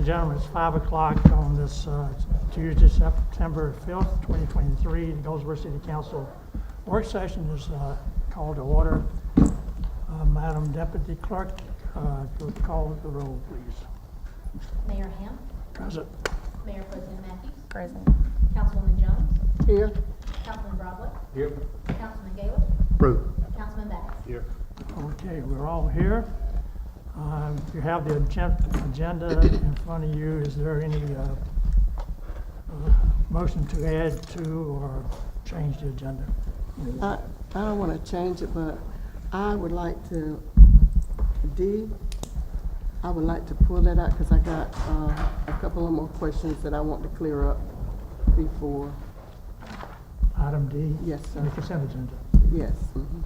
and gentlemen, it's 5 o'clock on this Tuesday, September 5th, 2023. The Goldsboro City Council work session is called to order. Madam Deputy Clerk, would call the roll, please. Mayor Ham. Present. Mayor President Matthews. Present. Councilwoman Jones. Here. Councilman Broadway. Here. Councilman Gaylor. Approved. Councilman Bass. Here. Okay, we're all here. You have the agenda in front of you. Is there any motion to add to or change the agenda? I don't want to change it, but I would like to, I would like to pull that out because I got a couple of more questions that I want to clear up before. Item D? Yes, sir. The consent agenda. Yes.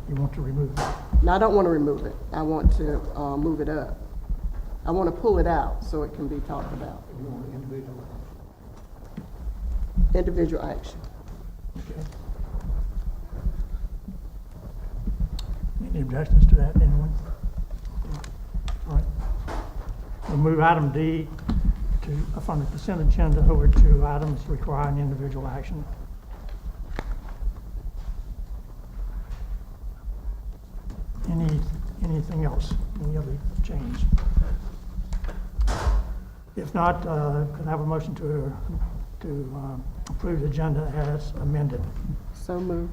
You want to remove that? No, I don't want to remove it. I want to move it up. I want to pull it out so it can be talked about. You want individual? Individual action. Okay. Any objections to that, anyone? All right. We'll move item D from the consent agenda over to items requiring individual action. Anything else? Any other change? If not, could I have a motion to approve the agenda as amended? So moved.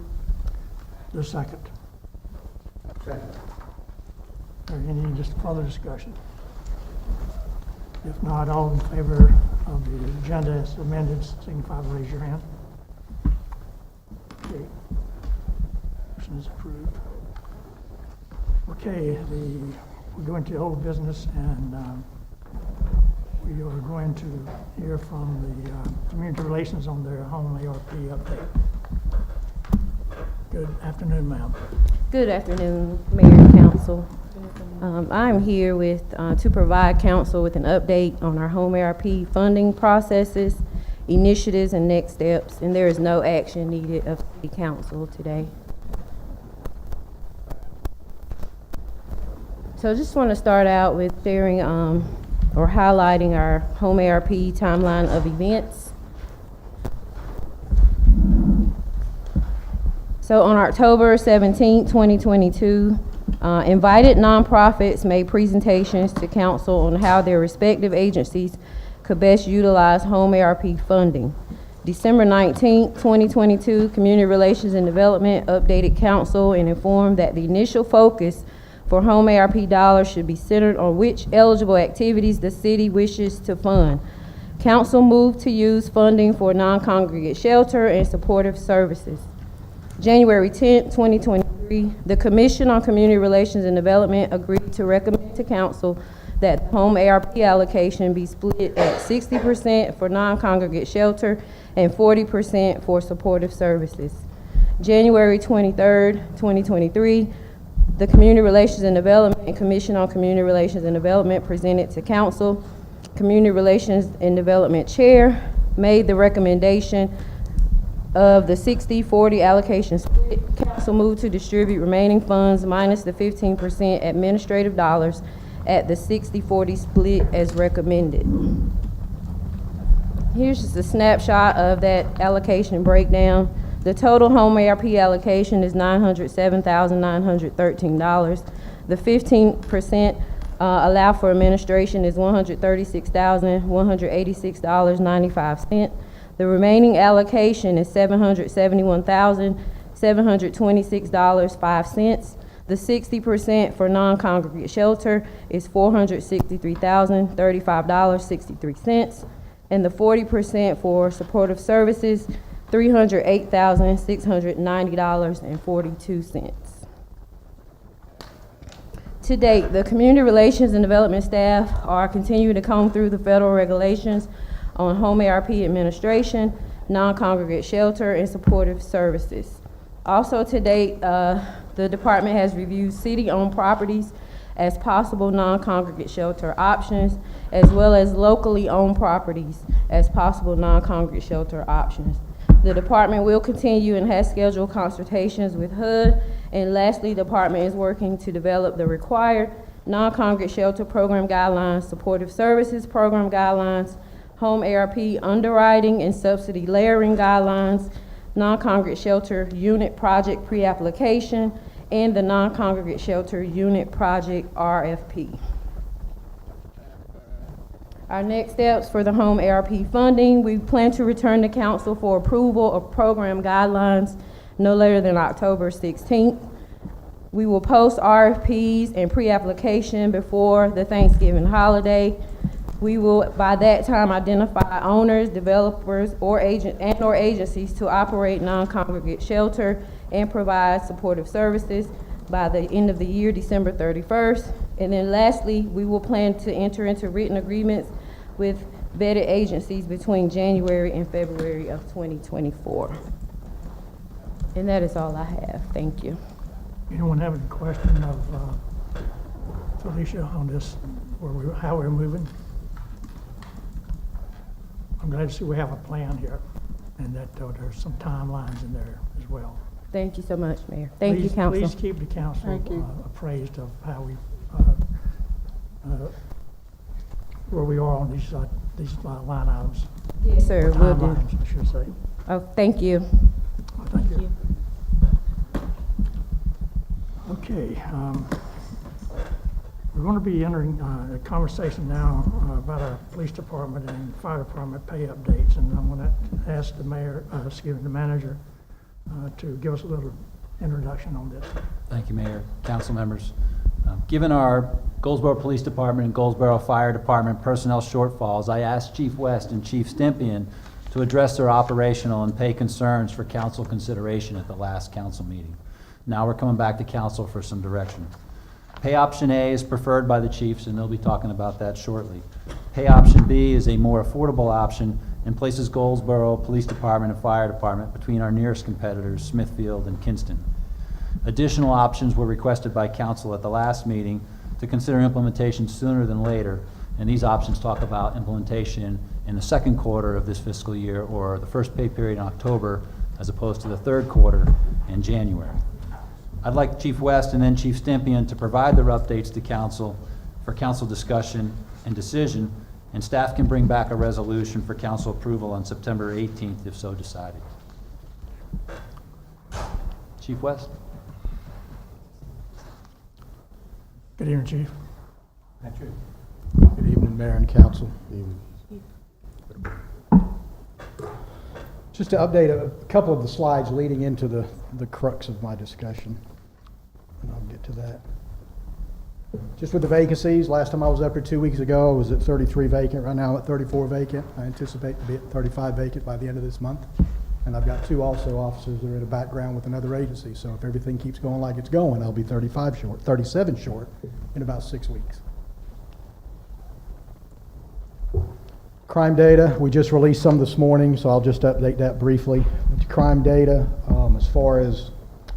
The second. Second. Or any just further discussion? If not, all in favor of the agenda as amended, signify by raise your hand. Okay. Motion is approved. Okay, we're going to old business, and we are going to hear from the Community Relations on their home ARP update. Good afternoon, ma'am. Good afternoon, Mayor and Council. I'm here to provide Council with an update on our home ARP funding processes, initiatives, and next steps, and there is no action needed of the Council today. So I just want to start out with sharing or highlighting our home ARP timeline of events. So on October 17, 2022, invited nonprofits made presentations to Council on how their respective agencies could best utilize home ARP funding. December 19, 2022, Community Relations and Development updated Council and informed that the initial focus for home ARP dollars should be centered on which eligible activities the city wishes to fund. Council moved to use funding for non-congregate shelter and supportive services. January 10, 2023, the Commission on Community Relations and Development agreed to recommend to Council that the home ARP allocation be split at 60% for non-congregate shelter and 40% for supportive services. January 23, 2023, the Community Relations and Development and Commission on Community Relations and Development presented to Council. Community Relations and Development Chair made the recommendation of the 60-40 allocation split. Council moved to distribute remaining funds minus the 15% administrative dollars at the 60-40 split as recommended. Here's just a snapshot of that allocation breakdown. The total home ARP allocation is $907,913. The 15% allow for administration is $136,186.95. The remaining allocation is $771,726.05. The 60% for non-congregate shelter is $463,035.63. And the 40% for supportive services, $308,690.42. To date, the Community Relations and Development staff are continuing to comb through the federal regulations on home ARP administration, non-congregate shelter, and supportive services. Also to date, the department has reviewed city-owned properties as possible non-congregate shelter options, as well as locally owned properties as possible non-congregate shelter options. The department will continue and has scheduled consultations with HUD. And lastly, the department is working to develop the required non-congregate shelter program guidelines, supportive services program guidelines, home ARP underwriting and subsidy layering guidelines, non-congregate shelter unit project pre-application, and the non-congregate shelter unit project RFP. Our next steps for the home ARP funding, we plan to return to council for approval of program guidelines no later than October 16th. We will post RFPs and pre-application before the Thanksgiving holiday. We will, by that time, identify owners, developers, or agencies to operate non-congregate shelter and provide supportive services by the end of the year, December 31st. And then lastly, we will plan to enter into written agreements with vetted agencies between January and February of 2024. And that is all I have. Thank you. Anyone have any question of Felicia on this, how we're moving? I'm glad to see we have a plan here and that there's some timelines in there as well. Thank you so much, Mayor. Thank you, Council. Please keep the council Thank you. appraised of how we, where we are on these line items. Yes, sir. Will do. Timelines, I should say. Oh, thank you. Thank you. Okay, we're going to be entering a conversation now about our police department and fire department pay updates, and I'm going to ask the the manager to give us a little introduction on this. Thank you, Mayor, council members. Given our Goldsboro Police Department and Goldsboro Fire Department personnel shortfalls, I asked Chief West and Chief Stempien to address their operational and pay concerns for council consideration at the last council meeting. Now we're coming back to council for some direction. Pay option A is preferred by the chiefs, and they'll be talking about that shortly. Pay option B is a more affordable option and places Goldsboro Police Department and Fire Department between our nearest competitors, Smithfield and Kinston. Additional options were requested by council at the last meeting to consider implementation sooner than later, and these options talk about implementation in the second quarter of this fiscal year or the first pay period in October as opposed to the third quarter in January. I'd like Chief West and then Chief Stempien to provide their updates to council for council discussion and decision, and staff can bring back a resolution for council approval on September 18th if so decided. Chief West? Good evening, Chief. Patrick. Good evening, Mayor and Council. Just to update a couple of the slides leading into the crux of my discussion, and I'll get to that. Just with the vacancies, last time I was up here 2 weeks ago, I was at 33 vacant. Right now I'm at 34 vacant. I anticipate to be at 35 vacant by the end of this month. And I've got two also officers that are in a background with another agency. So if everything keeps going like it's going, I'll be 37 short in about 6 weeks. Crime data, we just released some this morning, so I'll just update that briefly. With crime data, as far as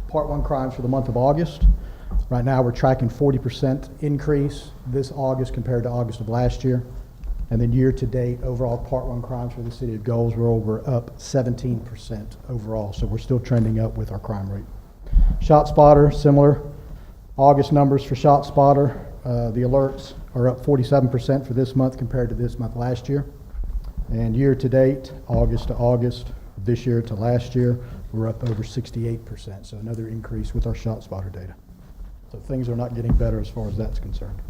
Part 1 crimes for the month of August, right now we're tracking 40% increase this August compared to August of last year. And then year to date, overall Part 1 crimes for the city of Goldsboro were up 17% overall, so we're still trending up with our crime rate. ShotSpotter, similar. August numbers for ShotSpotter, the alerts are up 47% for this month compared to this month last year. And year to date, August to August, this year to last year, we're up over 68%. So another increase with our ShotSpotter data. So things are not getting better as far as that's concerned.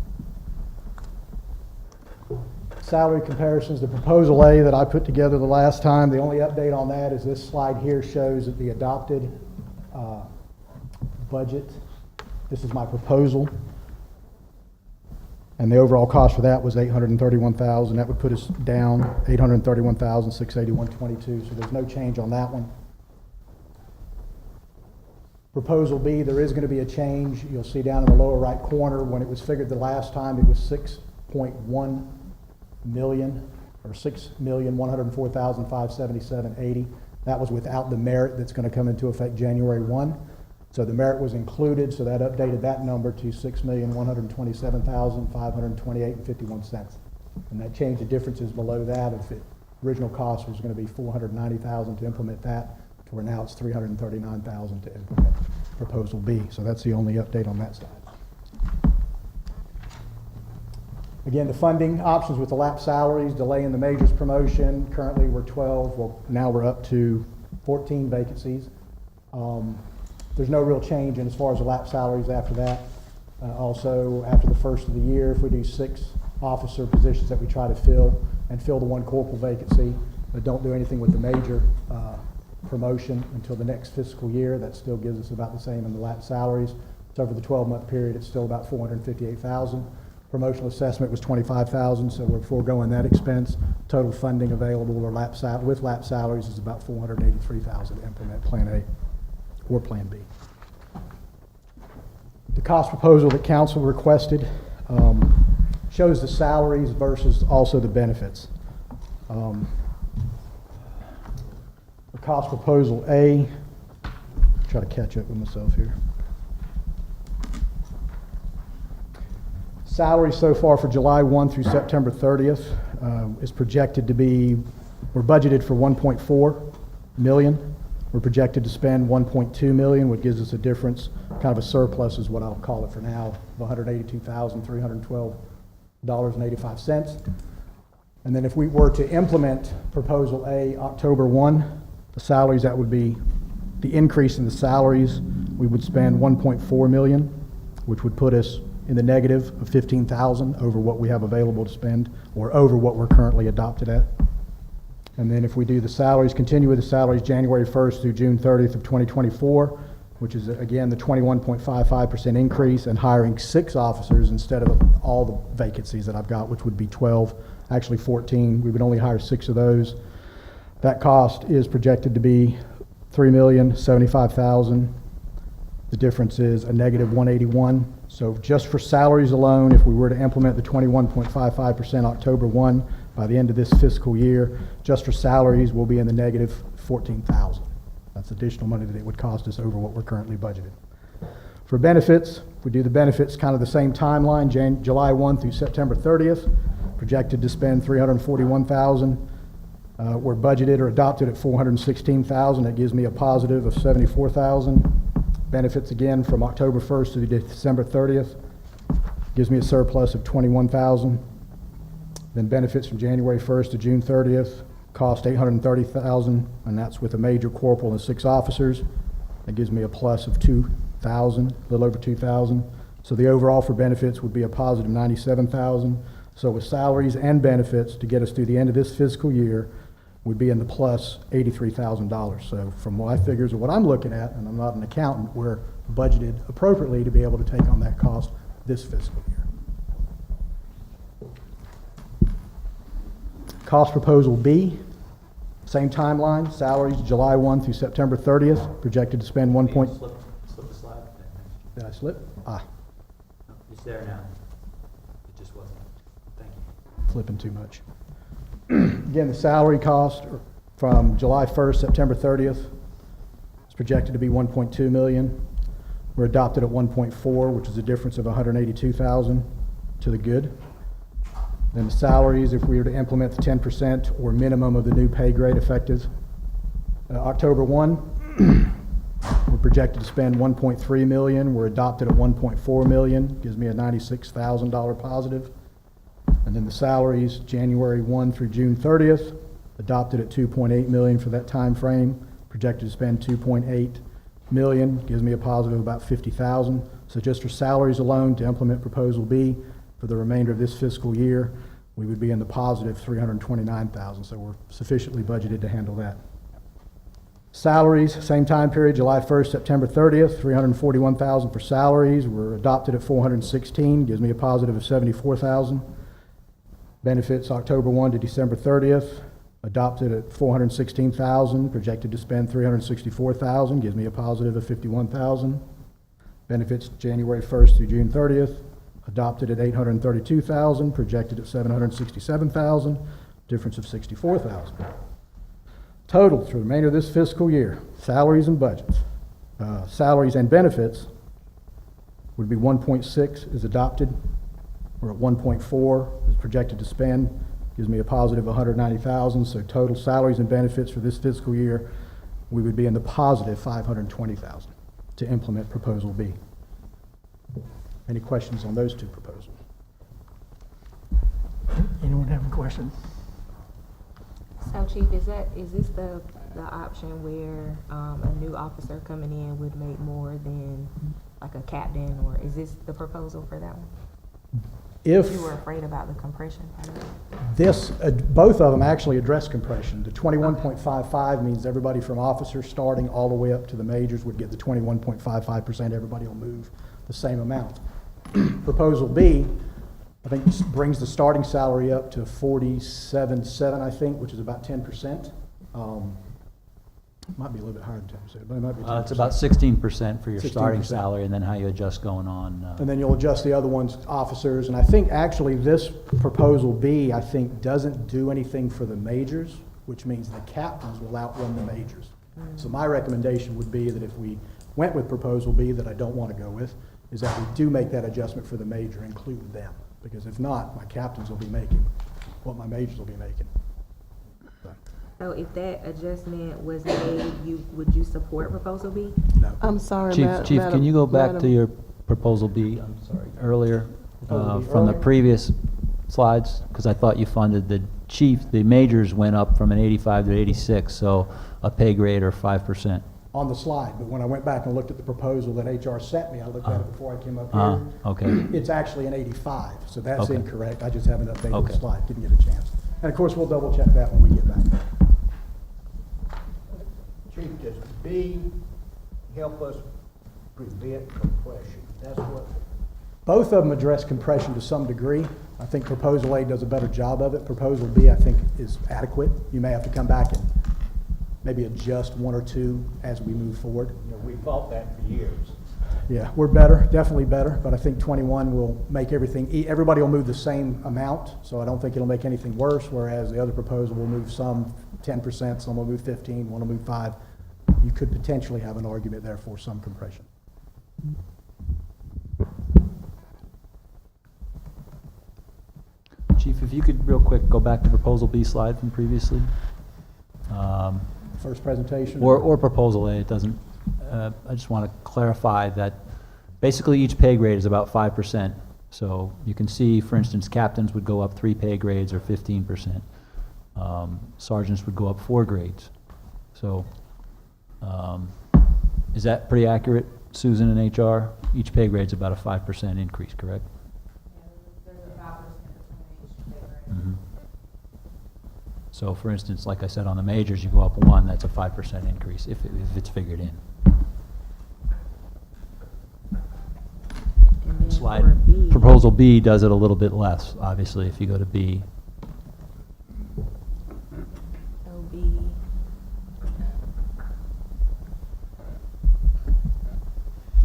Salary comparisons, the proposal A that I put together the last time, the only update on that is this slide here shows that the adopted budget. This is my proposal. And the overall cost for that was $831,000. That would put us down $831,681.22. So there's no change on that one. Proposal B, there is going to be a change. You'll see down in the lower right corner when it was figured the last time, it was 6.1 million or 6,104,577.80. That was without the merit that's going to come into effect January 1. So the merit was included, so that updated that number to 6,127,528.51. And that changed the differences below that. If the original cost was going to be $490,000 to implement that, to where now it's $339,000 to implement Proposal B. So that's the only update on that side. Again, the funding options with the lap salaries, delaying the majors promotion. Currently, we're 12. Well, now we're up to 14 vacancies. There's no real change in as far as the lap salaries after that. Also, after the first of the year, if we do 6 officer positions that we try to fill and fill the 1 corporal vacancy, but don't do anything with the major promotion until the next fiscal year, that still gives us about the same in the lap salaries. So over the 12-month period, it's still about $458,000. Promotional assessment was $25,000, so we're foregoing that expense. Total funding available or with lap salaries is about $483,000 to implement Plan A or Plan B. The cost proposal that council requested shows the salaries versus also the benefits. The cost proposal A, try to catch up with myself here. Salary so far for July 1 through September 30th is projected to be, we're budgeted for $1.4 million. We're projected to spend $1.2 million, which gives us a difference, kind of a surplus is what I'll call it for now, of $182,312.85. And then if we were to implement Proposal A October 1, the salaries, that would be the increase in the salaries, we would spend $1.4 million, which would put us in the negative of $15,000 over what we have available to spend, or over what we're currently adopted at. And then if we do the salaries, continue with the salaries January 1st through June 30th of 2024, which is again the 21.55% increase, and hiring 6 officers instead of all the vacancies that I've got, which would be 12, actually 14. We would only hire 6 of those. That cost is projected to be $3,075,000. The difference is a negative $181,000. So just for salaries alone, if we were to implement the 21.55% October 1 by the end of this fiscal year, just for salaries, we'll be in the negative $14,000. That's additional money that it would cost us over what we're currently budgeted. For benefits, if we do the benefits kind of the same timeline, July 1 through September 30th, projected to spend $341,000. We're budgeted or adopted at $416,000. That gives me a positive of $74,000. Benefits again from October 1st to December 30th gives me a surplus of $21,000. Then benefits from January 1st to June 30th cost $830,000, and that's with a major corporal and 6 officers. That gives me a plus of $2,000, a little over $2,000. So the overall for benefits would be a positive $97,000. So with salaries and benefits to get us through the end of this fiscal year, would be in the plus $83,000. So from my figures of what I'm looking at, and I'm not an accountant, we're budgeted appropriately to be able to take on that cost this fiscal year. Cost proposal B, same timeline, salaries July 1 through September 30th, projected to spend Slip the slide. Did I slip? It's there now. It just wasn't. Thank you. Flipping too much. Again, the salary cost from July 1st, September 30th is projected to be $1.2 million. We're adopted at 1.4, which is a difference of $182,000 to the good. Then the salaries, if we were to implement the 10% or minimum of the new pay grade effective October 1, we're projected to spend $1.3 million. We're adopted at $1.4 million, gives me a $96,000 positive. And then the salaries, January 1 through June 30th, adopted at $2.8 million for that time frame, projected to spend $2.8 million, gives me a positive of about $50,000. So just for salaries alone to implement Proposal B for the remainder of this fiscal year, we would be in the positive $329,000. So we're sufficiently budgeted to handle that. Salaries, same time period, July 1st, September 30th, $341,000 for salaries. We're adopted at $416, gives me a positive of $74,000. Benefits October 1 to December 30th, adopted at $416,000, projected to spend $364,000, gives me a positive of $51,000. Benefits January 1st through June 30th, adopted at $832,000, projected at $767,000, difference of $64,000. Total for the remainder of this fiscal year, salaries and budgets, salaries and benefits would be 1.6 is adopted. We're at 1.4 is projected to spend, gives me a positive $190,000. So total salaries and benefits for this fiscal year, we would be in the positive $520,000 to implement Proposal B. Any questions on those 2 proposals? Anyone have a question? So Chief, is this the option where, a new officer coming in would make more than like a captain, or is this the proposal for that one? If You were afraid about the compression part of it? this, both of them actually address compression. The 21.55 means everybody from officers starting all the way up to the majors would get the 21.55%. Everybody will move the same amount. Proposal B, I think, brings the starting salary up to 47.7, I think, which is about 10%. Might be a little bit higher than 10%, but it might be 10%. It's about 16% for your starting 16%. salary, and then how you adjust going on. And then you'll adjust the other ones, officers, and I think actually this proposal B, I think, doesn't do anything for the majors, which means the captains will outrun the majors. So my recommendation would be that if we went with proposal B, that I don't want to go with, is that we do make that adjustment for the major, include them. Because if not, my captains will be making what my majors will be making. So if that adjustment was made, would you support proposal B? No. I'm sorry, Chief, Madam. Chief, can you go back to Madam- your proposal B, I'm sorry, earlier, Proposal B from the earlier? previous slides? Because I thought you funded the chief, the majors went up from an 85 to 86, so a pay grade or 5%. On the slide, but when I went back and looked at the proposal that HR sent me, I looked at it before I came up here. Okay. It's actually an 85, so that's Okay. incorrect. I just haven't updated Okay. the slide, didn't get a chance. And of course, we'll double check that when we get back. Chief, does B help us prevent compression? That's what, Both of them address compression to some degree. I think Proposal A does a better job of it. Proposal B, I think, is adequate. You may have to come back and maybe adjust one or two as we move forward. we fought that for years. Yeah, we're better, definitely better, but I think 21 will make everything, everybody will move the same amount, so I don't think it'll make anything worse, whereas the other proposal will move some 10%, some will move 15, one will move 5. You could potentially have an argument there for some compression. Chief, if you could real quick go back to proposal B slide from previously. First presentation? Or proposal A, it doesn't, I just want to clarify that basically each pay grade is about 5%. So you can see, for instance, captains would go up 3 pay grades or 15%. Sergeants would go up 4 grades. So is that pretty accurate, Susan and HR? Each pay grade's about a 5% increase, correct? Mhm. So for instance, like I said, on the majors, you go up 1, that's a 5% increase if it's figured in. And then for Slide, B, proposal B does it a little bit less, obviously, if you go to B. so B,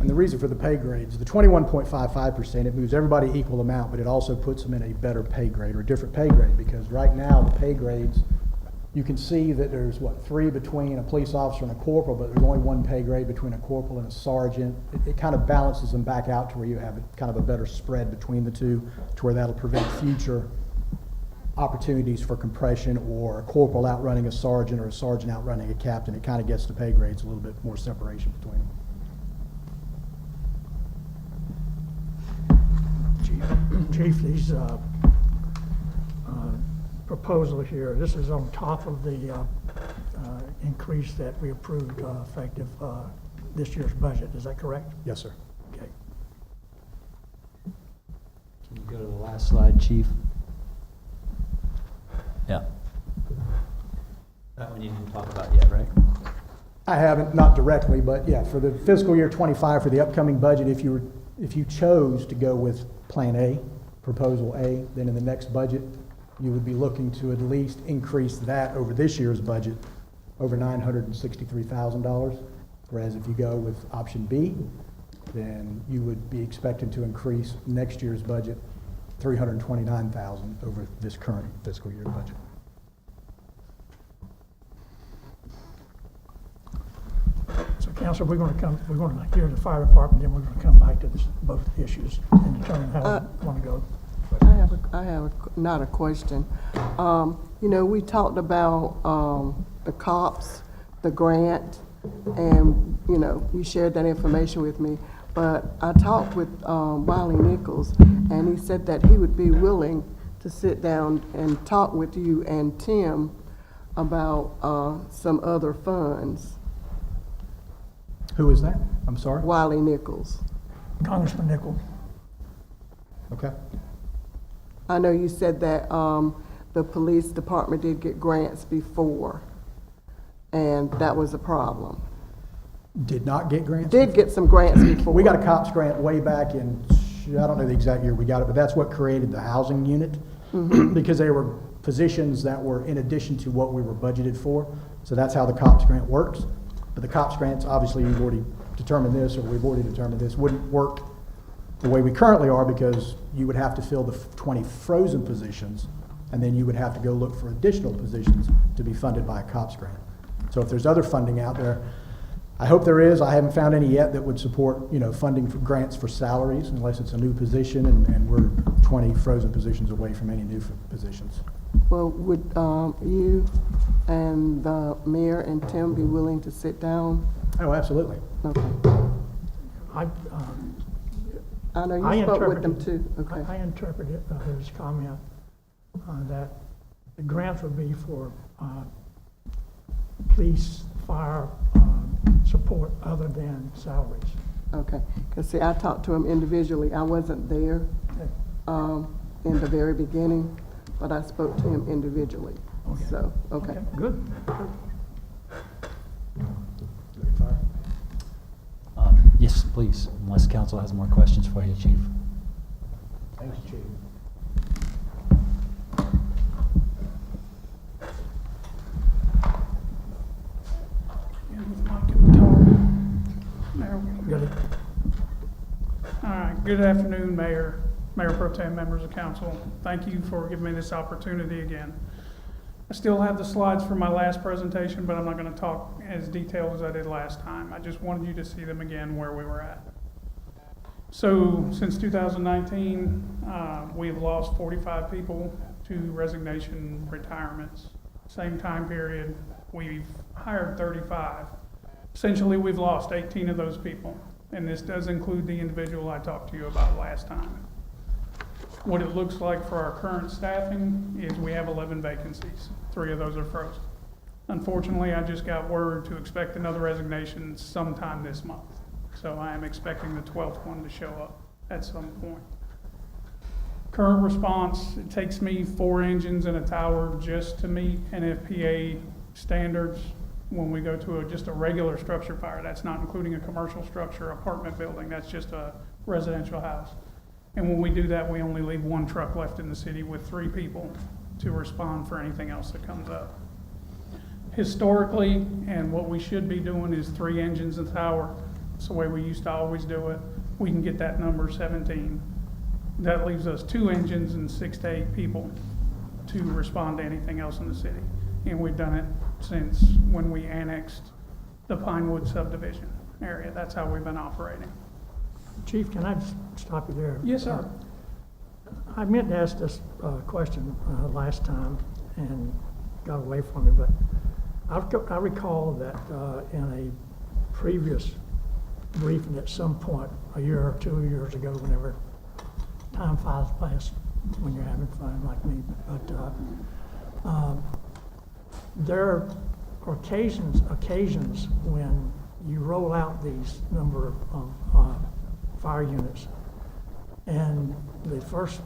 And the reason for the pay grades, the 21.55%, it moves everybody equal amount, but it also puts them in a better pay grade or a different pay grade, because right now, the pay grades, you can see that there's, 3 between a police officer and a corporal, but there's only 1 pay grade between a corporal and a sergeant. It kind of balances them back out to where you have kind of a better spread between the two, to where that'll prevent future opportunities for compression or a corporal outrunning a sergeant or a sergeant outrunning a captain. It kind of gets the pay grades a little bit more separation between them. Chief, these proposal here, this is on top of the increase that we approved effective this year's budget. Is that correct? Yes, sir. Okay. Can you go to the last slide, Chief? Yeah. That one you didn't talk about yet, right? I haven't, not directly, but yeah, for the fiscal year 25, for the upcoming budget, if you chose to go with Plan A, Proposal A, then in the next budget, you would be looking to at least increase that over this year's budget, over $963,000. Whereas if you go with option B, then you would be expecting to increase next year's budget $329,000 over this current fiscal year budget. So council, we're going to hear the fire department, then we're going to come back to both issues and determine how we want to go. I have not a question. We talked about the cops, the grant, and, you shared that information with me. But I talked with Wiley Nichols, and he said that he would be willing to sit down and talk with you and Tim about some other funds. Who is that? I'm sorry? Wiley Nichols. Congressman Nichols. Okay. I know you said that the police department did get grants before, and that was a problem. Did not get grants? Did get some grants before. We got a COPS grant way back in, I don't know the exact year we got it, but that's what created the housing unit. Because they were positions that were in addition to what we were budgeted for. So that's how the COPS grant works. But the COPS grants, obviously you've already determined this, or we've already determined this, wouldn't work the way we currently are, because you would have to fill the 20 frozen positions, and then you would have to go look for additional positions to be funded by a COPS grant. So if there's other funding out there, I hope there is. I haven't found any yet that would support, funding for grants for salaries, unless it's a new position, and we're 20 frozen positions away from any new positions. Well, would you and the mayor and Tim be willing to sit down? Oh, absolutely. Okay. I I know I you spoke with interpreted- them too. Okay. I interpreted his comment that the grants would be for police, fire support other than salaries. Okay. Because see, I talked to him individually. I wasn't there in the very beginning, but I spoke to him individually. Okay. So, okay. Good. Yes, please, unless council has more questions for you, Chief. Thanks, Chief. Good. All right, good afternoon, Mayor Pro Tem, members of council. Thank you for giving me this opportunity again. I still have the slides from my last presentation, but I'm not going to talk as detailed as I did last time. I just wanted you to see them again where we were at. So since 2019, we've lost 45 people to resignation retirements. Same time period, we've hired 35. Essentially, we've lost 18 of those people, and this does include the individual I talked to you about last time. What it looks like for our current staffing is we have 11 vacancies. 3 of those are frozen. Unfortunately, I just got word to expect another resignation sometime this month. So I am expecting the 12th one to show up at some point. Current response, it takes me 4 engines and a tower just to meet NFPA standards. When we go to just a regular structure fire, that's not including a commercial structure, apartment building, that's just a residential house. And when we do that, we only leave 1 truck left in the city with 3 people to respond for anything else that comes up. Historically, and what we should be doing is 3 engines and tower. It's the way we used to always do it. We can get that number 17. That leaves us 2 engines and 6 to 8 people to respond to anything else in the city. And we've done it since when we annexed the Pinewood subdivision area. That's how we've been operating. Chief, can I just stop you there? Yes, sir. I meant to ask this question last time and got away from me, but I recall that in a previous briefing at some point, a year or 2 years ago, whenever time flies past when you're having fun like me, but there are occasions when you roll out these number of fire units, and the first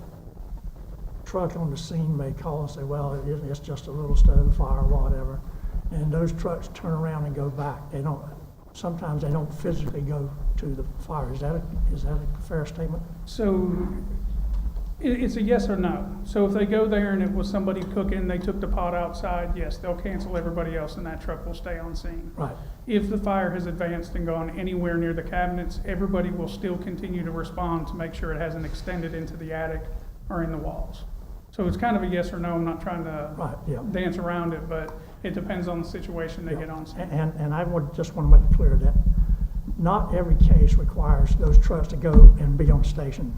truck on the scene may call and say, well, it's just a little stove fire or whatever, and those trucks turn around and go back. Sometimes they don't physically go to the fire. Is that a fair statement? So it's a yes or no. So if they go there and it was somebody cooking, they took the pot outside, yes, they'll cancel everybody else and that truck will stay on scene. Right. If the fire has advanced and gone anywhere near the cabinets, everybody will still continue to respond to make sure it hasn't extended into the attic or in the walls. So it's kind of a yes or no. I'm not trying to dance around it, but it depends on the situation they get on scene. And I just want to make it clear that not every case requires those trucks to go and be on station.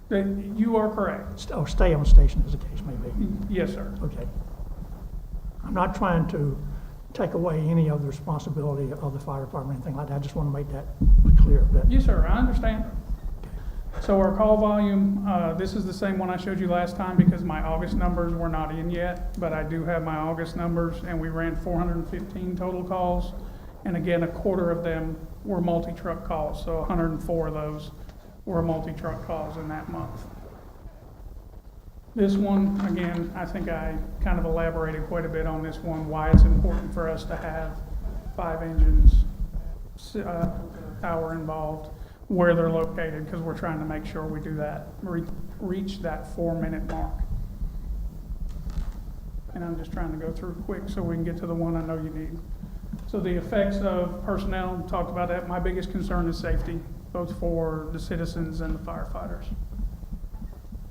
You are correct. Or stay on station, as the case may be. Yes, sir. Okay. I'm not trying to take away any of the responsibility of the fire department or anything like that. I just want to make that clear. Yes, sir. I understand. So our call volume, this is the same one I showed you last time because my August numbers were not in yet, but I do have my August numbers, and we ran 415 total calls. And again, a quarter of them were multi-truck calls, so 104 of those were multi-truck calls in that month. This one, again, I think I kind of elaborated quite a bit on this one, why it's important for us to have 5 engines, tower involved, where they're located, because we're trying to make sure we do that, reach that 4-minute mark. And I'm just trying to go through quick so we can get to the one I know you need. So the effects of personnel, talked about that. My biggest concern is safety, both for the citizens and the firefighters.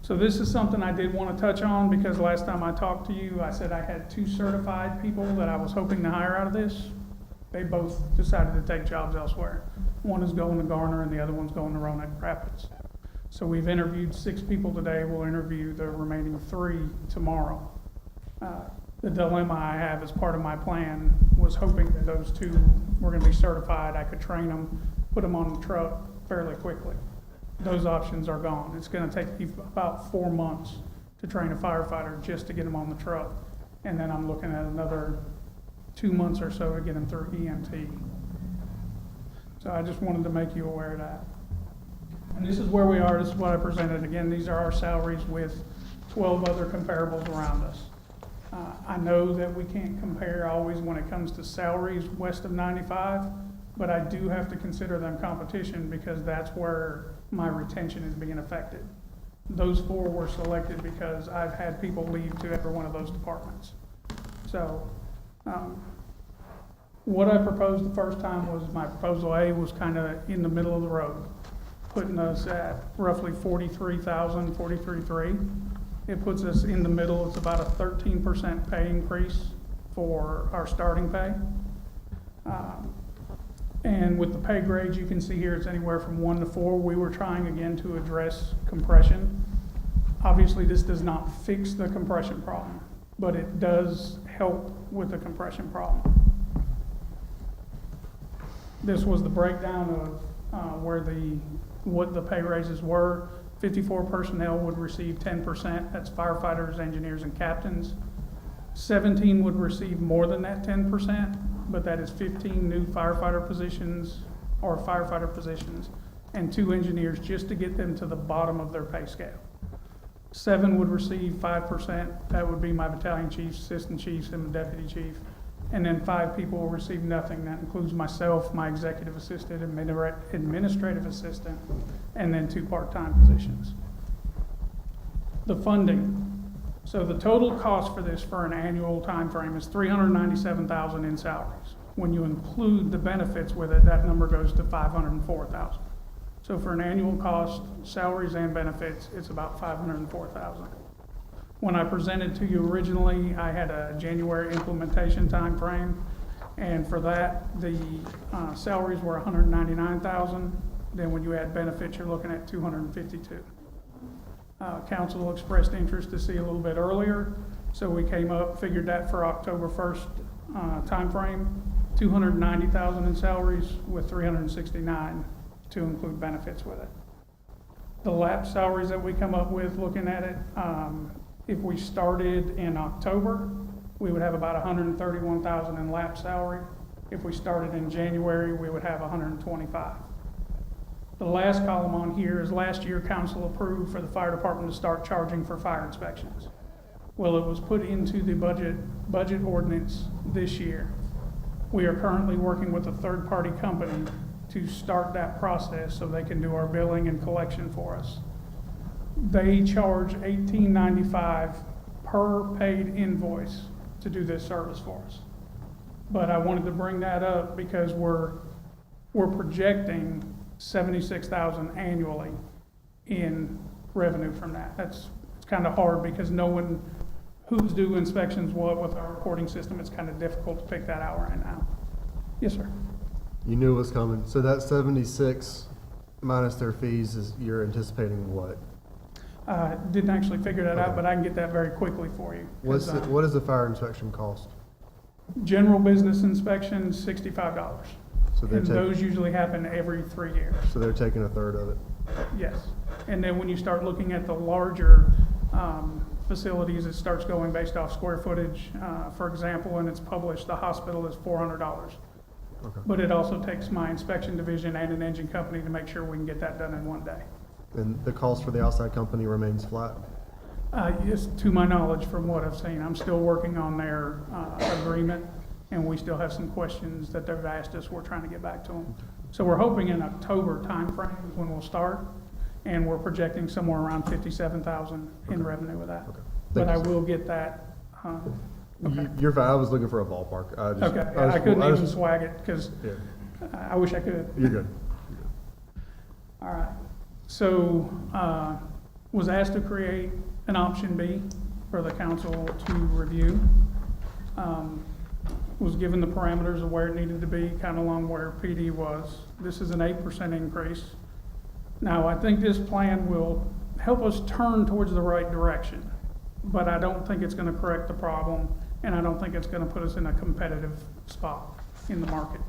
So this is something I did want to touch on because last time I talked to you, I said I had 2 certified people that I was hoping to hire out of this. They both decided to take jobs elsewhere. One is going to Garner and the other one's going to Roanoke Rapids. So we've interviewed 6 people today. We'll interview the remaining 3 tomorrow. The dilemma I have as part of my plan was hoping that those 2 were going to be certified. I could train them, put them on the truck fairly quickly. Those options are gone. It's going to take me about 4 months to train a firefighter just to get them on the truck. And then I'm looking at another 2 months or so to get them through EMT. So I just wanted to make you aware of that. And this is where we are. This is what I presented. Again, these are our salaries with 12 other comparables around us. I know that we can't compare always when it comes to salaries west of 95, but I do have to consider them competition because that's where my retention is being affected. Those 4 were selected because I've had people leave to every one of those departments. So what I proposed the first time was my proposal A was kind of in the middle of the road, putting us at roughly 43,000, 43,300. It puts us in the middle. It's about a 13% pay increase for our starting pay. And with the pay grades, you can see here it's anywhere from 1 to 4. We were trying again to address compression. Obviously, this does not fix the compression problem, but it does help with the compression problem. This was the breakdown of what the pay raises were. 54 personnel would receive 10%. That's firefighters, engineers, and captains. 17 would receive more than that 10%, but that is 15 new firefighter positions and 2 engineers just to get them to the bottom of their pay scale. 7 would receive 5%. That would be my battalion chiefs, assistant chiefs, and the deputy chief. And then 5 people will receive nothing. That includes myself, my executive assistant, administrative assistant, and then 2 part-time positions. The funding. So the total cost for this for an annual time frame is $397,000 in salaries. When you include the benefits with it, that number goes to $504,000. So for an annual cost, salaries and benefits, it's about $504,000. When I presented to you originally, I had a January implementation time frame, and for that, the salaries were $199,000. Then when you add benefits, you're looking at $252,000. Council expressed interest to see a little bit earlier, so we came up, figured that for October 1st timeframe, $290,000 in salaries with $369,000 to include benefits with it. The lapse salaries that we come up with, looking at it, if we started in October, we would have about $131,000 in lapse salary. If we started in January, we would have $125,000. The last column on here is last year council approved for the fire department to start charging for fire inspections. Well, it was put into the budget ordinance this year. We are currently working with a third-party company to start that process so they can do our billing and collection for us. They charge $18.95 per paid invoice to do this service for us. But I wanted to bring that up because we're projecting $76,000 annually in revenue from that. It's kind of hard because knowing who's due inspections what with our reporting system, it's kind of difficult to pick that out right now. Yes, sir. You knew it was coming. So that 76 minus their fees is you're anticipating what? Didn't actually figure that out, but I can get that very quickly for you. What does the fire inspection cost? General business inspection, $65. So And those usually happen every 3 years. So they're taking a third of it. Yes. And then when you start looking at the larger facilities, it starts going based off square footage. For example, and it's published, the hospital is $400. Okay. But it also takes my inspection division and an engine company to make sure we can get that done in one day. And the cost for the outside company remains flat? Yes, to my knowledge, from what I've seen, I'm still working on their agreement, and we still have some questions that they've asked us. We're trying to get back to them. So we're hoping in October timeframe is when we'll start, and we're projecting somewhere around 57,000 in revenue with that. Okay. But Thank I you, will get that. Okay. You're fine. I was looking for a ballpark. Okay, I couldn't even swag it because Yeah, I wish I could. you're good. All right. So, was asked to create an option B for the council to review. Was given the parameters of where it needed to be, kind of along where PD was. This is an 8% increase. Now, I think this plan will help us turn towards the right direction, but I don't think it's gonna correct the problem, and I don't think it's gonna put us in a competitive spot in the market.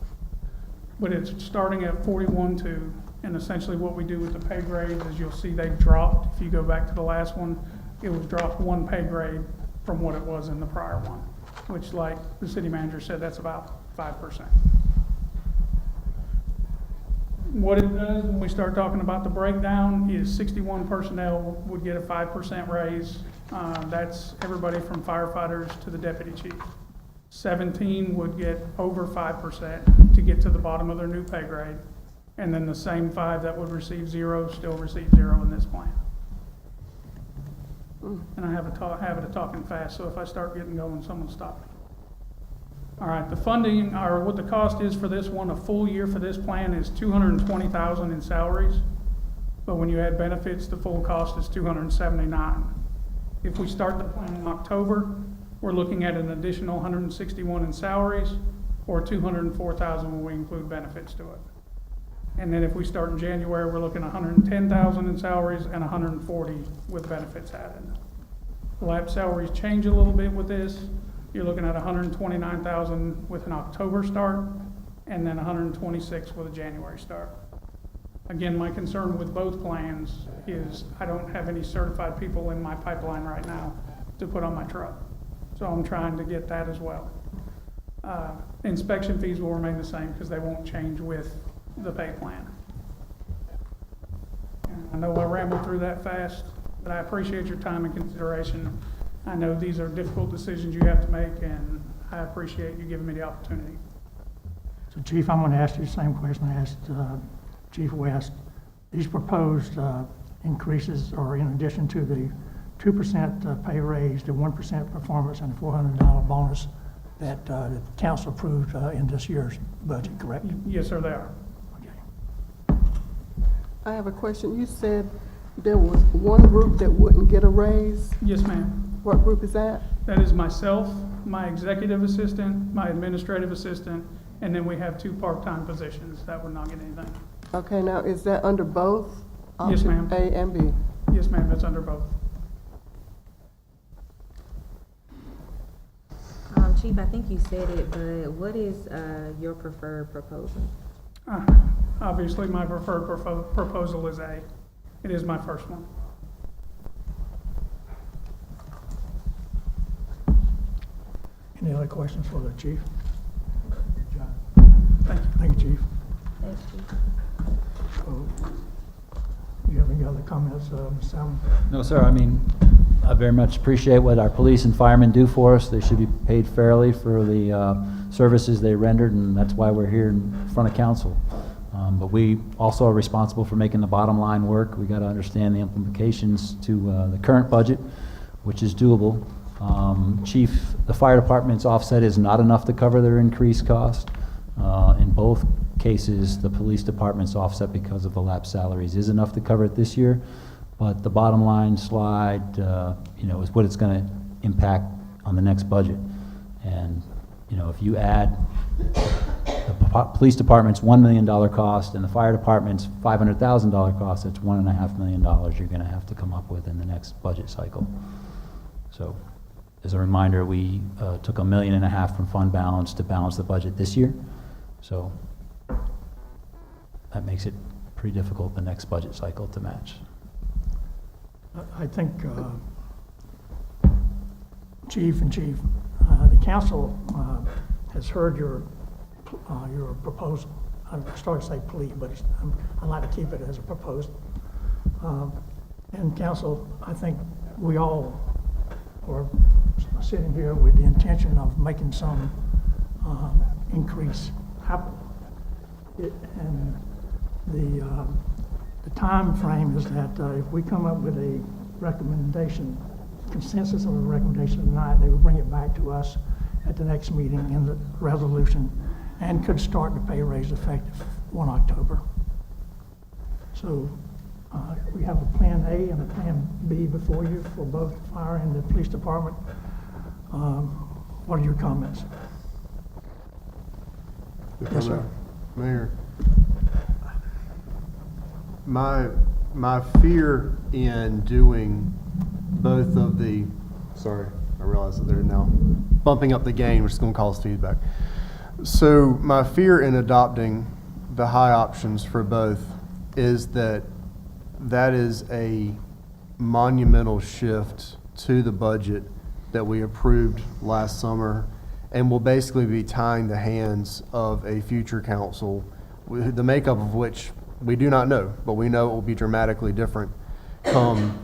But it's starting at 41.2, and essentially what we do with the pay grades is you'll see they've dropped. If you go back to the last one, it was dropped one pay grade from what it was in the prior one, which, like the city manager said, that's about 5%. What it does when we start talking about the breakdown is 61 personnel would get a 5% raise. That's everybody from firefighters to the deputy chief. 17 would get over 5% to get to the bottom of their new pay grade. And then the same 5 that would receive 0 still receive 0 in this plan. And I have a habit of talking fast, so if I start getting going, someone stop me. All right, the funding, or what the cost is for this one, a full year for this plan is $220,000 in salaries. But when you add benefits, the full cost is $279,000. If we start the plan in October, we're looking at an additional $161,000 in salaries, or $204,000 when we include benefits to it. And then if we start in January, we're looking at $110,000 in salaries and $140,000 with benefits added. Lab salaries change a little bit with this. You're looking at $129,000 with an October start, and then $126,000 with a January start. Again, my concern with both plans is I don't have any certified people in my pipeline right now to put on my truck. So I'm trying to get that as well. Inspection fees will remain the same because they won't change with the pay plan. And I know I rambled through that fast, but I appreciate your time and consideration. I know these are difficult decisions you have to make, and I appreciate you giving me the opportunity. So Chief, I'm going to ask you the same question I asked Chief West. These proposed increases are in addition to the 2% pay raise, the 1% performance, and the $400 bonus that the council approved in this year's budget, correct? Yes, sir, they are. Okay. I have a question. You said there was one group that wouldn't get a raise. Yes, ma'am. What group is that? That is myself, my executive assistant, my administrative assistant, and then we have 2 part-time positions that would not get anything. Okay, now is that under both? Yes, ma'am. Option A and B? Yes, ma'am, that's under both. Chief, I think you said it, but what is your preferred proposal? Obviously, my preferred proposal is A. It is my first one. Any other questions for the chief? Thank you. Thank you, Chief. Thanks, Chief. So, do you have any other comments, Ms. Salmon? No, sir. I mean, I very much appreciate what our police and firemen do for us. They should be paid fairly for the services they rendered, and that's why we're here in front of council. But we also are responsible for making the bottom line work. We got to understand the implications to the current budget, which is doable. Chief, the fire department's offset is not enough to cover their increased cost. In both cases, the police department's offset because of the lapsed salaries is enough to cover it this year. But the bottom line slide, is what it's going to impact on the next budget. And, if you add the police department's $1 million cost and the fire department's $500,000 cost, that's $1.5 million you're going to have to come up with in the next budget cycle. So, as a reminder, we took $1.5 million from fund balance to balance the budget this year. So that makes it pretty difficult the next budget cycle to match. I think, Chief, the council has heard your proposal. I started to say plea, but I like to keep it as a proposal. And council, I think we all are sitting here with the intention of making some increase happen. And the time frame is that if we come up with a recommendation, consensus of a recommendation tonight, they would bring it back to us at the next meeting in the resolution and could start the pay raise effective 1 October. So we have a plan A and a plan B before you for both fire and the police department. What are your comments? Yes, sir. Mayor, my fear in doing both of the, sorry, I realize that they're now bumping up the gain, which is going to cause feedback. So my fear in adopting the high options for both is that is a monumental shift to the budget that we approved last summer, and will basically be tying the hands of a future council, the makeup of which we do not know, but we know it will be dramatically different come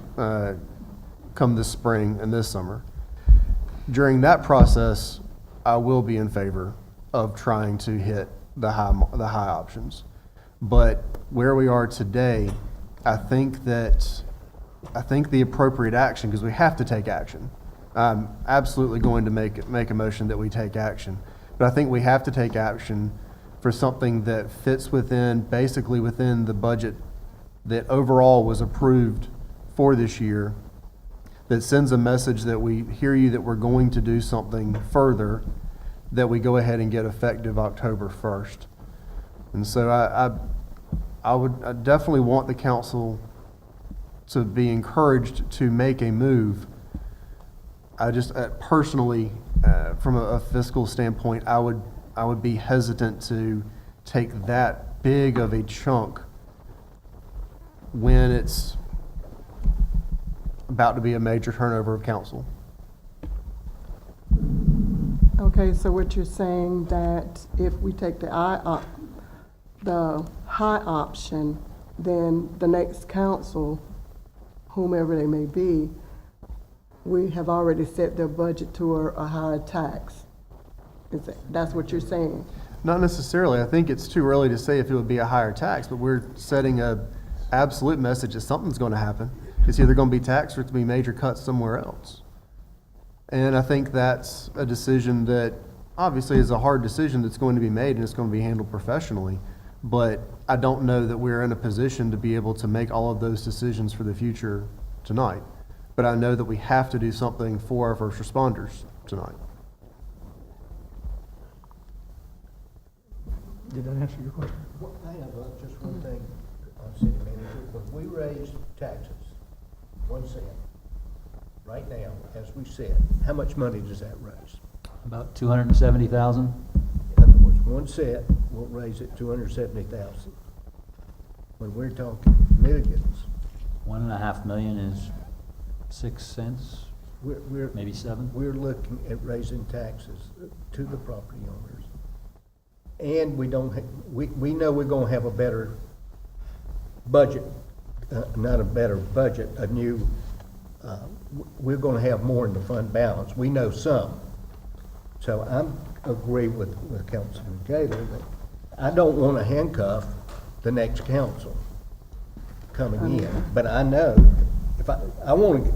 this spring and this summer. During that process, I will be in favor of trying to hit the high options. But where we are today, I think the appropriate action, because we have to take action. I'm absolutely going to make a motion that we take action. But I think we have to take action for something that fits basically within the budget that overall was approved for this year, that sends a message that we hear you, that we're going to do something further, that we go ahead and get effective October 1st. And so I definitely want the council to be encouraged to make a move. I just personally, from a fiscal standpoint, I would be hesitant to take that big of a chunk when it's about to be a major turnover of council. Okay, so what you're saying that if we take the high option, then the next council, whomever they may be, we have already set their budget to a higher tax. That's what you're saying? Not necessarily. I think it's too early to say if it would be a higher tax, but we're setting a absolute message that something's going to happen. It's either going to be tax or it's going to be major cuts somewhere else. And I think that's a decision that obviously is a hard decision that's going to be made, and it's going to be handled professionally. But I don't know that we're in a position to be able to make all of those decisions for the future tonight. But I know that we have to do something for our first responders tonight. Did that answer your question? I have just one thing, City Manager. When we raise taxes, 1 cent, right now, as we said, how much money does that raise? About 270,000. In other words, 1 cent will raise it 270,000. When we're talking millions, 1.5 million is 6 cents, we're maybe 7. We're looking at raising taxes to the property owners. And we know we're gonna have a better budget, not a better budget, a new, we're gonna have more in the fund balance. We know some. So I agree with Councilman Gaylor that I don't wanna handcuff the next council coming in. But I know, if I want to,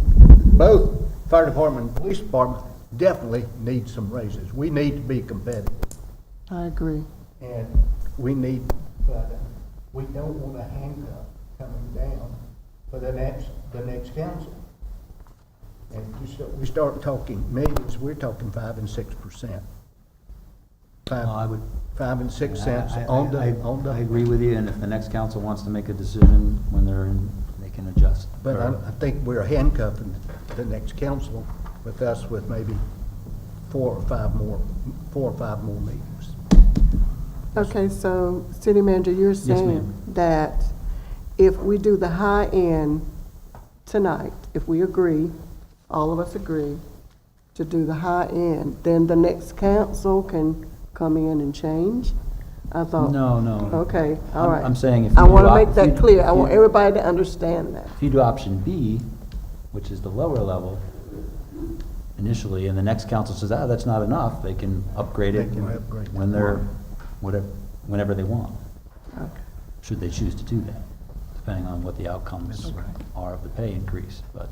both fire department and police department definitely need some raises. We need to be competitive. I agree. And we need, but we don't want a handcuff coming down for the next council. And we start talking millions, we're talking 5 and 6%. 5 and 6 cents on the. I agree with you, and if the next council wants to make a decision when they're in, they can adjust. But I think we're handcuffing the next council with us with maybe 4 or 5 more meetings. Okay, so City Manager, you're saying ma'am. that if we do the high end tonight, if we agree, all of us agree, to do the high end, then the next council can come in and change? I thought. No, no. Okay, all right. I'm saying if you I want to do make if that you- clear. I if want you- everybody to understand that. If you do option B, which is the lower level, initially, and the next council says, that's not enough, they can upgrade it They can upgrade when they're, whenever they want, Okay. should they choose to do that, depending on what the outcomes are of the pay increase. But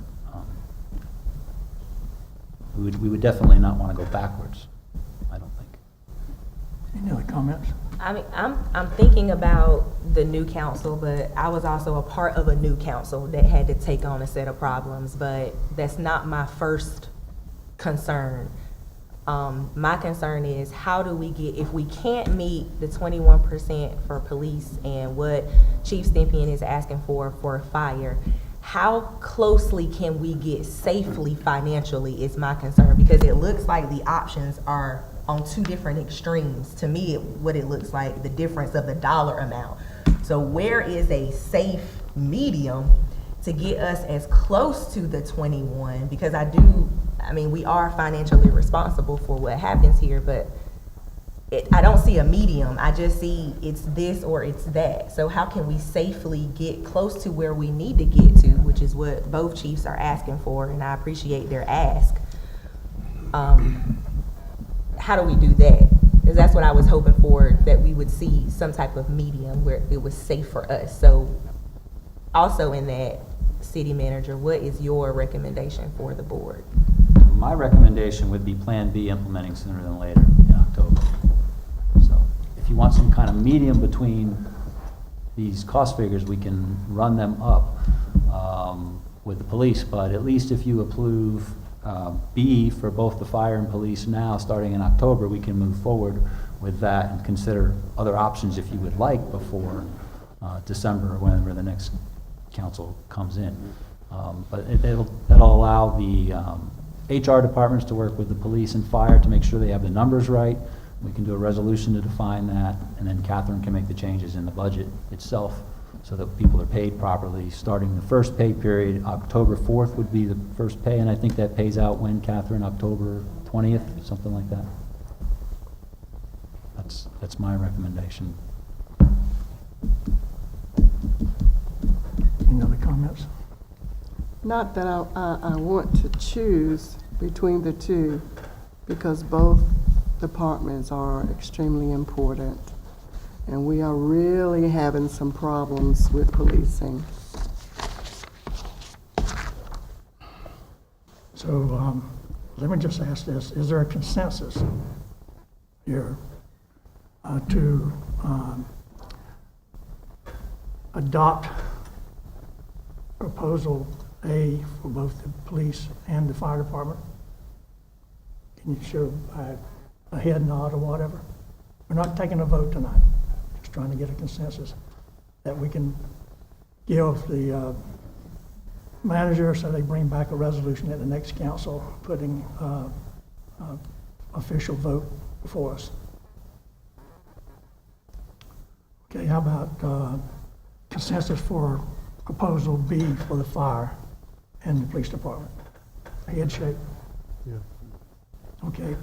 we would definitely not want to go backwards, I don't think. Any other comments? I mean, I'm thinking about the new council, but I was also a part of a new council that had to take on a set of problems, but that's not my first concern. My concern is how do we get, if we can't meet the 21% for police and what Chief Stempien is asking for fire, how closely can we get safely financially is my concern, because it looks like the options are on two different extremes. To me, what it looks like, the difference of the dollar amount. So where is a safe medium to get us as close to the 21? Because we are financially responsible for what happens here, but I don't see a medium. I just see it's this or it's that. So how can we safely get close to where we need to get to, which is what both chiefs are asking for, and I appreciate their ask. How do we do that? Because that's what I was hoping for, that we would see some type of medium where it was safe for us. So also in that, city manager, what is your recommendation for the board? My recommendation would be Plan B, implementing sooner than later in October. So if you want some kind of medium between these cost figures, we can run them up with the police, but at least if you approve B for both the fire and police now, starting in October, we can move forward with that and consider other options if you would like before December or whenever the next council comes in. But that'll allow the HR departments to work with the police and fire to make sure they have the numbers right. We can do a resolution to define that, and then Catherine can make the changes in the budget itself so that people are paid properly. Starting the first pay period, October 4th would be the first pay, and I think that pays out when, Catherine, October 20th, something like that. That's my recommendation. Any other comments? Not that I want to choose between the two, because both departments are extremely important, and we are really having some problems with policing. So let me just ask this, is there a consensus here to adopt proposal A for both the police and the fire department? Can you show a head nod or whatever? We're not taking a vote tonight, just trying to get a consensus that we can give the manager so they bring back a resolution at the next council, putting official vote before us. Okay, how about consensus for proposal B for the fire and the police department? Head shake. Yeah. Okay.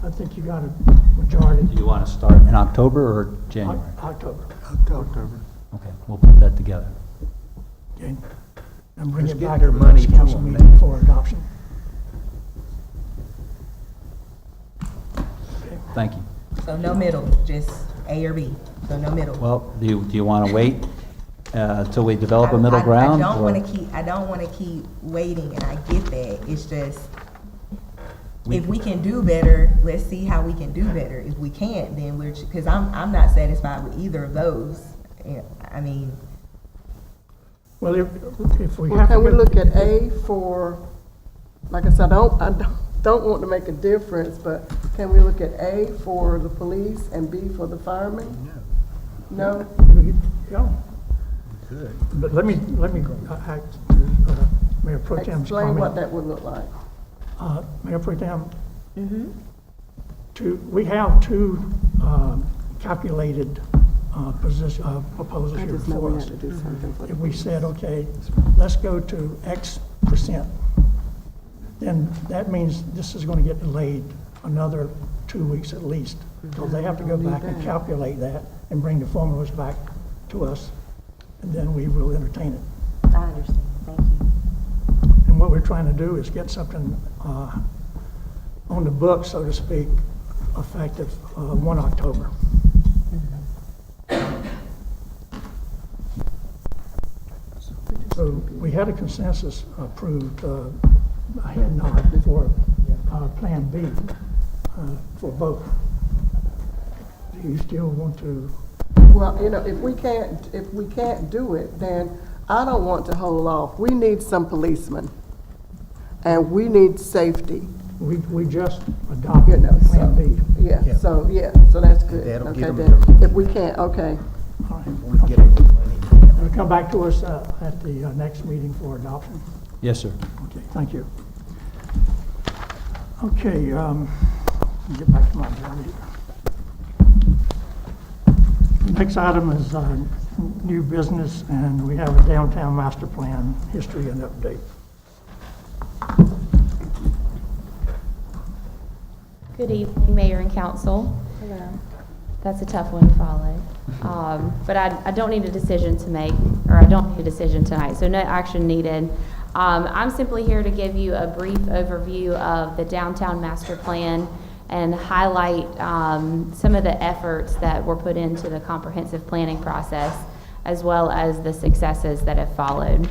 I think you got a majority. Do you want to start in October or January? October. October. Okay, we'll put that together. Okay. And bring Just it get back their to the money next to council them, meeting man. for adoption. Okay. Thank you. So no middle, just A or B, so no middle. Well, do you want to wait till we develop a middle ground? I don't or- want to keep waiting, and I get that. It's just, if we can do better, let's see how we can do better. If we can't, then because I'm not satisfied with either of those. Yeah, I mean, Well, if we Well, have to. can we go- look at A for, like I said, I don't want to make a difference, but can we look at A for the police and B for the firemen? No? Yeah, Good. but let me act, Mayor Pro Tem's Explain what comment. that would look like. Mayor Pro Tem, we have two calculated proposals I here just know before we us. had to do something for the If we police. said, okay, let's go to X percent, then that means this is going to get delayed another 2 weeks at least, because they have to go Don't need back and that. calculate that and bring the formulas back to us, and then we will entertain it. I understand, thank you. And what we're trying to do is get something on the books, so to speak, effective 1 October. So we had a consensus approved, a head nod for Plan B for both. Do you still want to? Well, you know, if we can't do it, then I don't want to hold off. We need some policemen, and we need safety, We just you adopted know, Plan B. yeah, Yeah. so that's good. That'll Okay, get 'em then, to- if we can't, okay. All right. We get it. It'll come back to us at the next meeting for adoption. Yes, sir. Okay, thank you. Okay, get back to my agenda here. Next item is new business, and we have a downtown master plan history and update. Good evening, Mayor and Council. Hello. That's a tough one to follow. But I don't need a decision to make, or I don't need a decision tonight, so no action needed. I'm simply here to give you a brief overview of the downtown master plan and highlight some of the efforts that were put into the comprehensive planning process, as well as the successes that have followed.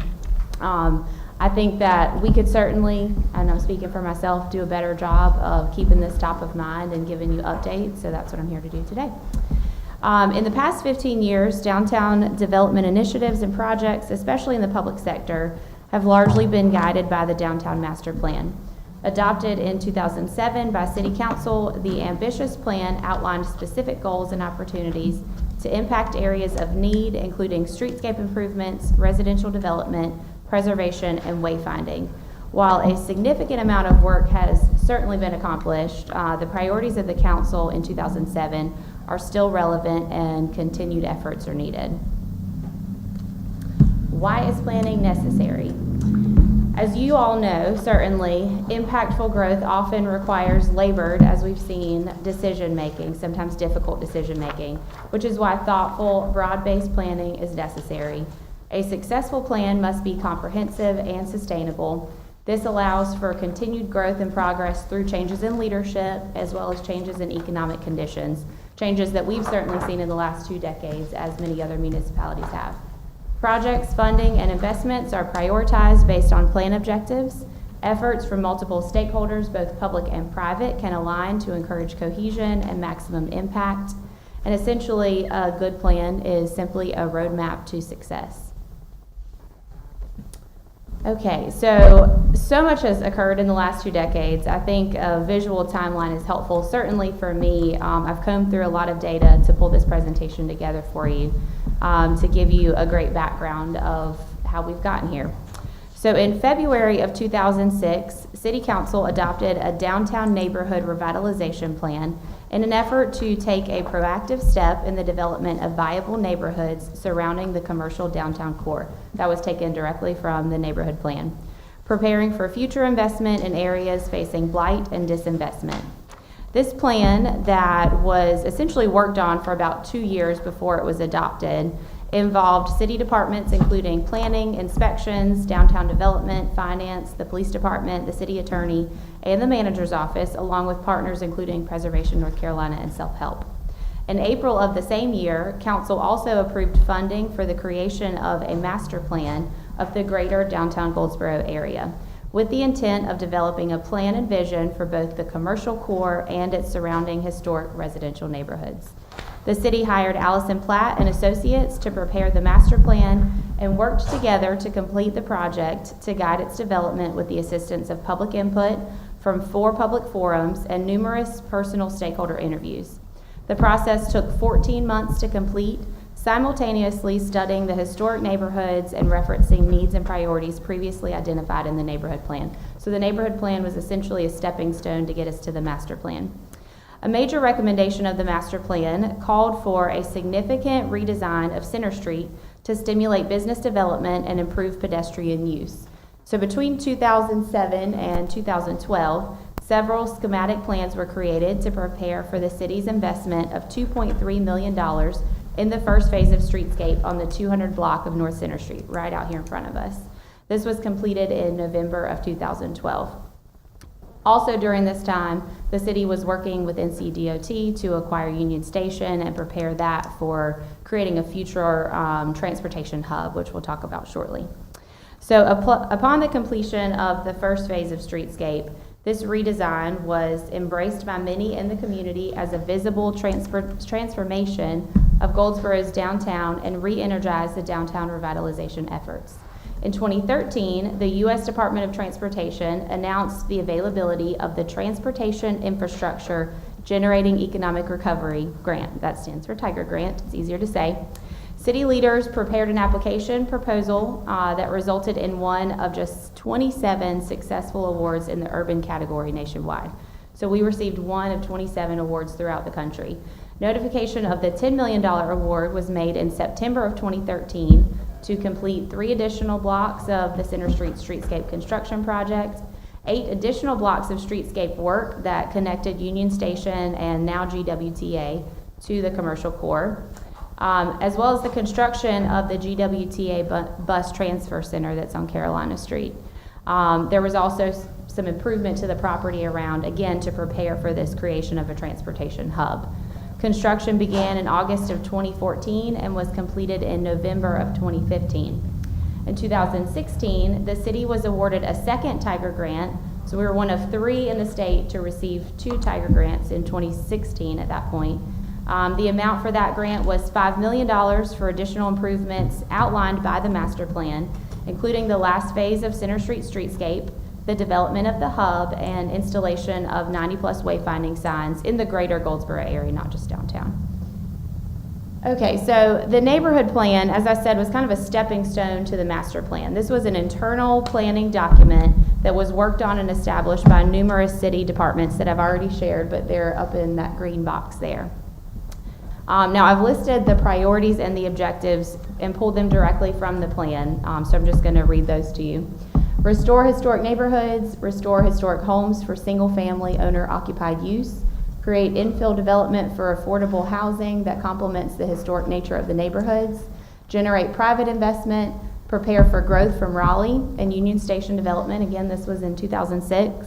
I think that we could certainly, and I'm speaking for myself, do a better job of keeping this top of mind and giving you updates, so that's what I'm here to do today. In the past 15 years, downtown development initiatives and projects, especially in the public sector, have largely been guided by the Downtown Master Plan. Adopted in 2007 by City Council, the ambitious plan outlined specific goals and opportunities to impact areas of need, including streetscape improvements, residential development, preservation, and wayfinding. While a significant amount of work has certainly been accomplished, the priorities of the council in 2007 are still relevant and continued efforts are needed. Why is planning necessary? As you all know, certainly, impactful growth often requires labored, as we've seen, decision-making, sometimes difficult decision-making, which is why thoughtful, broad-based planning is necessary. A successful plan must be comprehensive and sustainable. This allows for continued growth and progress through changes in leadership, as well as changes in economic conditions, changes that we've certainly seen in the last 2 decades, as many other municipalities have. Projects, funding, and investments are prioritized based on plan objectives. Efforts from multiple stakeholders, both public and private, can align to encourage cohesion and maximum impact. And essentially, a good plan is simply a roadmap to success. Okay, so much has occurred in the last 2 decades. I think a visual timeline is helpful. Certainly for me, I've combed through a lot of data to pull this presentation together for you, to give you a great background of how we've gotten here. So in February of 2006, City Council adopted a downtown neighborhood revitalization plan in an effort to take a proactive step in the development of viable neighborhoods surrounding the commercial downtown core. That was taken directly from the neighborhood plan, preparing for future investment in areas facing blight and disinvestment. This plan, that was essentially worked on for about 2 years before it was adopted, involved city departments including planning, inspections, downtown development, finance, the police department, the city attorney, and the manager's office, along with partners including Preservation North Carolina and Self-Help. In April of the same year, Council also approved funding for the creation of a master plan of the greater downtown Goldsboro area, with the intent of developing a plan and vision for both the commercial core and its surrounding historic residential neighborhoods. The city hired Allison Platt and Associates to prepare the master plan and worked together to complete the project to guide its development with the assistance of public input from 4 public forums and numerous personal stakeholder interviews. The process took 14 months to complete, simultaneously studying the historic neighborhoods and referencing needs and priorities previously identified in the neighborhood plan. So the neighborhood plan was essentially a stepping stone to get us to the master plan. A major recommendation of the master plan called for a significant redesign of Center Street to stimulate business development and improve pedestrian use. So between 2007 and 2012, several schematic plans were created to prepare for the city's investment of $2.3 million in the first phase of streetscape on the 200 block of North Center Street, right out here in front of us. This was completed in November of 2012. Also during this time, the city was working with NCDOT to acquire Union Station and prepare that for creating a future transportation hub, which we'll talk about shortly. So upon the completion of the first phase of streetscape, this redesign was embraced by many in the community as a visible transformation of Goldsboro's downtown and re-energized the downtown revitalization efforts. In 2013, the U.S. Department of Transportation announced the availability of the Transportation Infrastructure Generating Economic Recovery Grant. That stands for Tiger Grant, it's easier to say. City leaders prepared an application proposal that resulted in one of just 27 successful awards in the urban category nationwide. So we received one of 27 awards throughout the country. Notification of the $10 million award was made in September of 2013 to complete 3 additional blocks of the Center Street Streetscape construction project, 8 additional blocks of streetscape work that connected Union Station and now GWTA to the commercial core, as well as the construction of the GWTA bus transfer center that's on Carolina Street. There was also some improvement to the property around, again, to prepare for this creation of a transportation hub. Construction began in August of 2014 and was completed in November of 2015. In 2016, the city was awarded a second Tiger Grant, so we were one of 3 in the state to receive 2 Tiger Grants in 2016 at that point. The amount for that grant was $5 million for additional improvements outlined by the master plan, including the last phase of Center Street Streetscape, the development of the hub, and installation of 90-plus wayfinding signs in the greater Goldsboro area, not just downtown. Okay, so the neighborhood plan, as I said, was kind of a stepping stone to the master plan. This was an internal planning document that was worked on and established by numerous city departments that I've already shared, but they're up in that green box there. Now, I've listed the priorities and the objectives and pulled them directly from the plan, so I'm just going to read those to you. Restore historic neighborhoods, restore historic homes for single-family owner-occupied use, create infill development for affordable housing that complements the historic nature of the neighborhoods, generate private investment, prepare for growth from Raleigh and Union Station development. Again, this was in 2006.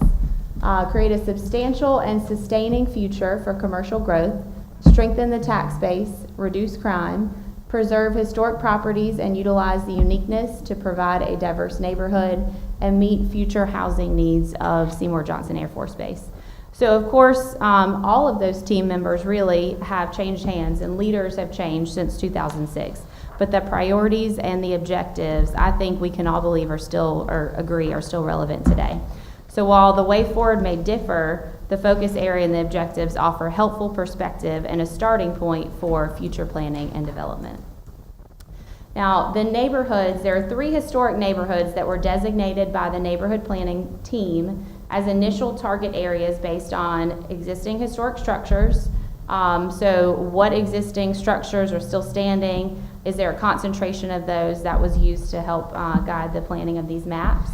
Create a substantial and sustaining future for commercial growth, strengthen the tax base, reduce crime, preserve historic properties and utilize the uniqueness to provide a diverse neighborhood, and meet future housing needs of Seymour Johnson Air Force Base. So of course, all of those team members really have changed hands and leaders have changed since 2006. But the priorities and the objectives, I think we can all believe are still, or agree, are still relevant today. So while the way forward may differ, the focus area and the objectives offer helpful perspective and a starting point for future planning and development. Now, the neighborhoods, there are 3 historic neighborhoods that were designated by the neighborhood planning team as initial target areas based on existing historic structures. So what existing structures are still standing? Is there a concentration of those that was used to help guide the planning of these maps?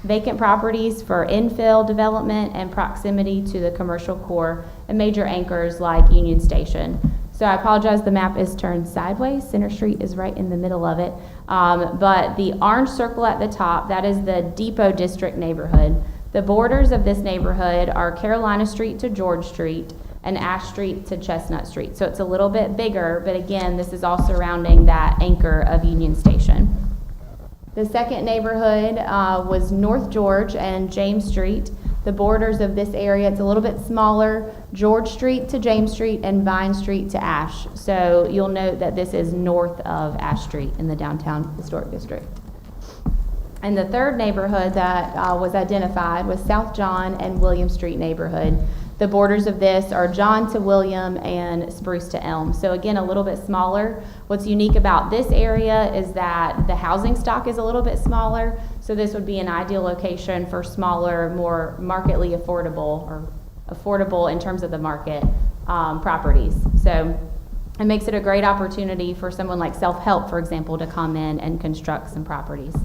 Vacant properties for infill development and proximity to the commercial core, and major anchors like Union Station. So I apologize, the map is turned sideways. Center Street is right in the middle of it. But the orange circle at the top, that is the Depot District neighborhood. The borders of this neighborhood are Carolina Street to George Street and Ash Street to Chestnut Street. So it's a little bit bigger, but again, this is all surrounding that anchor of Union Station. The second neighborhood was North George and James Street. The borders of this area, it's a little bit smaller, George Street to James Street and Vine Street to Ash. So you'll note that this is north of Ash Street in the downtown historic district. And the third neighborhood that was identified was South John and William Street neighborhood. The borders of this are John to William and Spruce to Elm. So again, a little bit smaller. What's unique about this area is that the housing stock is a little bit smaller. So this would be an ideal location for smaller, more markedly affordable, or affordable in terms of the market, properties. So it makes it a great opportunity for someone like Self-Help, for example, to come in and construct some properties.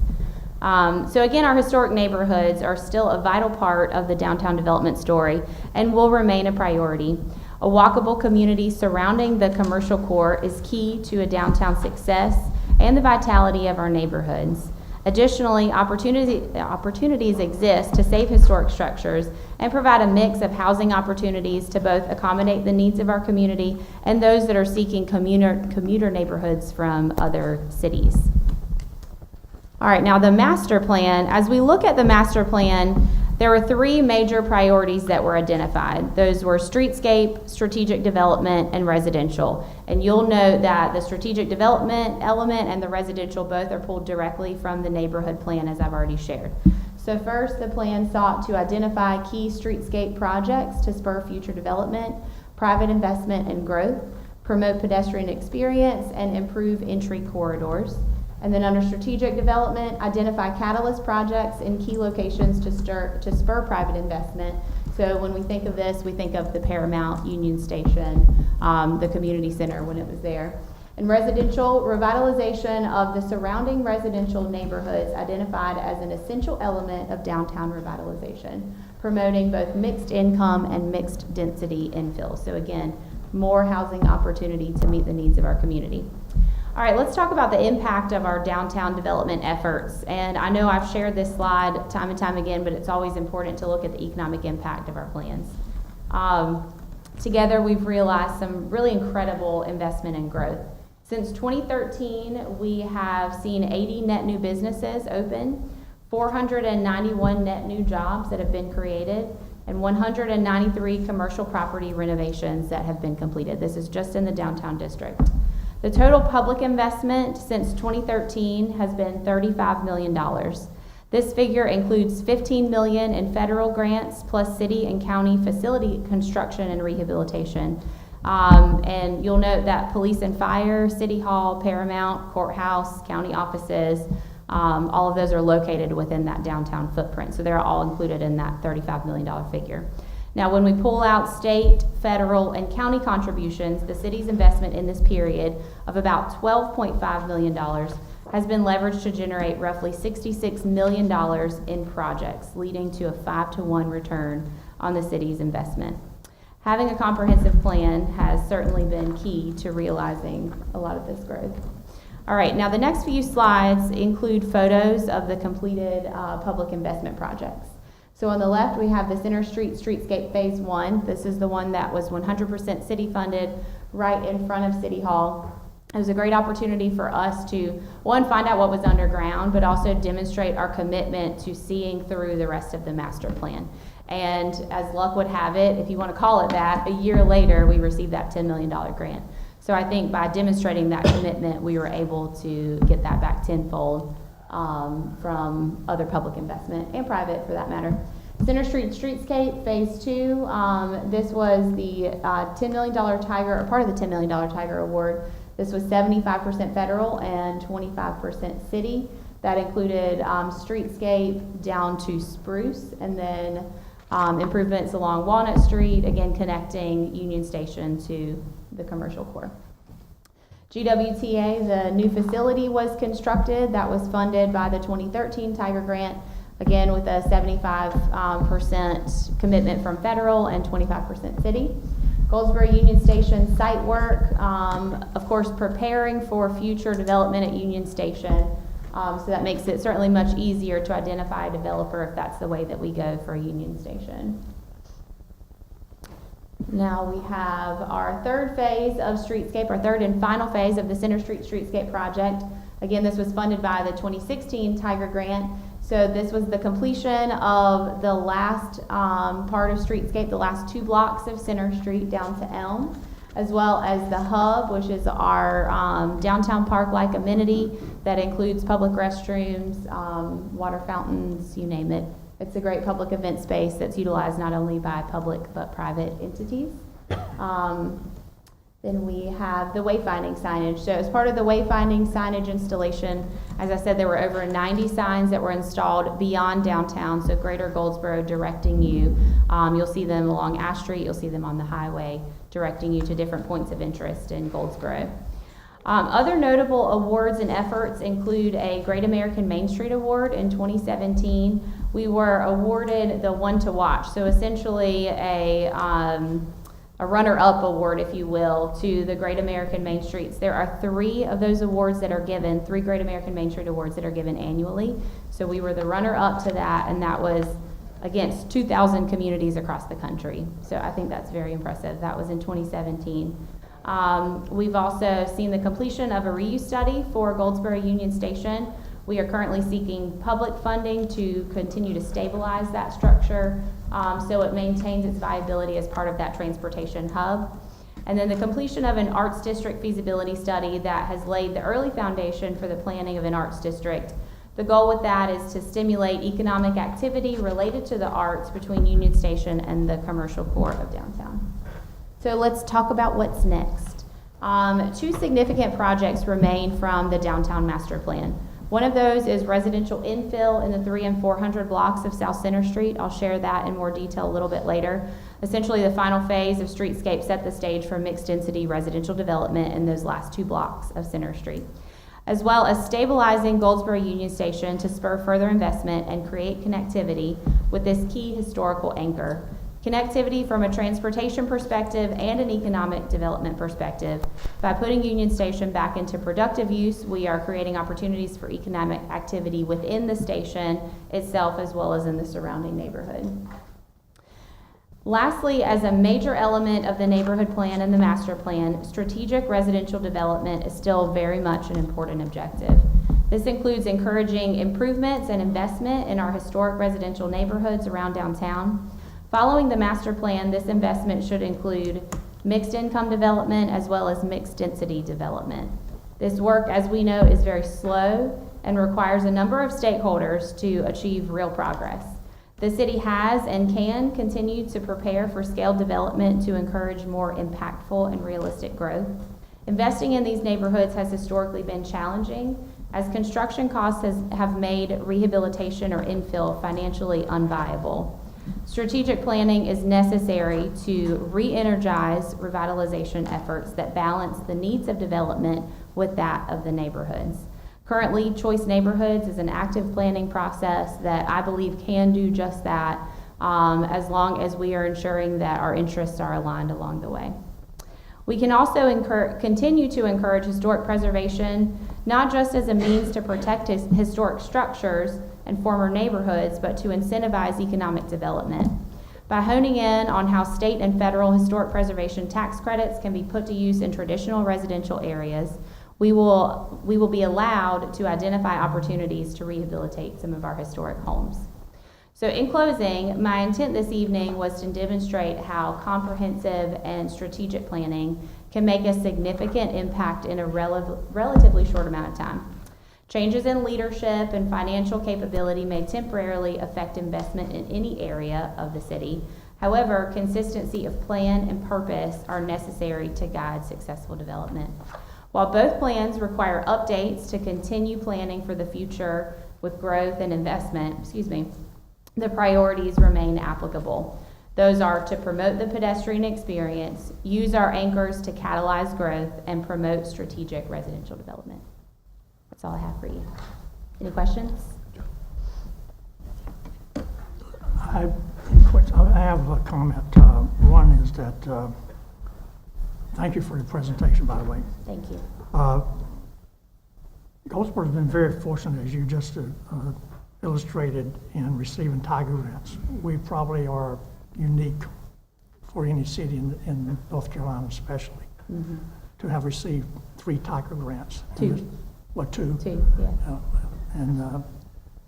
So again, our historic neighborhoods are still a vital part of the downtown development story and will remain a priority. A walkable community surrounding the commercial core is key to a downtown success and the vitality of our neighborhoods. Additionally, opportunities exist to save historic structures and provide a mix of housing opportunities to both accommodate the needs of our community and those that are seeking commuter neighborhoods from other cities. All right, now the master plan. As we look at the master plan, there were three major priorities that were identified. Those were streetscape, strategic development, and residential. And you'll note that the strategic development element and the residential both are pulled directly from the neighborhood plan, as I've already shared. So first, the plan sought to identify key streetscape projects to spur future development, private investment and growth, promote pedestrian experience, and improve entry corridors. And then under strategic development, identify catalyst projects in key locations to spur private investment. So when we think of this, we think of the Paramount Union Station, the community center when it was there. And residential, revitalization of the surrounding residential neighborhoods identified as an essential element of downtown revitalization, promoting both mixed income and mixed density infill. So again, more housing opportunity to meet the needs of our community. All right, let's talk about the impact of our downtown development efforts. And I know I've shared this slide time and time again, but it's always important to look at the economic impact of our plans. Together, we've realized some really incredible investment and growth. Since 2013, we have seen 80 net new businesses open, 491 net new jobs that have been created, and 193 commercial property renovations that have been completed. This is just in the downtown district. The total public investment since 2013 has been $35 million. This figure includes $15 million in federal grants plus city and county facility construction and rehabilitation. And you'll note that police and fire, city hall, Paramount, courthouse, county offices, all of those are located within that downtown footprint. So they're all included in that $35 million figure. Now, when we pull out state, federal, and county contributions, the city's investment in this period of about $12.5 million has been leveraged to generate roughly $66 million in projects, leading to a 5-to-1 return on the city's investment. Having a comprehensive plan has certainly been key to realizing a lot of this growth. All right, now the next few slides include photos of the completed public investment projects. So on the left, we have the Center Street Streetscape Phase 1. This is the one that was 100% city funded right in front of City Hall. It was a great opportunity for us to, one, find out what was underground, but also demonstrate our commitment to seeing through the rest of the master plan. And as luck would have it, if you want to call it that, a year later, we received that $10 million grant. So I think by demonstrating that commitment, we were able to get that back tenfold from other public investment and private for that matter. Center Street Streetscape Phase 2, this was the $10 million Tiger, or part of the $10 million Tiger Award. This was 75% federal and 25% city. That included streetscape down to Spruce, and then improvements along Walnut Street, again connecting Union Station to the commercial core. GWTA, the new facility was constructed. That was funded by the 2013 Tiger Grant, again with a 75% commitment from federal and 25% city. Goldsboro Union Station site work, of course preparing for future development at Union Station. So that makes it certainly much easier to identify a developer if that's the way that we go for Union Station. Now we have our third phase of streetscape, our third and final phase of the Center Street Streetscape project. Again, this was funded by the 2016 Tiger Grant. So this was the completion of the last part of streetscape, the last 2 blocks of Center Street down to Elm, as well as the hub, which is our downtown park-like amenity that includes public restrooms, water fountains, you name it. It's a great public event space that's utilized not only by public but private entities. Then we have the wayfinding signage. So as part of the wayfinding signage installation, as I said, there were over 90 signs that were installed beyond downtown, so greater Goldsboro directing you. You'll see them along Ash Street, you'll see them on the highway directing you to different points of interest in Goldsboro. Other notable awards and efforts include a Great American Main Street Award in 2017. We were awarded the One to Watch, so essentially a runner-up award, if you will, to the Great American Main Streets. There are 3 of those awards that are given, 3 Great American Main Street Awards that are given annually. So we were the runner-up to that, and that was against 2,000 communities across the country. So I think that's very impressive. That was in 2017. We've also seen the completion of a reuse study for Goldsboro Union Station. We are currently seeking public funding to continue to stabilize that structure so it maintains its viability as part of that transportation hub. And then the completion of an arts district feasibility study that has laid the early foundation for the planning of an arts district. The goal with that is to stimulate economic activity related to the arts between Union Station and the commercial core of downtown. So let's talk about what's next. 2 significant projects remain from the downtown master plan. One of those is residential infill in the 300 and 400 blocks of South Center Street. I'll share that in more detail a little bit later. Essentially, the final phase of streetscape set the stage for mixed density residential development in those last 2 blocks of Center Street, as well as stabilizing Goldsboro Union Station to spur further investment and create connectivity with this key historical anchor. Connectivity from a transportation perspective and an economic development perspective. By putting Union Station back into productive use, we are creating opportunities for economic activity within the station itself as well as in the surrounding neighborhood. Lastly, as a major element of the neighborhood plan and the master plan, strategic residential development is still very much an important objective. This includes encouraging improvements and investment in our historic residential neighborhoods around downtown. Following the master plan, this investment should include mixed income development as well as mixed density development. This work, as we know, is very slow and requires a number of stakeholders to achieve real progress. The city has and can continue to prepare for scaled development to encourage more impactful and realistic growth. Investing in these neighborhoods has historically been challenging as construction costs have made rehabilitation or infill financially unviable. Strategic planning is necessary to re-energize revitalization efforts that balance the needs of development with that of the neighborhoods. Currently, Choice Neighborhoods is an active planning process that I believe can do just that as long as we are ensuring that our interests are aligned along the way. We can also continue to encourage historic preservation, not just as a means to protect historic structures and former neighborhoods, but to incentivize economic development. By honing in on how state and federal historic preservation tax credits can be put to use in traditional residential areas, we will be allowed to identify opportunities to rehabilitate some of our historic homes. So in closing, my intent this evening was to demonstrate how comprehensive and strategic planning can make a significant impact in a relatively short amount of time. Changes in leadership and financial capability may temporarily affect investment in any area of the city. However, consistency of plan and purpose are necessary to guide successful development. While both plans require updates to continue planning for the future with growth and investment, the priorities remain applicable. Those are to promote the pedestrian experience, use our anchors to catalyze growth, and promote strategic residential development. That's all I have for you. Any questions? I have a comment. One is that, thank you for your presentation, by the way. Thank you. Goldsboro's been very fortunate, as you just illustrated, in receiving Tiger grants. We probably are unique for any city in North Carolina especially, to have received 3 Tiger grants. Two. Two? Two, yeah. And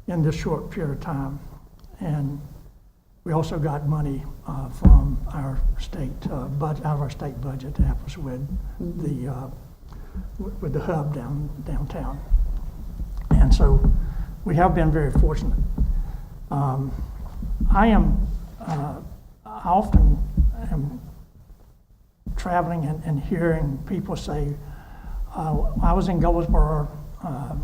in this short period of time. And we also got money from our state budget, out of our state budget, to help us with the hub downtown. And so we have been very fortunate. I often am traveling and hearing people say, I was in Goldsboro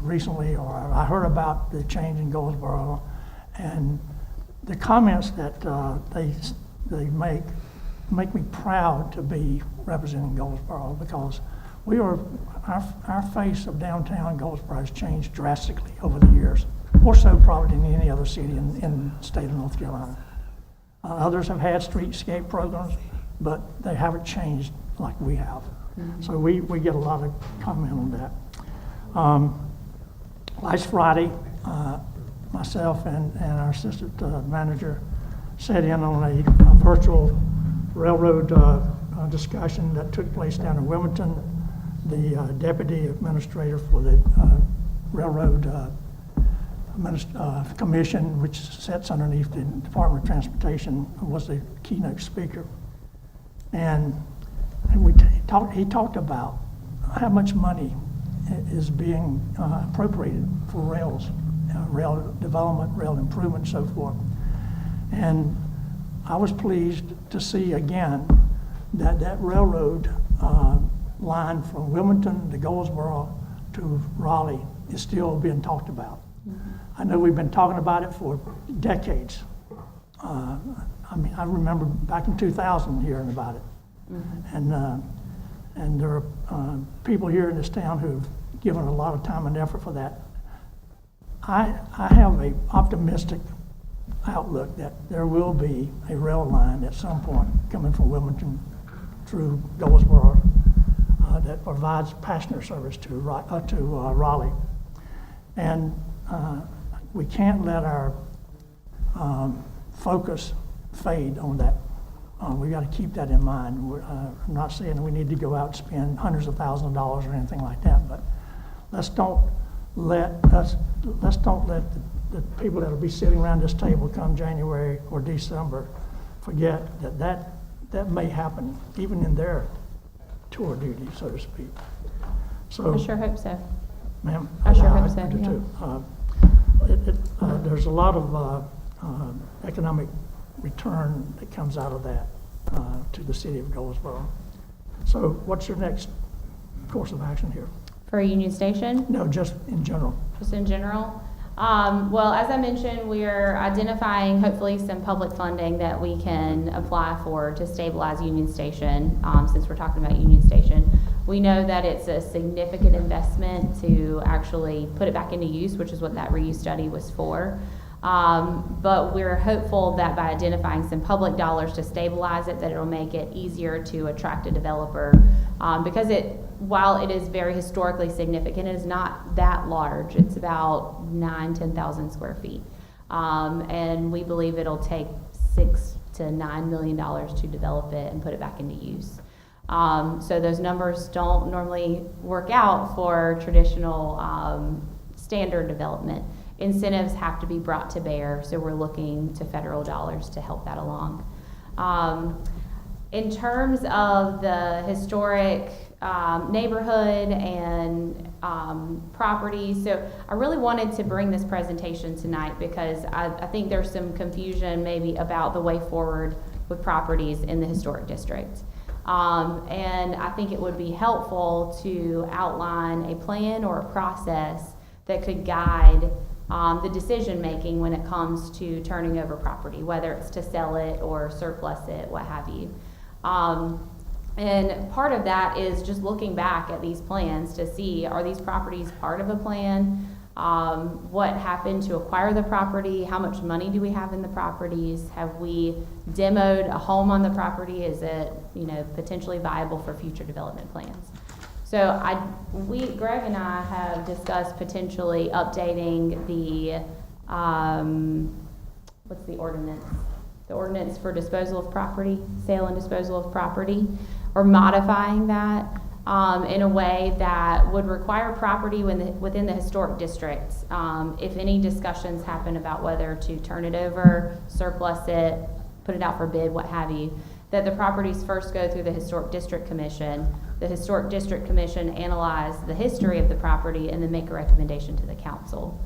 recently, or I heard about the change in Goldsboro, and the comments that they make make me proud to be representing Goldsboro, because our face of downtown Goldsboro has changed drastically over the years, more so probably than any other city in the state of North Carolina. Others have had streetscape programs, but they haven't changed like we have. So we get a lot of comment on that. Last Friday, myself and our assistant manager sat in on a virtual railroad discussion that took place down in Wilmington. The deputy administrator for the railroad commission, which sits underneath the Department of Transportation, was the keynote speaker. And he talked about how much money is being appropriated for rails, rail development, rail improvement, and so forth. And I was pleased to see again that railroad line from Wilmington to Goldsboro to Raleigh is still being talked about. I know we've been talking about it for decades. I mean, I remember back in 2000 hearing about it. And there are people here in this town who've given a lot of time and effort for that. I have an optimistic outlook that there will be a rail line at some point coming from Wilmington through Goldsboro that provides passenger service to Raleigh. And we can't let our focus fade on that. We got to keep that in mind. I'm not saying that we need to go out and spend hundreds of thousands of dollars or anything like that, but let's don't let the people that will be sitting around this table come January or December forget that may happen even in their tour duty, so to speak. So, I sure hope so. ma'am, I sure hope so, do yeah. too. There's a lot of economic return that comes out of that to the city of Goldsboro. So what's your next course of action here? For Union Station? No, just in general. Just in general? Well, as I mentioned, we're identifying hopefully some public funding that we can apply for to stabilize Union Station, since we're talking about Union Station. We know that it's a significant investment to actually put it back into use, which is what that reuse study was for. But we're hopeful that by identifying some public dollars to stabilize it, that it'll make it easier to attract a developer. Because while it is very historically significant, it is not that large. It's about 10,000 square feet. And we believe it'll take $6 to $9 million to develop it and put it back into use. So those numbers don't normally work out for traditional standard development. Incentives have to be brought to bear, so we're looking to federal dollars to help that along. In terms of the historic neighborhood and property, so I really wanted to bring this presentation tonight because I think there's some confusion maybe about the way forward with properties in the historic district. And I think it would be helpful to outline a plan or a process that could guide the decision-making when it comes to turning over property, whether it's to sell it or surplus it, what have you. And part of that is just looking back at these plans to see, are these properties part of a plan? What happened to acquire the property? How much money do we have in the properties? Have we demoed a home on the property? Is it, potentially viable for future development plans? So Greg and I have discussed potentially updating the, what's the ordinance? The ordinance for disposal of property, sale and disposal of property, or modifying that in a way that would require property within the historic districts. If any discussions happen about whether to turn it over, surplus it, put it out for bid, what have you, that the properties first go through the Historic District Commission. The Historic District Commission analyze the history of the property and then make a recommendation to the council.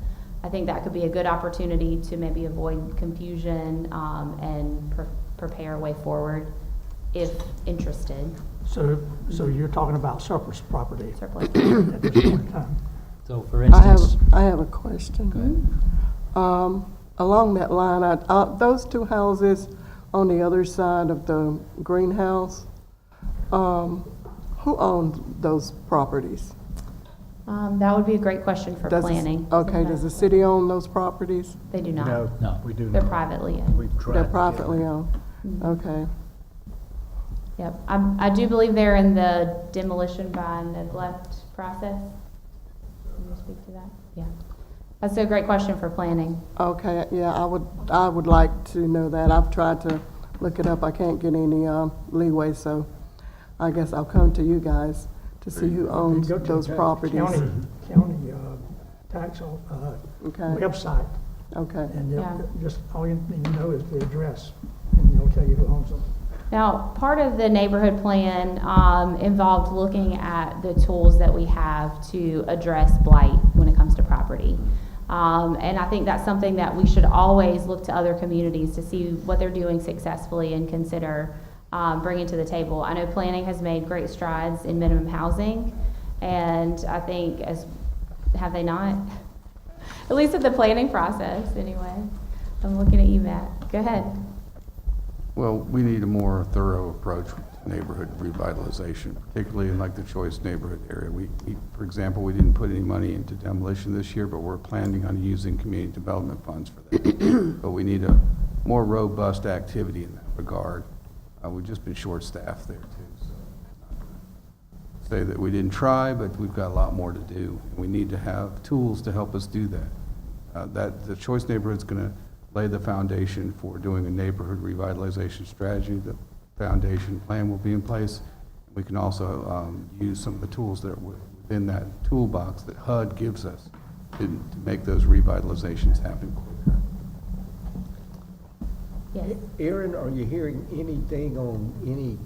I think that could be a good opportunity to maybe avoid confusion and prepare a way forward if interested. So you're talking about surplus property Surplus. at this point in time? So for instance, I have a question. Along that line, those two houses on the other side of the greenhouse. Who owns those properties? That would be a great question for Does the- planning. Okay, does the city own those properties? They do not. No. We do They're not. privately owned. We've tried. They're to get privately it. owned? Okay. Yep. I do believe they're in the demolition by neglect process. Can you speak to that? Yeah. That's a great question for planning. Okay, yeah, I would like to know that. I've tried to look it up. I can't get any leeway, so I guess I'll come to you guys to see who owns Go to those the properties. County tax Okay, website, okay. and Yeah. just, all you need to know is the address, and they'll tell you who owns them. Now, part of the neighborhood plan involved looking at the tools that we have to address blight when it comes to property. And I think that's something that we should always look to other communities to see what they're doing successfully and consider bringing to the table. I know planning has made great strides in minimum housing, and I think have they not? At least at the planning process, anyway. I'm looking at you, Matt. Go ahead. Well, we need a more thorough approach to neighborhood revitalization, particularly in like the Choice neighborhood area. For example, we didn't put any money into demolition this year, but we're planning on using community development funds for that. But we need a more robust activity in that regard. We've just been short-staffed there too. So not gonna say that we didn't try, but we've got a lot more to do. And we need to have tools to help us do that. The Choice neighborhood's going to lay the foundation for doing a neighborhood revitalization strategy. The foundation plan will be in place. We can also use some of the tools that are within that toolbox that HUD gives us to make those revitalizations happen quicker. Yes. Aaron, are you hearing anything on any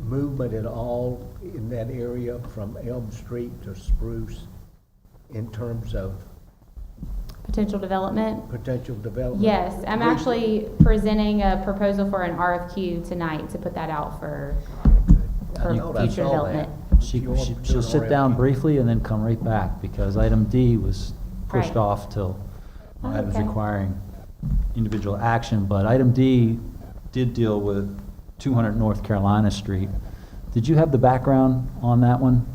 movement at all in that area from Elm Street to Spruce in terms of Potential development? potential development? Yes, I'm actually presenting a proposal for an RFQ tonight to put that out for future development. She'll sit down briefly and then come right back, because item D was pushed Right. off till items Okay. requiring individual action. But item D did deal with 200 North Carolina Street. Did you have the background on that one?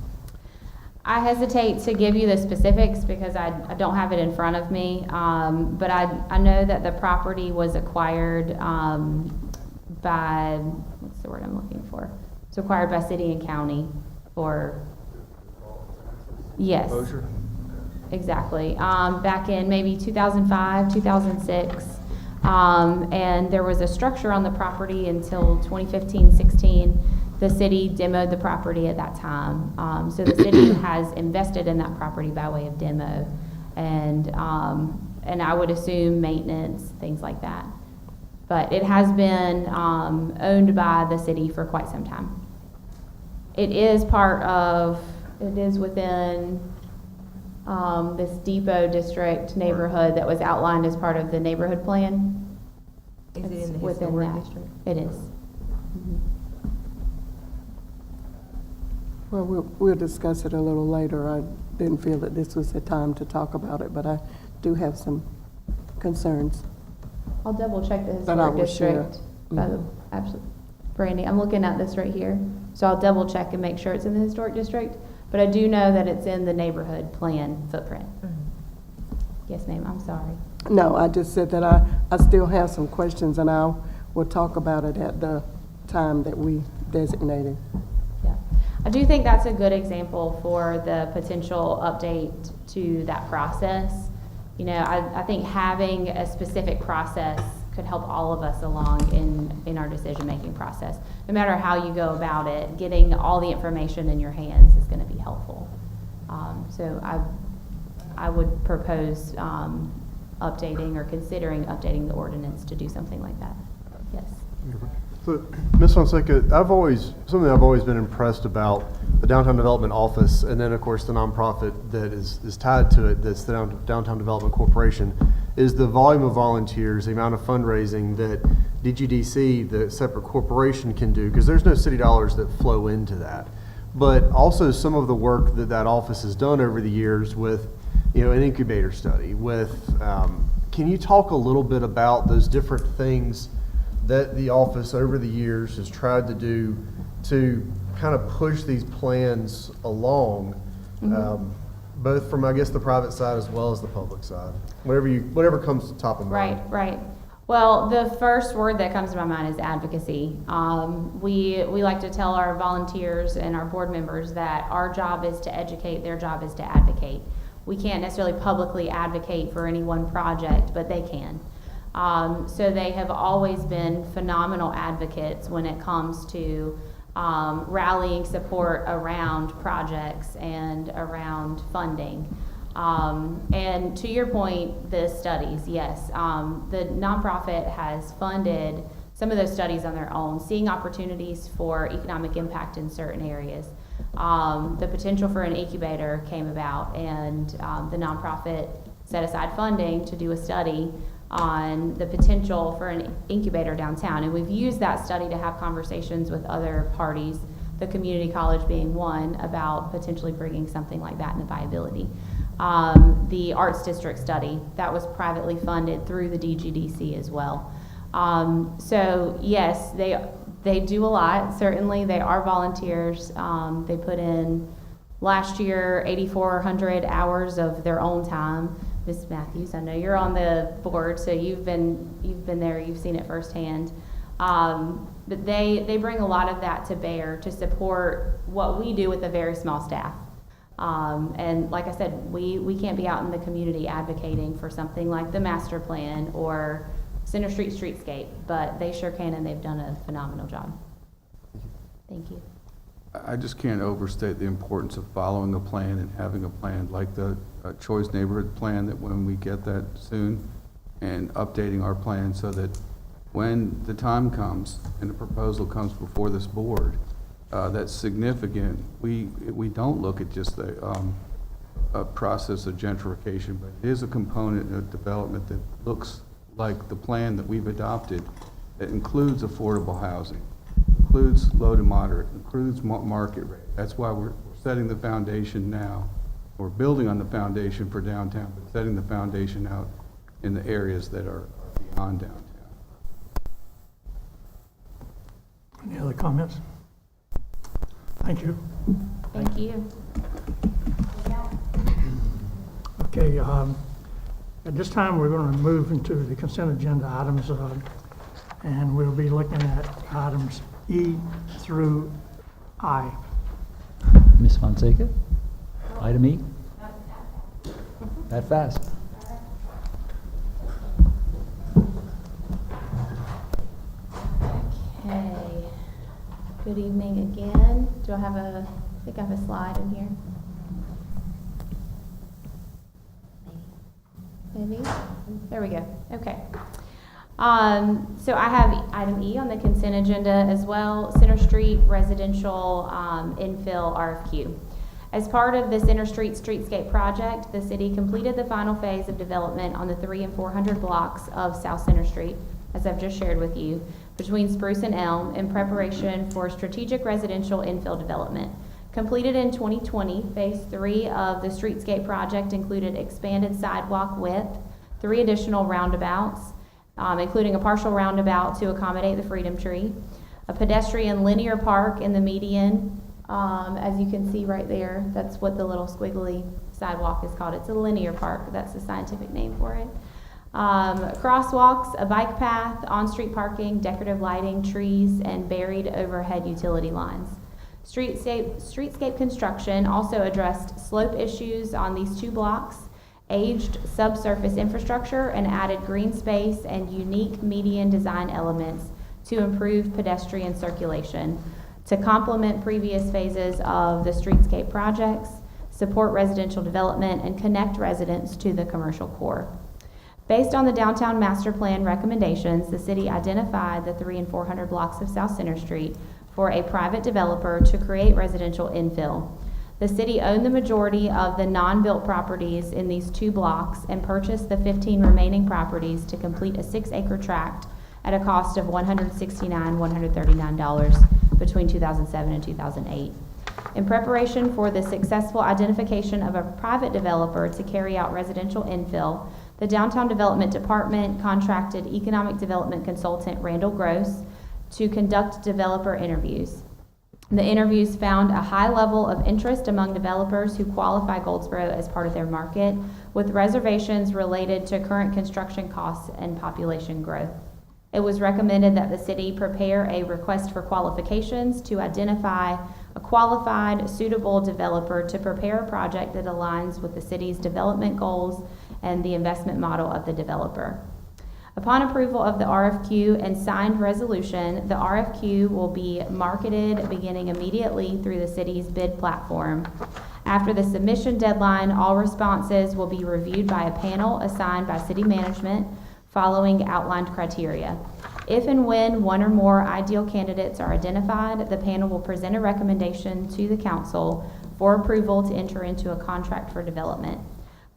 I hesitate to give you the specifics because I don't have it in front of me, but I know that the property was acquired by, what's the word I'm looking for? It's acquired by city and county for, yes. Exactly. Back in maybe 2005, 2006. And there was a structure on the property until 2015, 16. The city demoed the property at that time. So the city has invested in that property by way of demo and I would assume maintenance, things like that. But it has been owned by the city for quite some time. It is within this Depot District neighborhood that was outlined as part of the neighborhood plan. Is it It's in the within historic that. district? It is. Well, we'll discuss it a little later. I didn't feel that this was the time to talk about it, but I do have some concerns. I'll double check the That I historic will share. district. Absolutely. Brandy, I'm looking at this right here. So I'll double check and make sure it's in the historic district. But I do know that it's in the neighborhood plan footprint. Yes, ma'am, I'm sorry. No, I just said that I still have some questions, and we'll talk about it at the time that we designated. Yeah. I do think that's a good example for the potential update to that process. You know, I think having a specific process could help all of us along in our decision-making process. No matter how you go about it, getting all the information in your hands is going to be helpful. So I would propose updating or considering updating the ordinance to do something like that. Yes. So, Ms. Fonseca, something I've always been impressed about the Downtown Development Office, and then of course the nonprofit that is tied to it, that's the Downtown Development Corporation, is the volume of volunteers, the amount of fundraising that DGDC, the separate corporation, can do, because there's no city dollars that flow into that. But also some of the work that office has done over the years with, an incubator study with, can you talk a little bit about those different things that the office over the years has tried to do to kind of push these plans along, both from, I guess, the private side as well as the public side? Whatever comes to top of mind. Right. Well, the first word that comes to my mind is advocacy. We like to tell our volunteers and our board members that our job is to educate, their job is to advocate. We can't necessarily publicly advocate for any one project, but they can. So they have always been phenomenal advocates when it comes to rallying support around projects and around funding. And to your point, the studies, yes. The nonprofit has funded some of those studies on their own, seeing opportunities for economic impact in certain areas. The potential for an incubator came about, and the nonprofit set aside funding to do a study on the potential for an incubator downtown. And we've used that study to have conversations with other parties, the community college being one, about potentially bringing something like that into viability. The Arts District study, that was privately funded through the DGDC as well. So yes, they do a lot. Certainly, they are volunteers. They put in, last year, 8,400 hours of their own time. Ms. Matthews, I know you're on the board, so you've been there, you've seen it firsthand. But they bring a lot of that to bear to support what we do with a very small staff. And like I said, we can't be out in the community advocating for something like the master plan or Center Street Streetscape, but they sure can, and they've done a phenomenal job. Thank you. I just can't overstate the importance of following a plan and having a plan like the Choice Neighborhood Plan, that when we get that soon, and updating our plan so that when the time comes and the proposal comes before this board, that's significant. We don't look at just the process of gentrification, but it is a component of development that looks like the plan that we've adopted, that includes affordable housing, includes low to moderate, includes market rate. That's why we're setting the foundation now. We're building on the foundation for downtown, but setting the foundation out in the areas that are beyond downtown. Any other comments? Thank you. Thank you. Okay, at this time, we're going to move into the consent agenda items, and we'll be looking at items E through I. Ms. Fonseca, item E. That fast. Okay. Good evening again. Do I have I think I have a slide in here. Maybe? There we go. Okay. So I have item E on the consent agenda as well, Center Street residential infill RFQ. As part of the Center Street Streetscape project, the city completed the final phase of development on the 300 and 400 blocks of South Center Street, as I've just shared with you, between Spruce and Elm in preparation for strategic residential infill development. Completed in 2020, phase 3 of the Streetscape project included expanded sidewalk width, 3 additional roundabouts, including a partial roundabout to accommodate the Freedom Tree, a pedestrian linear park in the median. As you can see right there, that's what the little squiggly sidewalk is called. It's a linear park. That's the scientific name for it. Crosswalks, a bike path, on-street parking, decorative lighting, trees, and buried overhead utility lines. Streetscape construction also addressed slope issues on these 2 blocks, aged subsurface infrastructure, and added green space and unique median design elements to improve pedestrian circulation, to complement previous phases of the Streetscape projects, support residential development, and connect residents to the commercial core. Based on the downtown master plan recommendations, the city identified the 300 and 400 blocks of South Center Street for a private developer to create residential infill. The city owned the majority of the non-built properties in these 2 blocks and purchased the 15 remaining properties to complete a 6-acre tract at a cost of $139 between 2007 and 2008. In preparation for the successful identification of a private developer to carry out residential infill, The Downtown Development Department contracted economic development consultant Randall Gross to conduct developer interviews. The interviews found a high level of interest among developers who qualify Goldsboro as part of their market, with reservations related to current construction costs and population growth. It was recommended that the city prepare a request for qualifications to identify a qualified, suitable developer to prepare a project that aligns with the city's development goals and the investment model of the developer. Upon approval of the RFQ and signed resolution, the RFQ will be marketed beginning immediately through the city's bid platform. After the submission deadline, all responses will be reviewed by a panel assigned by city management following outlined criteria. If and when one or more ideal candidates are identified, the panel will present a recommendation to the council for approval to enter into a contract for development.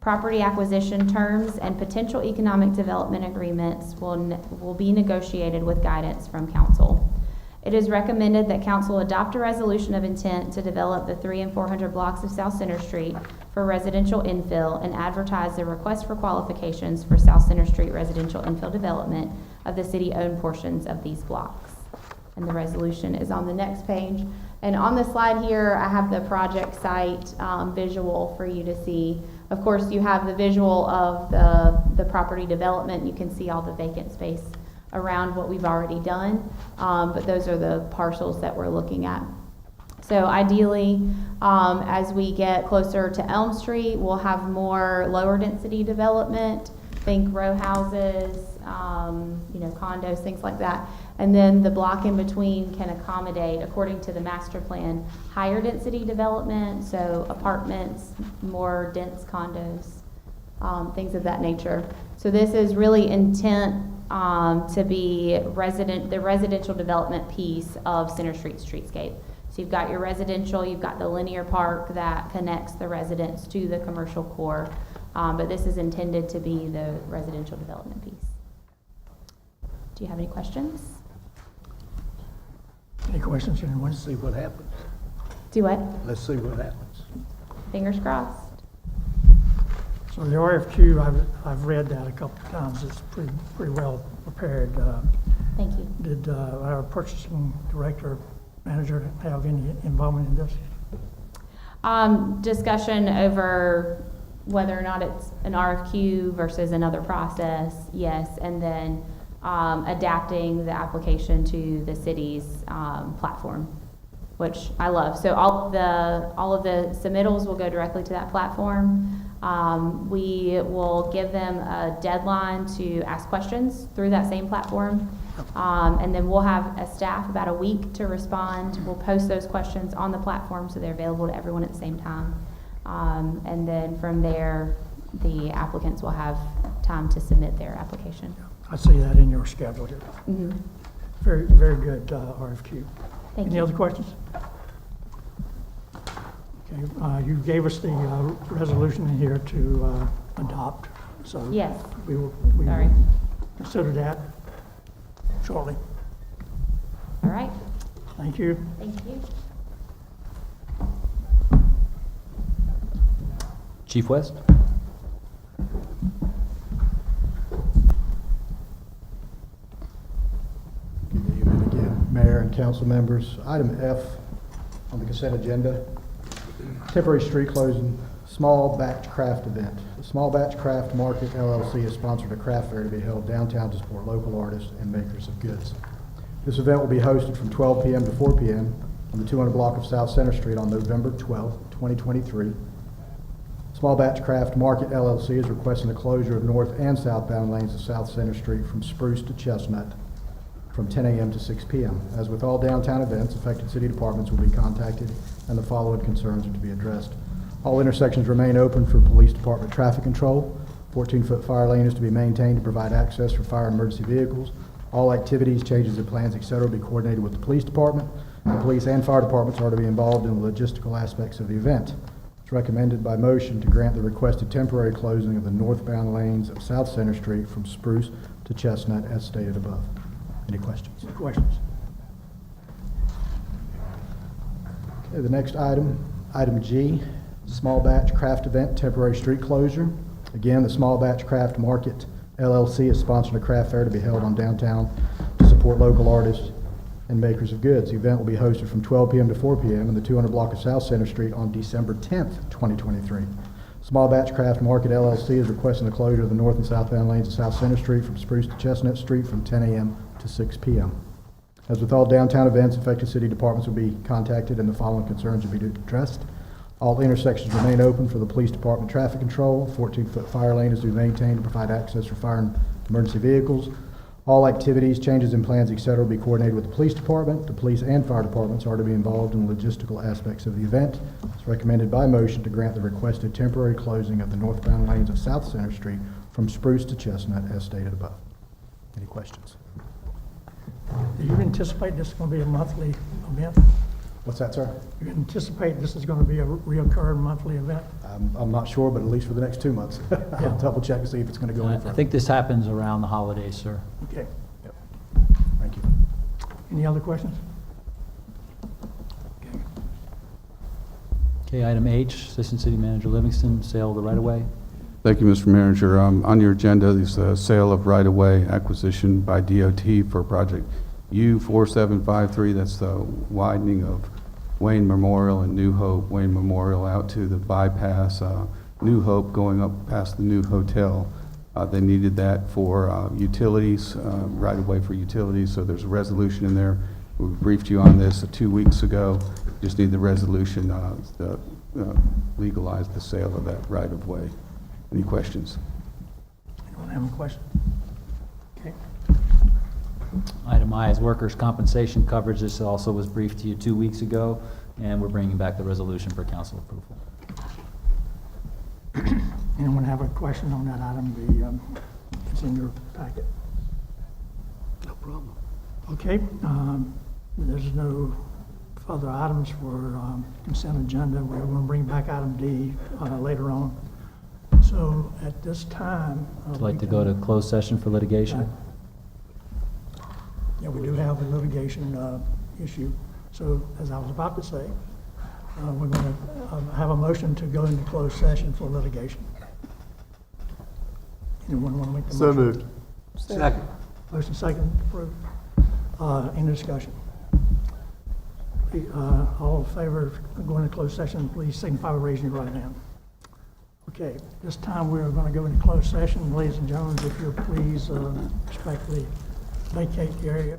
Property acquisition terms and potential economic development agreements will be negotiated with guidance from council. It is recommended that council adopt a resolution of intent to develop the 300 and 400 blocks of South Center Street for residential infill and advertise the request for qualifications for South Center Street residential infill development of the city-owned portions of these blocks. And the resolution is on the next page. And on the slide here, I have the project site visual for you to see. Of course, you have the visual of the property development. You can see all the vacant space around what we've already done, but those are the parcels that we're looking at. So ideally, as we get closer to Elm Street, we'll have more lower density development, think row houses, condos, things like that. And then the block in between can accommodate, according to the master plan, higher density development, so apartments, more dense condos, things of that nature. So this is really intent to be the residential development piece of Center Street streetscape. So you've got your residential, you've got the linear park that connects the residents to the commercial core, but this is intended to be the residential development piece. Do you have any questions? Any questions, anyone? Let's see what happens. Do what? Let's see what happens. Fingers crossed. So the RFQ, I've read that a couple of times. It's pretty well prepared. Thank you. Did our purchasing director, manager have any involvement in this? Discussion over whether or not it's an RFQ versus another process, yes, and then adapting the application to the city's platform, which I love. So all of the submittals will go directly to that platform. We will give them a deadline to ask questions through that same platform. And then we'll have a staff about a week to respond. We'll post those questions on the platform so they're available to everyone at the same time. And then from there, the applicants will have time to submit their application. I see that in your schedule here. Mm-hmm. Very, very good RFQ. Thank Any you. other questions? Okay, you gave us the resolution in here to adopt, so Yes. we will Sorry. consider that shortly. All right. Thank you. Thank you. Chief West? Good evening again, Mayor and council members. Item F on the consent agenda, temporary street closing, small batch craft event. The Small Batch Craft Market LLC has sponsored a craft fair to be held downtown to support local artists and makers of goods. This event will be hosted from 12 p.m. to 4 p.m. on the 200 block of South Center Street on November 12, 2023. Small Batch Craft Market LLC is requesting the closure of north and southbound lanes of South Center Street from Spruce to Chestnut from 10 a.m. to 6 p.m. As with all downtown events, affected city departments will be contacted and the following concerns are to be addressed. All intersections remain open for police department traffic control. 14-foot fire lane is to be maintained to provide access for fire and emergency vehicles. All activities, changes of plans, etc. will be coordinated with the police department. The police and fire departments are to be involved in the logistical aspects of the event. It's recommended by motion to grant the requested temporary closing of the northbound lanes of South Center Street from Spruce to Chestnut as stated above. Any questions? Questions? Okay, the next item, item G, small batch craft event, temporary street closure. Again, the Small Batch Craft Market LLC is sponsoring a craft fair to be held on downtown to support local artists and makers of goods. The event will be hosted from 12 p.m. to 4 p.m. in the 200 block of South Center Street on December 10th, 2023. Small Batch Craft Market LLC is requesting the closure of the north and southbound lanes of South Center Street from Spruce to Chestnut Street from 10 a.m. to 6 p.m. As with all downtown events, affected city departments will be contacted and the following concerns will be addressed. All intersections remain open for the police department traffic control. 14-foot fire lane is to be maintained to provide access for fire and emergency vehicles. All activities, changes in plans, etc. will be coordinated with the police department. The police and fire departments are to be involved in the logistical aspects of the event. It's recommended by motion to grant the requested temporary closing of the northbound lanes of South Center Street from Spruce to Chestnut as stated above. Any questions? Do you anticipate this is going to be a monthly event? What's that, sir? You anticipate this is going to be a reoccurring monthly event? I'm not sure, but at least for the next 2 months. I'll double check to see if it's going to go any I further. think this happens around the holidays, sir. Okay. Yep. Thank you. Any other questions? Okay. Okay, item H, Assistant City Manager Livingston, sale of the right-of-way. Thank you, Mr. Manager. On your agenda is the sale of right-of-way acquisition by DOT for project U4753. That's the widening of Wayne Memorial and New Hope, Wayne Memorial out to the bypass, New Hope going up past the new hotel. They needed that for utilities, right-of-way for utilities, so there's a resolution in there. We briefed you on this 2 weeks ago. Just need the resolution to legalize the sale of that right-of-way. Any questions? Anyone have any questions? Okay. Item I is workers' compensation coverage. This also was briefed to you 2 weeks ago, and we're bringing back the resolution for council approval. Anyone have a question on that item? It's in your packet. No problem. Okay, there's no further items for consent agenda. We're going to bring back item D later on. So at this time... Would you like to go to closed session for litigation? Yeah, we do have a litigation issue. So as I was about to say, we're going to have a motion to go into closed session for litigation. Anyone want to make the motion? So moved. Second. Motion second, approved. Any discussion? All in favor of going into closed session, please signify by raising your right hand. Okay, this time we are going to go into closed session. Ladies and gentlemen, if you'll please respectfully vacate the area.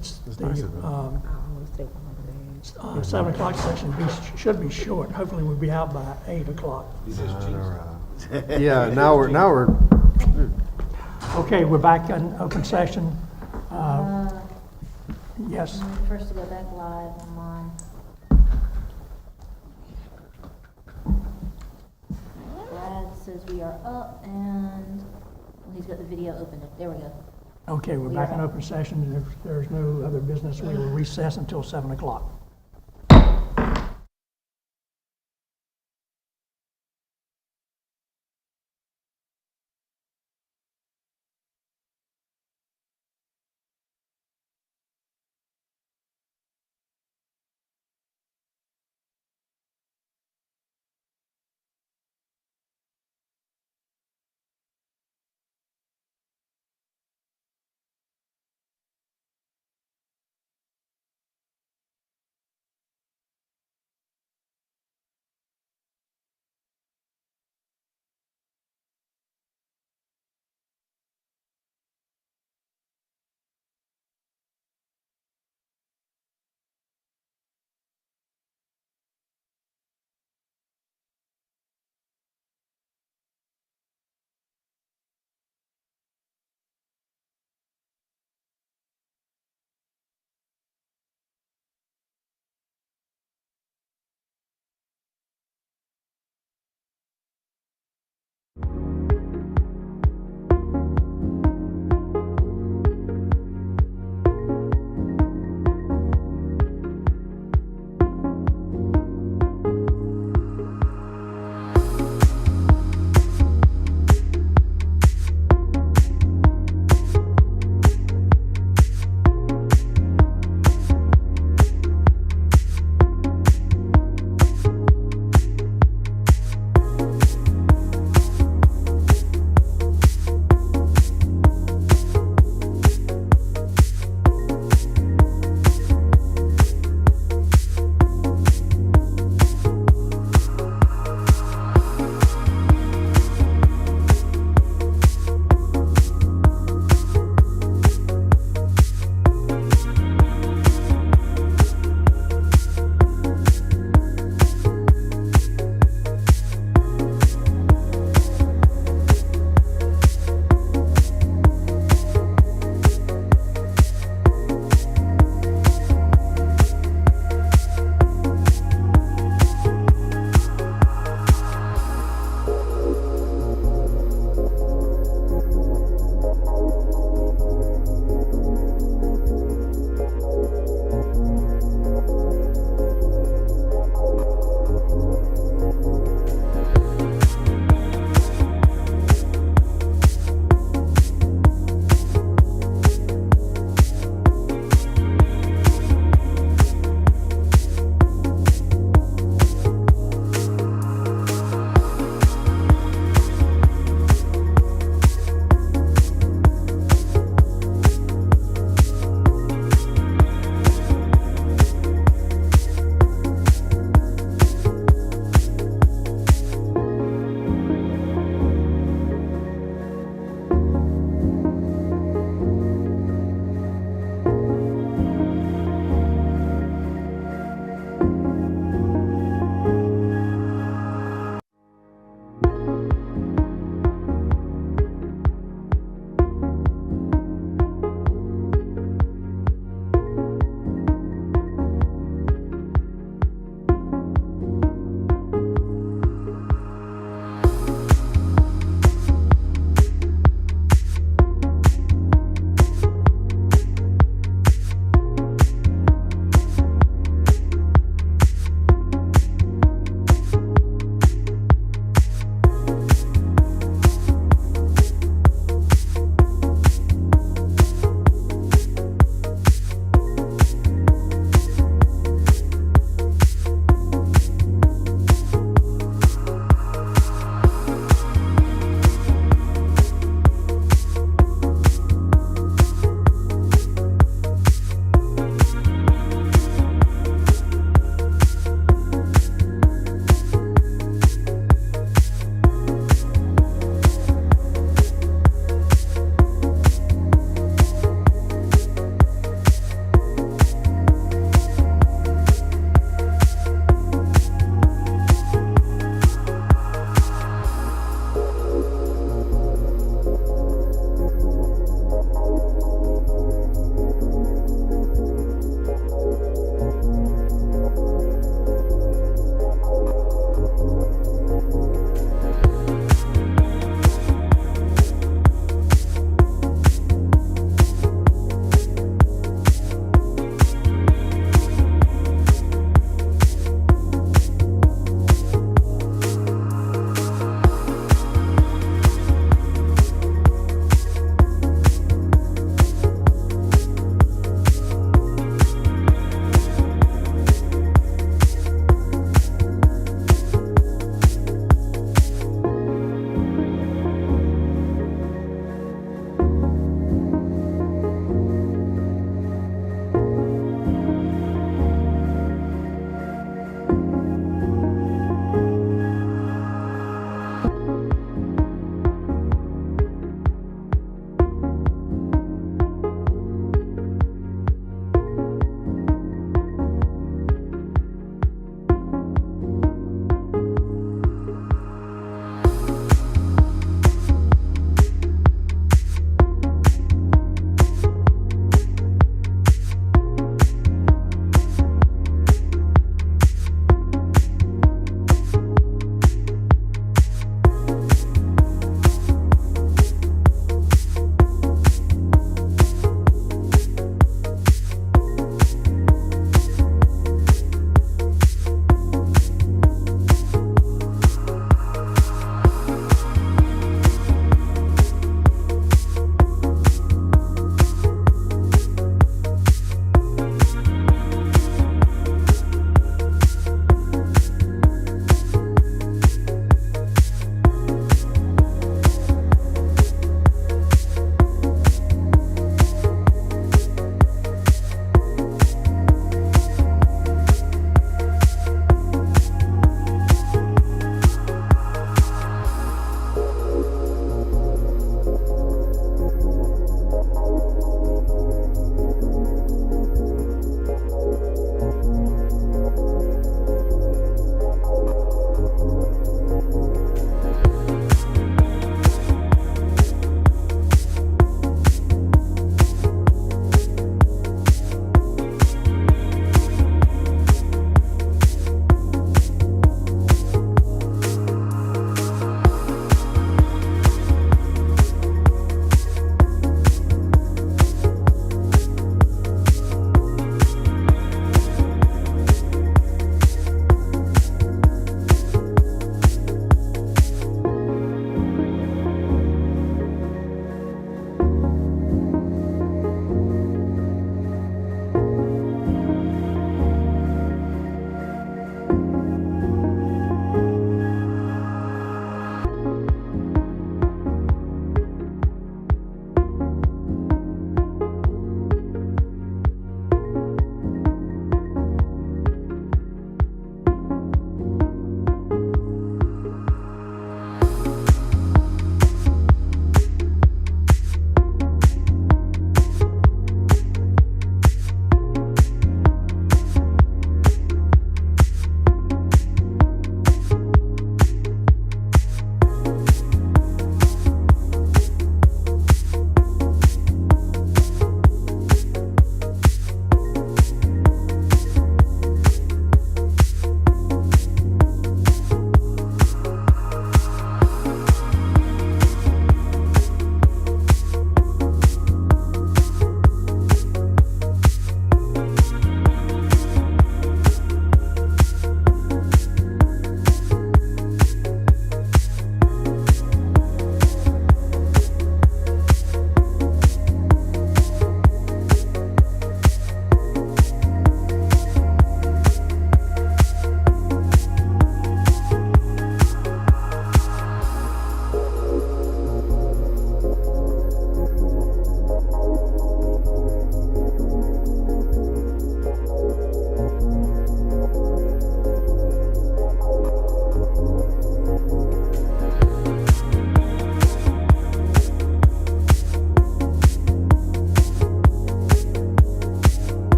it's It's the, nice of them. I always take one of these. 7 o'clock session should be short. Hopefully we'll be out by 8 o'clock. Yeah, now we're, Okay, we're back in open session. Yes, First to go back live online. Brad says we are up and he's got the video open. There we go. okay, we're back in open session. If there's no other business, we will recess until 7 o'clock.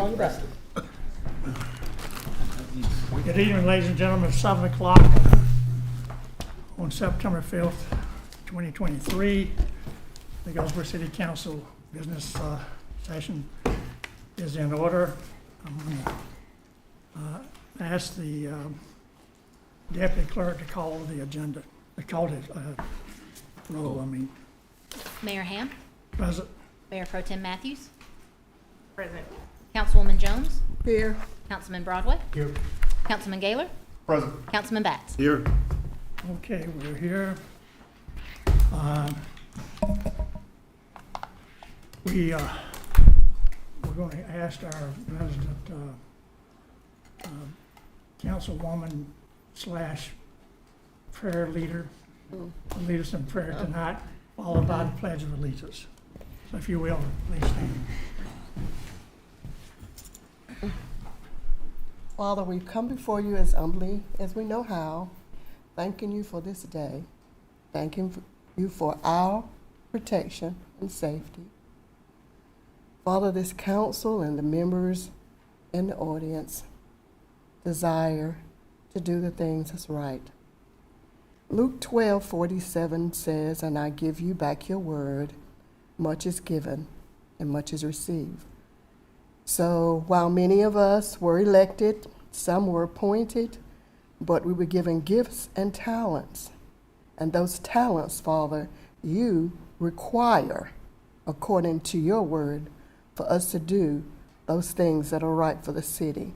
call you back. Good evening, ladies and gentlemen. It's 7 o'clock on September 5th, 2023. The Goldsboro City Council business session is in order. I'm going to ask the deputy clerk to call the agenda, call the roll, Mayor Ham, Present. Mayor Pro Tem Matthews, Present. Councilwoman Jones, Here. Councilman Broadway, Here. Councilman Gaylor, Present. Councilman Batts. Here. Okay, we're here. We're going to ask our resident councilwoman / prayer leader to lead us in prayer tonight, followed by the Pledge of Allegiance. So if you will, please stand. Father, we come before you as humbly as we know how, thanking you for this day, thanking you for our protection and safety. Father, this council and the members in the audience desire to do the things that's right. Luke 12:47 says, "And I give you back your word, much is given and much is received." So while many of us were elected, some were appointed, but we were given gifts and talents. And those talents, Father, you require, according to your word, for us to do those things that are right for the city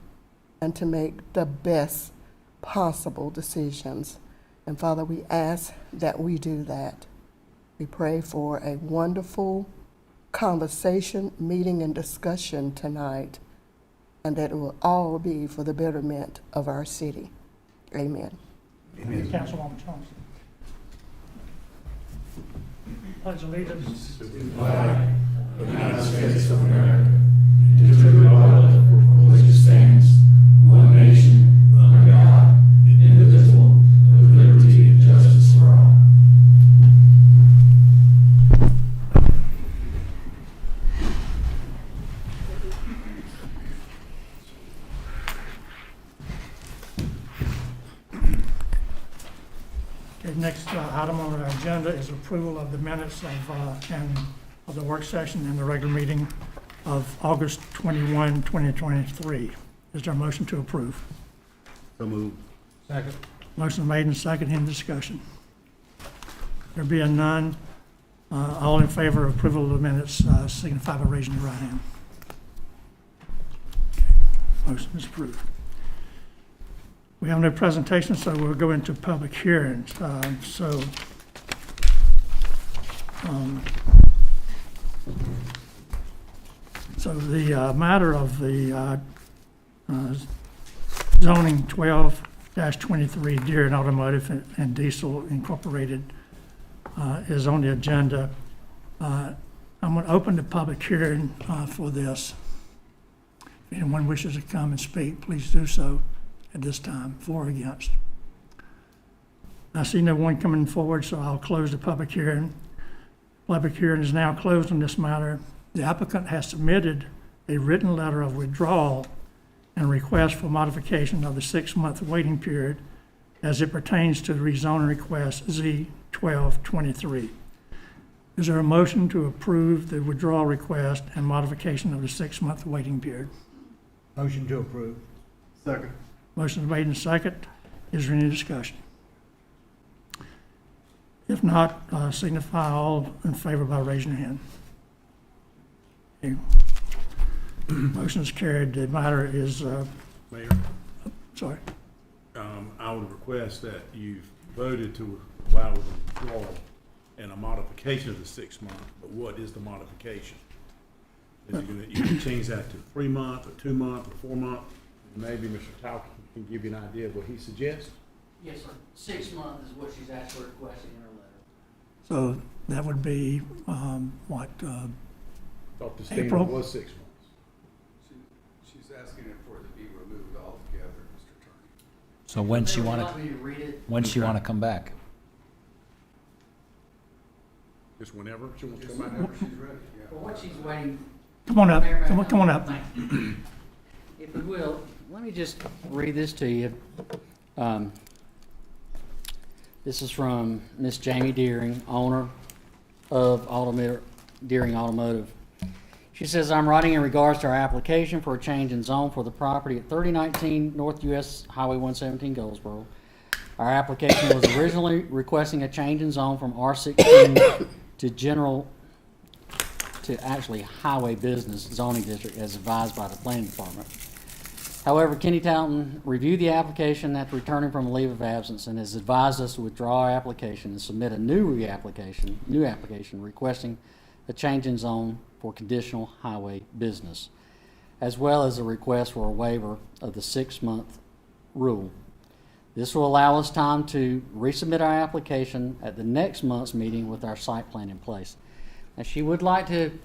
and to make the best possible decisions. And Father, we ask that we do that. We pray for a wonderful conversation, meeting, and discussion tonight, and that it will all be for the betterment of our city. Amen. Councilwoman Jones. Pledge allegiance. United States of America, and to the republic for which it stands, one nation, under God, indivisible, with liberty and justice for all. Okay, next item on our agenda is approval of the minutes of the work session and the regular meeting of August 21, 2023. Is there a motion to approve? So moved. Second. Motion made and second, in discussion. There being none, all in favor of approval of the minutes signify by raising your right hand. Okay, motion is approved. We have no presentation, so we'll go into public hearings. So the matter of the zoning 12-23 Deere and Automotive and Diesel Incorporated is on the agenda. I'm going to open the public hearing for this. If anyone wishes to come and speak, please do so at this time, for or against. I see no one coming forward, so I'll close the public hearing. Public hearing is now closed on this matter. The applicant has submitted a written letter of withdrawal and request for modification of the 6-month waiting period as it pertains to the rezoning request Z1223. Is there a motion to approve the withdrawal request and modification of the 6-month waiting period? Motion to approve. Second. Motion is made and second. Is there any discussion? If not, signify all in favor by raising your hand. Okay. Motion is carried. The matter is, Mayor, sorry. I would request that you voted to allow the withdrawal and a modification of the 6 month, but what is the modification? Is you gonna change that to 3 month or 2 month or 4 month? Maybe Mr. Tauker can give you an idea of what he suggests. Yes, sir. 6 months is what she's actually requesting in her letter. So that would be, Thought the standard April? was 6 months. She's asking it for it to be removed altogether, Mr. Attorney. So when she want to come back? Just whenever she wants to come back. Whenever she's ready, yeah. For what she's waiting. come on up, come on up. let me just read this to you. This is from Miss Jamie Deering, owner of Deering Automotive. She says, I'm writing in regards to our application for a change in zone for the property at 3019 North US Highway 117 Goldsboro. Our application was originally requesting a change in zone from R16 to actually highway business zoning district as advised by the planning department. However, Kenny Taunton reviewed the application after returning from a leave of absence and has advised us to withdraw our application and submit a new application requesting a change in zone for conditional highway business, as well as a request for a waiver of the 6-month rule. This will allow us time to resubmit our application at the next month's meeting with our site plan in place. Now, she would like to,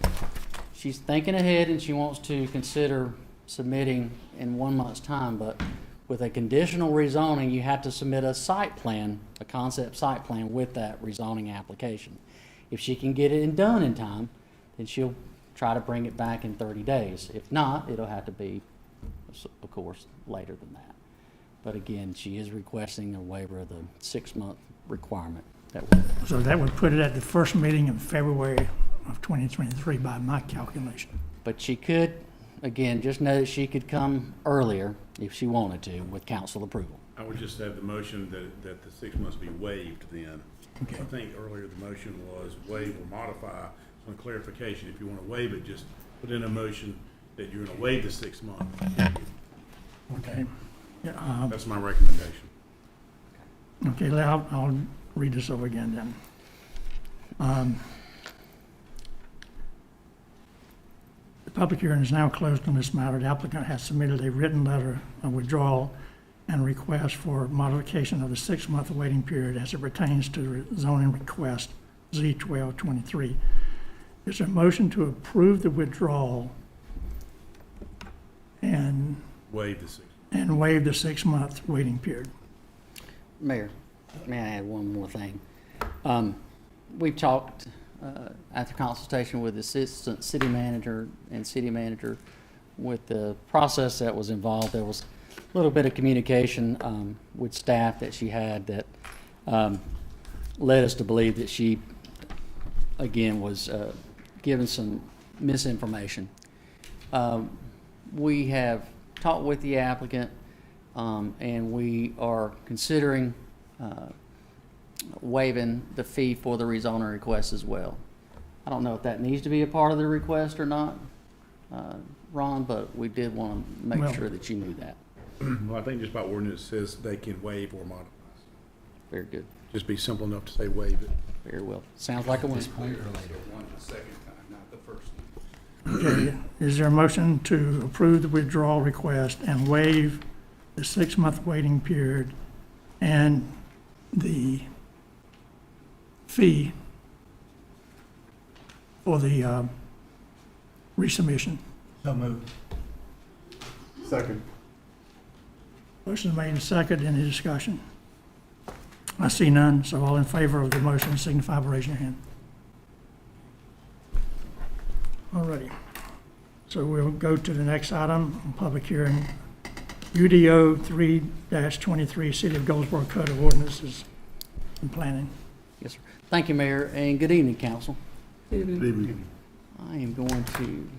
she's thinking ahead and she wants to consider submitting in 1 month's time, but with a conditional rezoning, you have to submit a site plan, a concept site plan with that rezoning application. If she can get it done in time, then she'll try to bring it back in 30 days. If not, it'll have to be, of course, later than that. But again, she is requesting a waiver of the 6-month requirement. So that would put it at the first meeting in February of 2023 by my calculation. But she could, again, just know that she could come earlier if she wanted to with council approval. I would just have the motion that the 6 months be waived then. Okay. I think earlier the motion was waive or modify. Some clarification, if you want to waive it, just put in a motion that you're going to waive the 6 months. Okay. Yeah, That's my recommendation. okay, I'll read this over again then. The public hearing is now closed on this matter. The applicant has submitted a written letter of withdrawal and request for modification of the 6-month waiting period as it pertains to the zoning request Z1223. Is there a motion to approve the withdrawal and Waive the 6 months. waive the 6-month waiting period? Mayor, may I add one more thing? We've talked after consultation with the assistant city manager and city manager with the process that was involved. There was a little bit of communication with staff that she had that led us to believe that she, again, was given some misinformation. We have talked with the applicant and we are considering waiving the fee for the rezoning request as well. I don't know if that needs to be a part of the request or not, Ron, but we did want to make sure that you knew that. Well, I think just about ordinance says they can waive or modify. Very good. Just be simple enough to say waive it. Very well. Sounds like a win. One the second time, not the first. Okay, is there a motion to approve the withdrawal request and waive the 6-month waiting period and the fee for the resubmission? So moved. Second. Motion made and seconded. Any discussion? I see none, so all in favor of the motion signify by raising your hand. All righty. So we'll go to the next item on public hearing. UDO 3-23, City of Goldsboro Code of Ordinances and Planning. Yes, sir. Thank you, Mayor, and good evening, council. Good evening. I am going to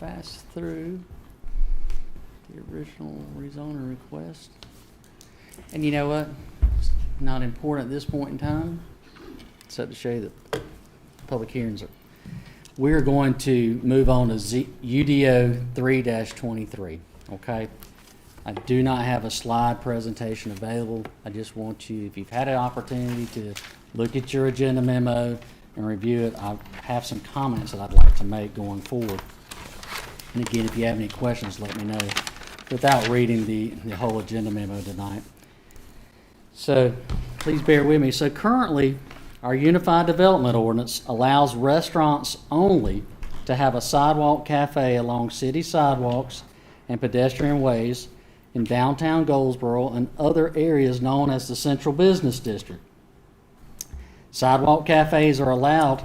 pass through the original rezoning request. And you know what? It's not important at this point in time, except to show you that public hearings are. We're going to move on to UDO 3-23, okay? I do not have a slide presentation available. I just want you, if you've had an opportunity to look at your agenda memo and review it, I have some comments that I'd like to make going forward. And again, if you have any questions, let me know without reading the whole agenda memo tonight. So please bear with me. So currently, our Unified Development Ordinance allows restaurants only to have a sidewalk cafe along city sidewalks and pedestrian ways in downtown Goldsboro and other areas known as the Central Business District. Sidewalk cafes are allowed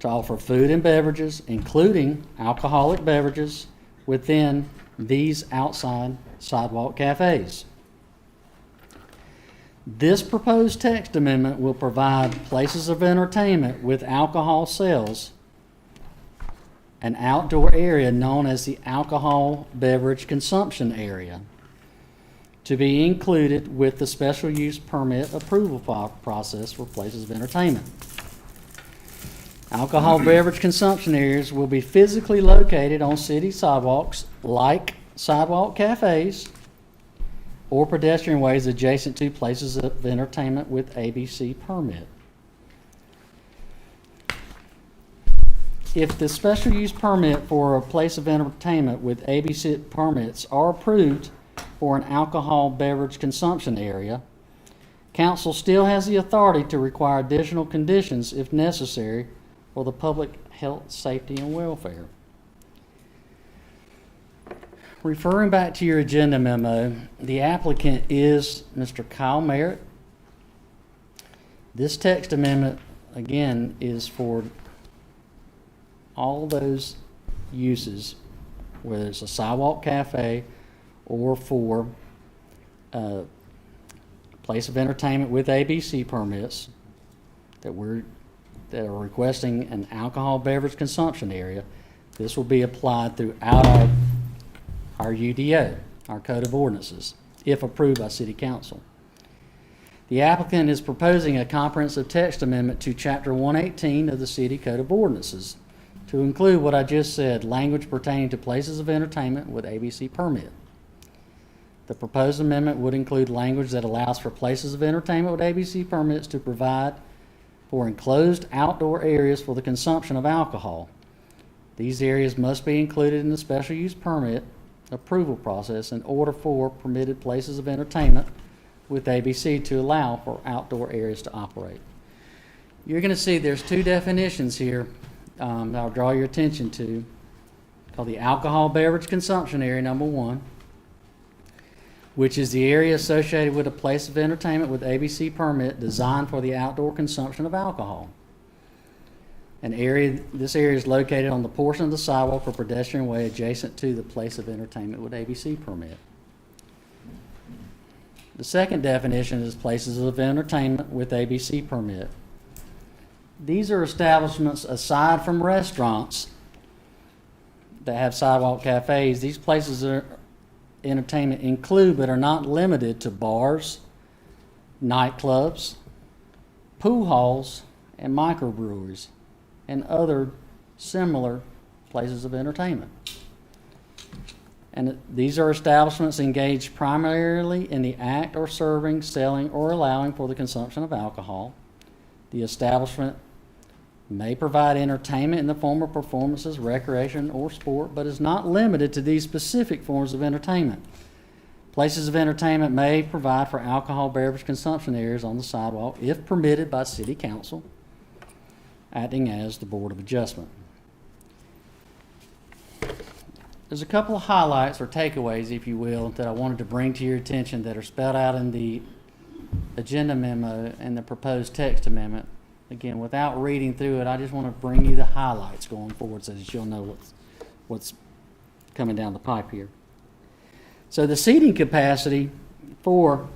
to offer food and beverages, including alcoholic beverages, within these outside sidewalk cafes. This proposed text amendment will provide places of entertainment with alcohol sales, an outdoor area known as the alcohol beverage consumption area, to be included with the special use permit approval process for places of entertainment. Alcohol beverage consumption areas will be physically located on city sidewalks like sidewalk cafes or pedestrian ways adjacent to places of entertainment with ABC permit. If the special use permit for a place of entertainment with ABC permits are approved for an alcohol beverage consumption area, council still has the authority to require additional conditions if necessary for the public health, safety, and welfare. Referring back to your agenda memo, the applicant is Mr. Kyle Merritt. This text amendment, again, is for all those uses, whether it's a sidewalk cafe or for a place of entertainment with ABC permits that are requesting an alcohol beverage consumption area. This will be applied throughout our UDO, our Code of Ordinances, if approved by City Council. The applicant is proposing a comprehensive text amendment to Chapter 118 of the City Code of Ordinances to include what I just said, language pertaining to places of entertainment with ABC permit. The proposed amendment would include language that allows for places of entertainment with ABC permits to provide for enclosed outdoor areas for the consumption of alcohol. These areas must be included in the special use permit approval process in order for permitted places of entertainment with ABC to allow for outdoor areas to operate. You're going to see there's two definitions here that I'll draw your attention to, called the alcohol beverage consumption area, number one, which is the area associated with a place of entertainment with ABC permit designed for the outdoor consumption of alcohol. This area is located on the portion of the sidewalk or pedestrian way adjacent to the place of entertainment with ABC permit. The second definition is places of entertainment with ABC permit. These are establishments aside from restaurants that have sidewalk cafes. These places of entertainment include but are not limited to bars, nightclubs, pool halls, and microbreweries, and other similar places of entertainment. And these are establishments engaged primarily in the act or serving, selling, or allowing for the consumption of alcohol. The establishment may provide entertainment in the form of performances, recreation, or sport, but is not limited to these specific forms of entertainment. Places of entertainment may provide for alcohol beverage consumption areas on the sidewalk if permitted by City Council, acting as the Board of Adjustment. There's a couple of highlights or takeaways, if you will, that I wanted to bring to your attention that are spelled out in the agenda memo and the proposed text amendment. Again, without reading through it, I just want to bring you the highlights going forward so that you'll know what's coming down the pipe here. So the seating capacity for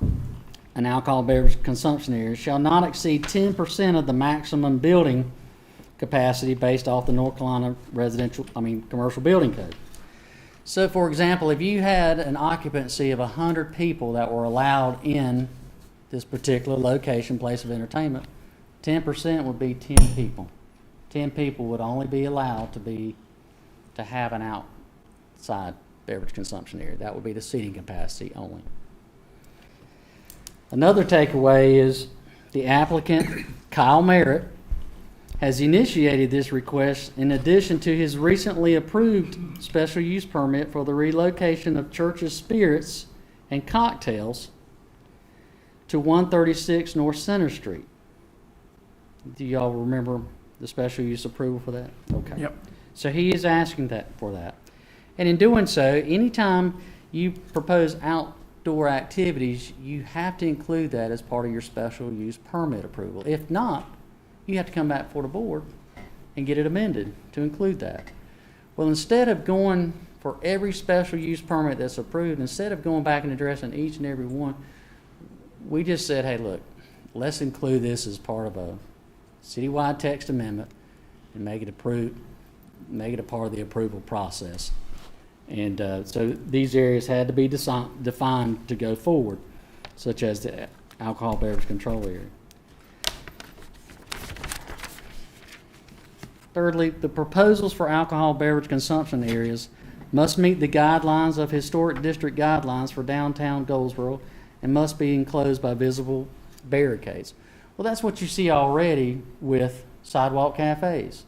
an alcohol beverage consumption area shall not exceed 10% of the maximum building capacity based off the North Carolina commercial building code. So for example, if you had an occupancy of 100 people that were allowed in this particular location, place of entertainment, 10% would be 10 people. 10 people would only be allowed to have an outside beverage consumption area. That would be the seating capacity only. Another takeaway is the applicant, Kyle Merritt, has initiated this request in addition to his recently approved special use permit for the relocation of Church's Spirits and Cocktails to 136 North Center Street. Do y'all remember the special use approval for that? Okay. Yep. So he is asking for that. And in doing so, anytime you propose outdoor activities, you have to include that as part of your special use permit approval. If not, you have to come back before the board and get it amended to include that. Well, instead of going for every special use permit that's approved, instead of going back and addressing each and every one, we just said, hey, look, let's include this as part of a citywide text amendment and make it a part of the approval process. And so these areas had to be defined to go forward, such as the alcohol beverage control area. Thirdly, the proposals for alcohol beverage consumption areas must meet the guidelines of historic district guidelines for downtown Goldsboro and must be enclosed by visible barricades. Well, that's what you see already with sidewalk cafes.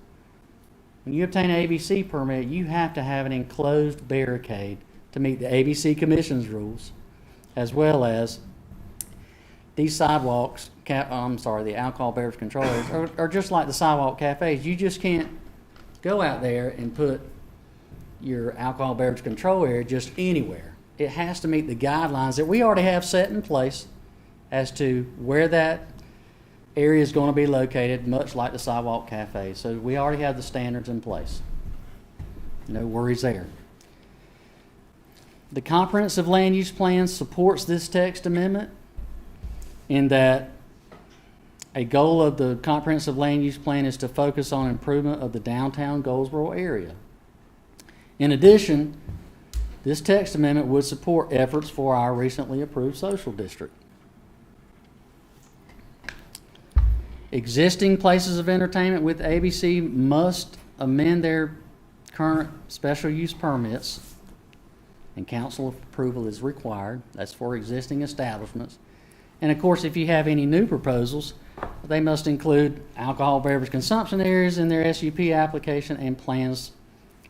When you obtain an ABC permit, you have to have an enclosed barricade to meet the ABC Commission's rules, as well as these sidewalks, the alcohol beverage control areas, are just like the sidewalk cafes. You just can't go out there and put your alcohol beverage control area just anywhere. It has to meet the guidelines that we already have set in place as to where that area is going to be located, much like the sidewalk cafe. So we already have the standards in place. No worries there. The comprehensive land use plan supports this text amendment in that a goal of the comprehensive land use plan is to focus on improvement of the downtown Goldsboro area. In addition, this text amendment would support efforts for our recently approved social district. Existing places of entertainment with ABC must amend their current special use permits, and council approval is required. That's for existing establishments. And of course, if you have any new proposals, they must include alcohol beverage consumption areas in their SUP application and plans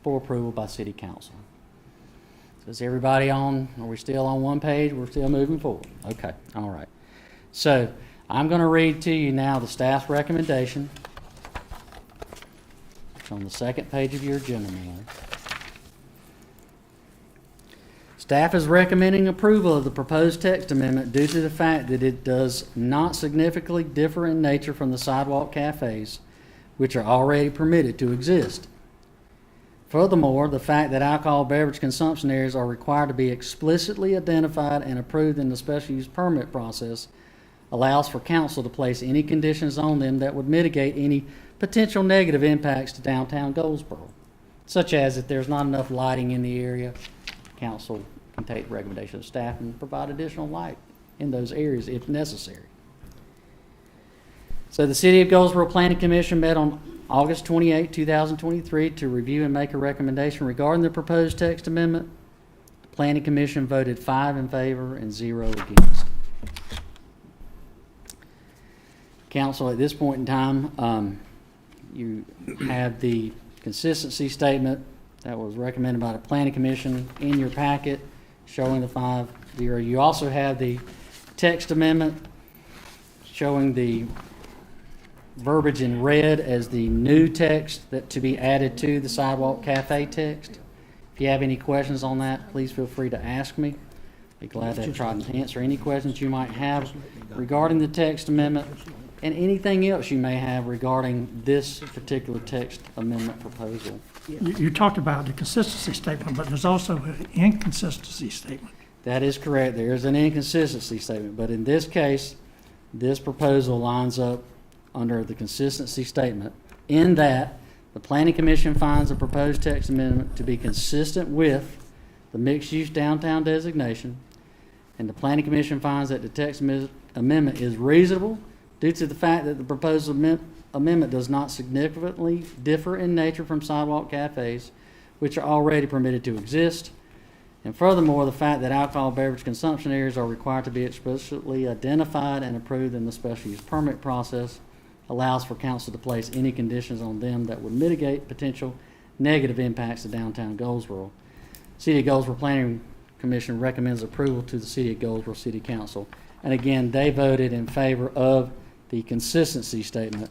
for approval by city council. So is everybody on? Are we still on one page? We're still moving forward. Okay, all right. So I'm going to read to you now the staff's recommendation. It's on the second page of your agenda manual. Staff is recommending approval of the proposed text amendment due to the fact that it does not significantly differ in nature from the sidewalk cafes, which are already permitted to exist. Furthermore, the fact that alcohol beverage consumption areas are required to be explicitly identified and approved in the special use permit process allows for council to place any conditions on them that would mitigate any potential negative impacts to downtown Goldsboro, such as if there's not enough lighting in the area, council can take the recommendation of staff and provide additional light in those areas if necessary. So the City of Goldsboro Planning Commission met on August 28, 2023 to review and make a recommendation regarding the proposed text amendment. The Planning Commission voted 5 in favor and 0 against. Council, at this point in time, you have the consistency statement that was recommended by the Planning Commission in your packet showing the 5-0. You also have the text amendment showing the verbiage in red as the new text that to be added to the sidewalk cafe text. If you have any questions on that, please feel free to ask me. Be glad to try to answer any questions you might have regarding the text amendment and anything else you may have regarding this particular text amendment proposal. You talked about the consistency statement, but there's also an inconsistency statement. That is correct. There is an inconsistency statement, but in this case, this proposal lines up under the consistency statement in that the Planning Commission finds the proposed text amendment to be consistent with the mixed-use downtown designation, and the Planning Commission finds that the text amendment is reasonable due to the fact that the proposed amendment does not significantly differ in nature from sidewalk cafes, which are already permitted to exist. And furthermore, the fact that alcohol beverage consumption areas are required to be explicitly identified and approved in the special use permit process allows for council to place any conditions on them that would mitigate potential negative impacts to downtown Goldsboro. City of Goldsboro Planning Commission recommends approval to the City of Goldsboro City Council. And again, they voted in favor of the consistency statement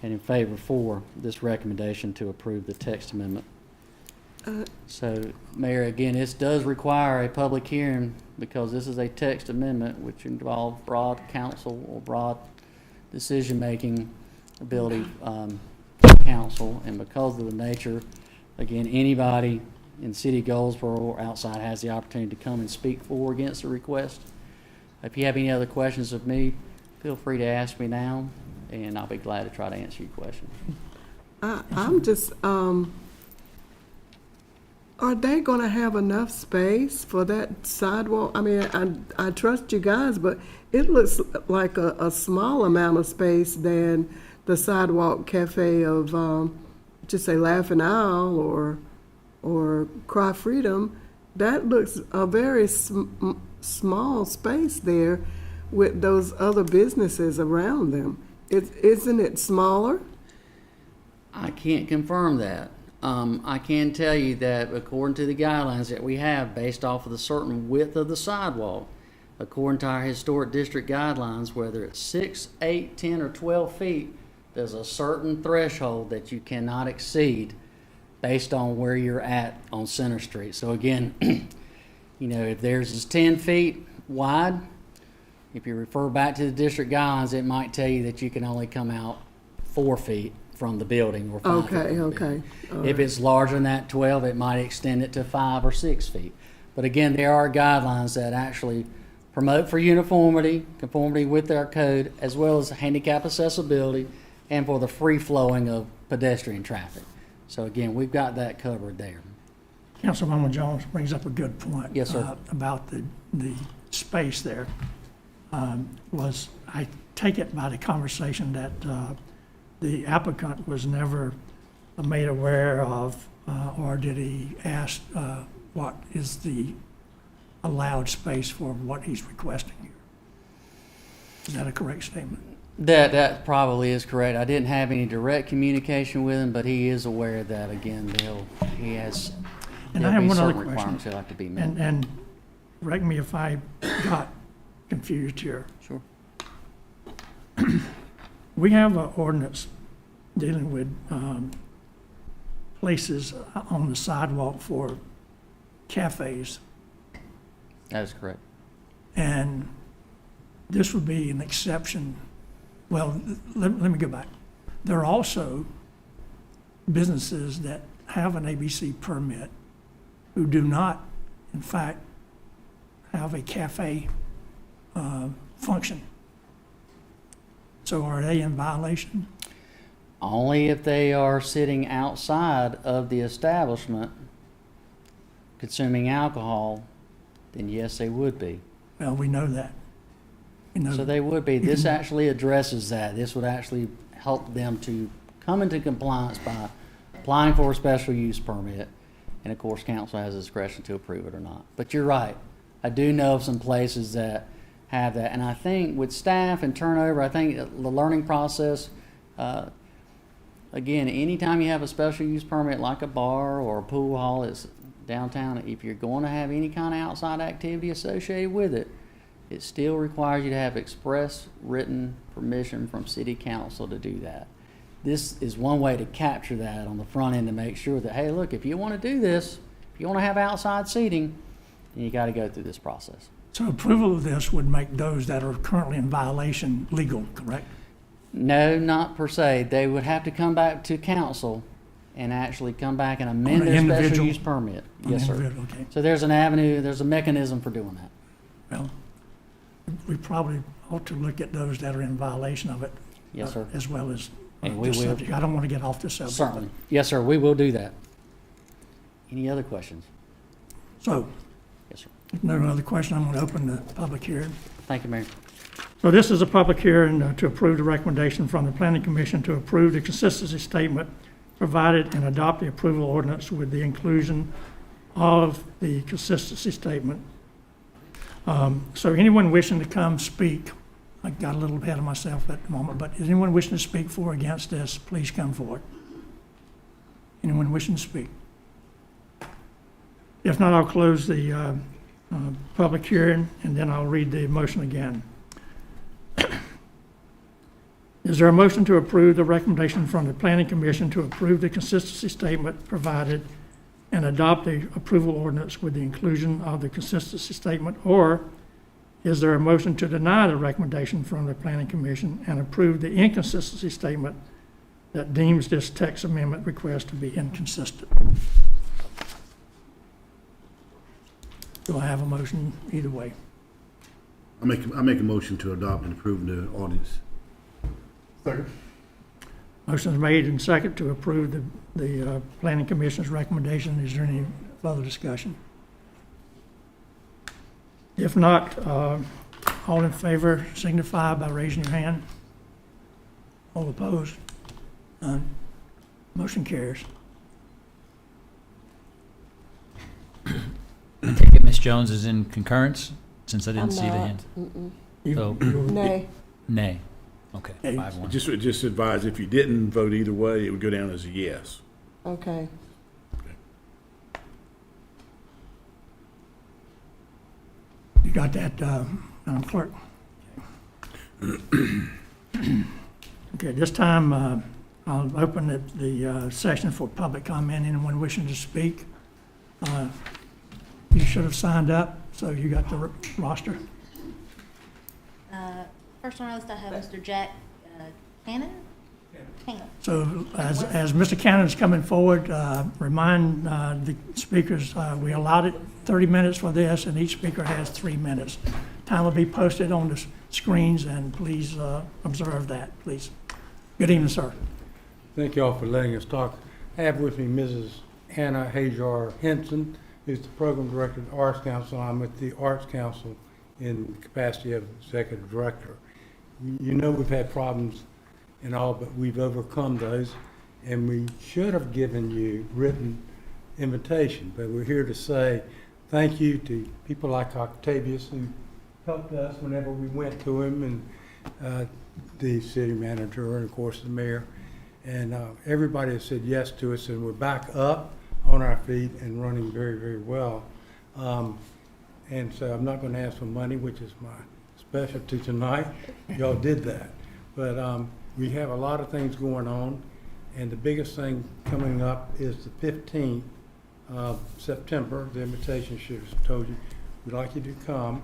and in favor for this recommendation to approve the text amendment. So, Mayor, again, this does require a public hearing because this is a text amendment which involves broad council or broad decision-making ability council, and because of the nature, again, anybody in the city of Goldsboro or outside has the opportunity to come and speak for or against the request. If you have any other questions of me, feel free to ask me now, and I'll be glad to try to answer your questions. I'm just, are they gonna have enough space for that sidewalk? I mean, I trust you guys, but it looks like a small amount of space than the sidewalk cafe of, just say Laughing Owl or Cry Freedom. That looks a very small space there with those other businesses around them. Isn't it smaller? I can't confirm that. I can tell you that according to the guidelines that we have based off of the certain width of the sidewalk, according to our historic district guidelines, whether it's 6, 8, 10, or 12 feet, there's a certain threshold that you cannot exceed based on where you're at on Center Street. So again, you know, if theirs is 10 feet wide, if you refer back to the district guidelines, it might tell you that you can only come out 4 feet from the building or 5 feet. Okay. All If right. it's larger than that 12, it might extend it to 5 or 6 feet. But again, there are guidelines that actually promote for uniformity, conformity with our code, as well as handicap accessibility and for the free flowing of pedestrian traffic. So again, we've got that covered there. Councilwoman Jones brings up a good point. Yes, sir. About the space there. I take it by the conversation that the applicant was never made aware of, or did he ask what is the allowed space for what he's requesting here? Is that a correct statement? That probably is correct. I didn't have any direct communication with him, but he is aware that, again, And I there'll have be one other certain question. requirements that have to be met. And correct me if I got confused here. Sure. We have an ordinance dealing with places on the sidewalk for cafes, That is correct. and this would be an exception. Well, let me go back. There are also businesses that have an ABC permit who do not, in fact, have a cafe function. So are they in violation? Only if they are sitting outside of the establishment consuming alcohol, then yes, they would be. Well, we know that. We know So they would be. This actually addresses that. This would actually help them to come into compliance by applying for a special use permit. And of course, council has discretion to approve it or not. But you're right. I do know of some places that have that. And I think with staff and turnover, I think the learning process, again, anytime you have a special use permit like a bar or a pool hall is downtown, if you're going to have any kind of outside activity associated with it, it still requires you to have express written permission from city council to do that. This is one way to capture that on the front end to make sure that, hey, look, if you want to do this, if you want to have outside seating, then you got to go through this process. So approval of this would make those that are currently in violation legal, correct? No, not per se. They would have to come back to council and actually come back and amend On an their special individual- use permit. on Yes, an sir. individual, okay. So there's an avenue, there's a mechanism for doing that. Well, we probably ought to look at those that are in violation of it. Yes, sir. As well as And we this will. subject. I don't want to get off the subject. Certainly. Yes, sir, we will do that. Any other questions? So, Yes, sir. if no other question, I'm going to open the public hearing. Thank you, Mayor. So this is a public hearing to approve the recommendation from the Planning Commission to approve the consistency statement provided and adopt the approval ordinance with the inclusion of the consistency statement. So anyone wishing to come speak, I got a little ahead of myself at the moment, but is anyone wishing to speak for or against this, please come forward. Anyone wishing to speak? If not, I'll close the public hearing, and then I'll read the motion again. Is there a motion to approve the recommendation from the Planning Commission to approve the consistency statement provided and adopt the approval ordinance with the inclusion of the consistency statement? Or is there a motion to deny the recommendation from the Planning Commission and approve the inconsistency statement that deems this text amendment request to be inconsistent? Do I have a motion either way? I make a motion to adopt and approve the ordinance. Second. Motion is made and second to approve the planning commission's recommendation. Is there any further discussion? If not, all in favor signify by raising your hand. All opposed? None. Motion carries. I take it Ms. Jones is in concurrence, since I didn't see the hand? You- So- Nay. Nay. Okay, Nay. 5-1. Just advise, if you didn't vote either way, it would go down as a yes. Okay. You got that, Madam Clerk? Okay, this time, I'll open the session for public comment. Anyone wishing to speak? You should have signed up, so you got the roster. First on our list, I have Mr. Jack Cannon. Cannon. So as Mr. Cannon is coming forward, remind the speakers, we allotted 30 minutes for this, and each speaker has 3 minutes. Time will be posted on the screens, and please observe that, please. Good evening, sir. Thank you all for letting us talk. I have with me Mrs. Hannah Hajar Henson, who's the Program Director of the Arts Council. I'm with the Arts Council in the capacity of Executive Director. You know we've had problems and all, but we've overcome those, and we should have given you written invitation, but we're here to say thank you to people like Octavius, who helped us whenever we went to him, and the city manager, and of course the mayor, and everybody has said yes to us, and we're back up on our feet and running very, very well. And so I'm not going to ask for money, which is my specialty tonight. Y'all did that. But we have a lot of things going on, and the biggest thing coming up is the 15th of September. The invitation should have told you. We'd like you to come.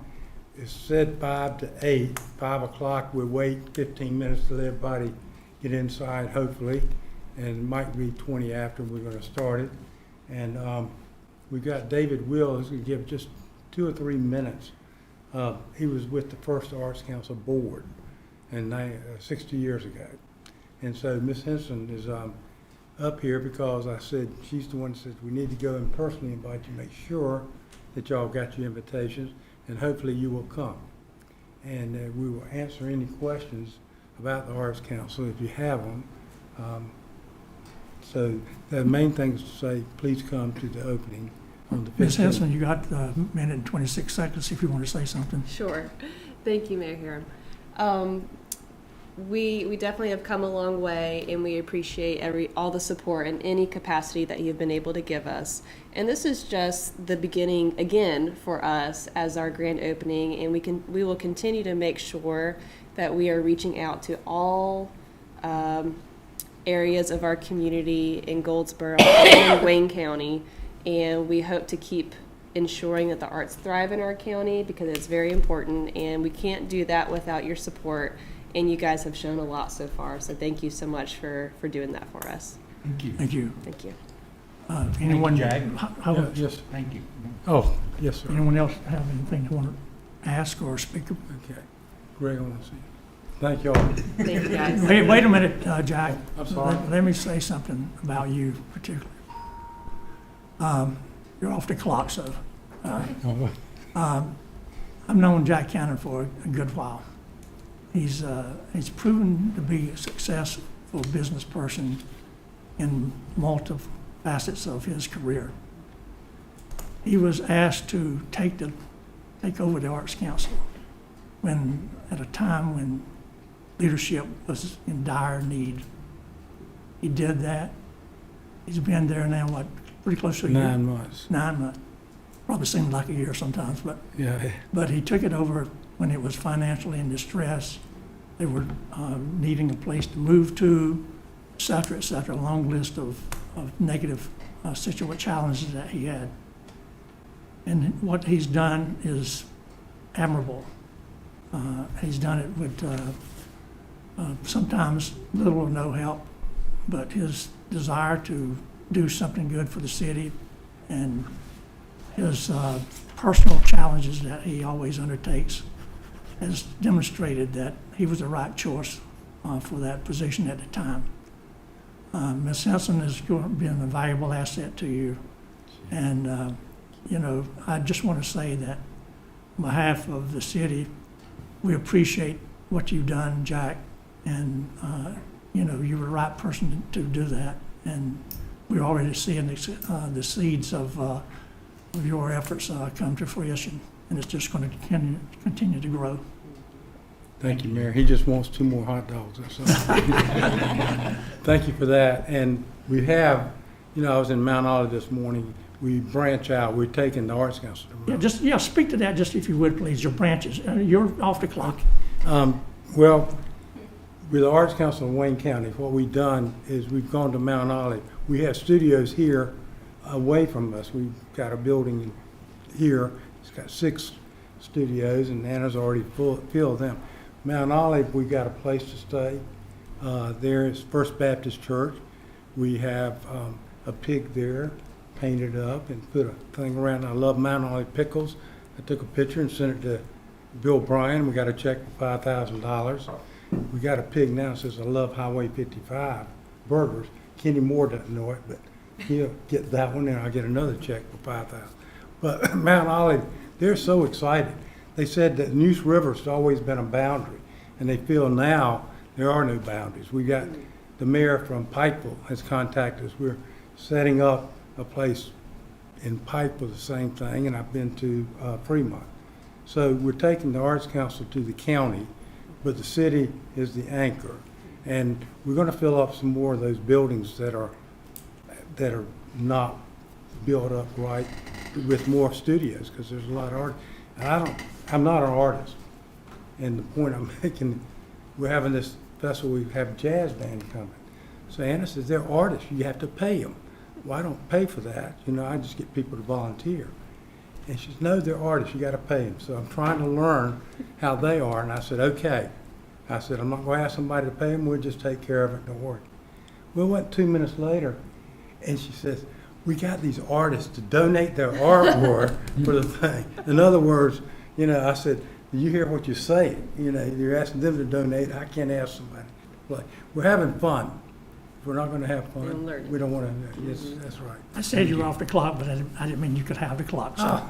It's said 5 to 8. 5 o'clock, we'll wait 15 minutes to let everybody get inside, hopefully, and it might be 20 after we're going to start it. And we got David Will, who's going to give just 2 or 3 minutes. He was with the first Arts Council board, and 60 years ago. And so Ms. Henson is up here because I said, she's the one that says we need to go and personally invite you, make sure that y'all got your invitations, and hopefully you will come. And we will answer any questions about the Arts Council if you have them. So the main thing is to say, please come to the opening on the 15th. Ms. Henson, you got a minute and 26 seconds if you want to say something. Sure. Thank you, Mayor Hiram. We definitely have come a long way, and we appreciate all the support in any capacity that you've been able to give us. And this is just the beginning again for us as our grand opening, and we will continue to make sure that we are reaching out to all areas of our community in Goldsboro and in Wayne County, and we hope to keep ensuring that the arts thrive in our county because it's very important, and we can't do that without your support. And you guys have shown a lot so far, so thank you so much for doing that for us. Thank you. Thank you. Thank you. Anyone? Jack. Yes. Thank you. Oh, yes, sir. Anyone else have anything they want to ask or speak? Okay. Greg, I want to see you. Thank you all. Thank you, guys. Wait a minute, Jack. I'm sorry. Let me say something about you particularly. You're off the clock, so. I've known Jack Cannon for a good while. He's proven to be a successful business person in multiple facets of his career. He was asked to take over the Arts Council at a time when leadership was in dire need. He did that. He's been there now, pretty close to a year? 9 months. 9 months. Probably seemed like a year sometimes, but Yeah. but he took it over when it was financially in distress. They were needing a place to move to, et cetera, a long list of negative challenges that he had. And what he's done is admirable. He's done it with sometimes little or no help, but his desire to do something good for the city and his personal challenges that he always undertakes has demonstrated that he was the right choice for that position at the time. Ms. Henson has been a valuable asset to you. And, you know, I just want to say that on behalf of the city, we appreciate what you've done, Jack. And, you know, you were the right person to do that. And we're already seeing the seeds of your efforts come to fruition. And it's just going to continue to grow. Thank you, Mayor. He just wants 2 more hot dogs. That's all. Thank you for that. And we have, you know, I was in Mount Olive this morning. We branch out. We're taking the Arts Council. Yeah, speak to that just if you would, please, your branches. You're off the clock. Well, with the Arts Council of Wayne County, what we've done is we've gone to Mount Olive. We have studios here away from us. We've got a building here. It's got 6 studios, and Anna's already filled them. Mount Olive, we got a place to stay. There is First Baptist Church. We have a pig there, painted up and put a thing around. I love Mount Olive pickles. I took a picture and sent it to Bill Bryan. We got a check for $5,000. We got a pig now that says, I love Highway 55 burgers. Kenny Moore doesn't know it, but he'll get that one and I'll get another check for $5,000. But Mount Olive, they're so excited. They said that Neuse River's always been a boundary, and they feel now there are no boundaries. We got the mayor from Pikeville has contacted us. We're setting up a place in Pikeville, the same thing, and I've been to Fremont. So we're taking the Arts Council to the county, but the city is the anchor. And we're going to fill up some more of those buildings that are not built up right with more studios, because there's a lot of art. And I'm not an artist. And the point I'm making, we're having this festival, we have jazz band coming. So Anna says, they're artists, you have to pay them. Well, I don't pay for that. You know, I just get people to volunteer. And she says, no, they're artists, you got to pay them. So I'm trying to learn how they are. And I said, okay. I said, I'm not going to ask somebody to pay them, we'll just take care of it, don't worry. Well, it went 2 minutes later, and she says, we got these artists to donate their artwork for the thing. In other words, you know, I said, do you hear what you're saying? You know, you're asking them to donate, I can't ask somebody to play. We're having fun. If we're not going to have fun, we don't want to, yes, that's right. I said you were off the clock, but I didn't mean you could have the clock. So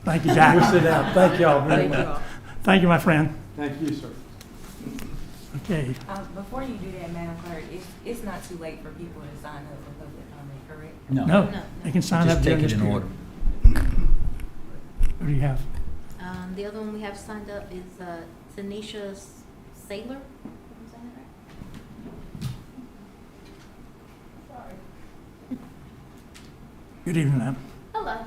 thank you, Jack. We'll sit down. Thank y'all very much. Thank you, my friend. Thank you, sir. Okay. Before you do that, Madam Clerk, it's not too late for people to sign up for public comment, correct? No, they can sign up Just during take this it in period. order. What do you have? The other one we have signed up is Tanisha Saylor. Am I saying that right? Good evening, ma'am. Hello.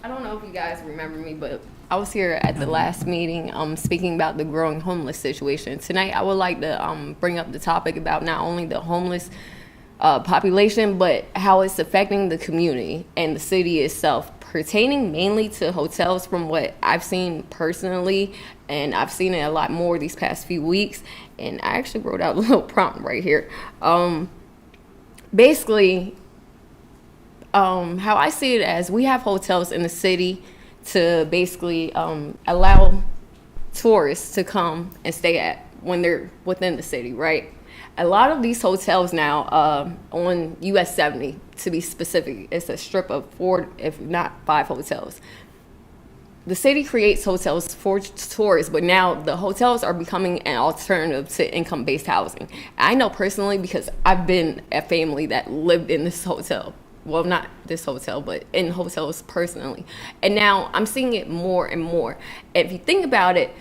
I don't know if you guys remember me, but I was here at the last meeting speaking about the growing homeless situation. Tonight, I would like to bring up the topic about not only the homeless population, but how it's affecting the community and the city itself, pertaining mainly to hotels from what I've seen personally, and I've seen it a lot more these past few weeks, and I actually wrote out a little prompt right here. Basically, how I see it as we have hotels in the city to basically allow tourists to come and stay at when they're within the city, right? A lot of these hotels now on US 70, to be specific, it's a strip of 4, if not 5 hotels. The city creates hotels for tourists, but now the hotels are becoming an alternative to income-based housing. I know personally because I've been a family that lived in this hotel. Well, not this hotel, but in hotels personally. And now I'm seeing it more and more. If you think about it,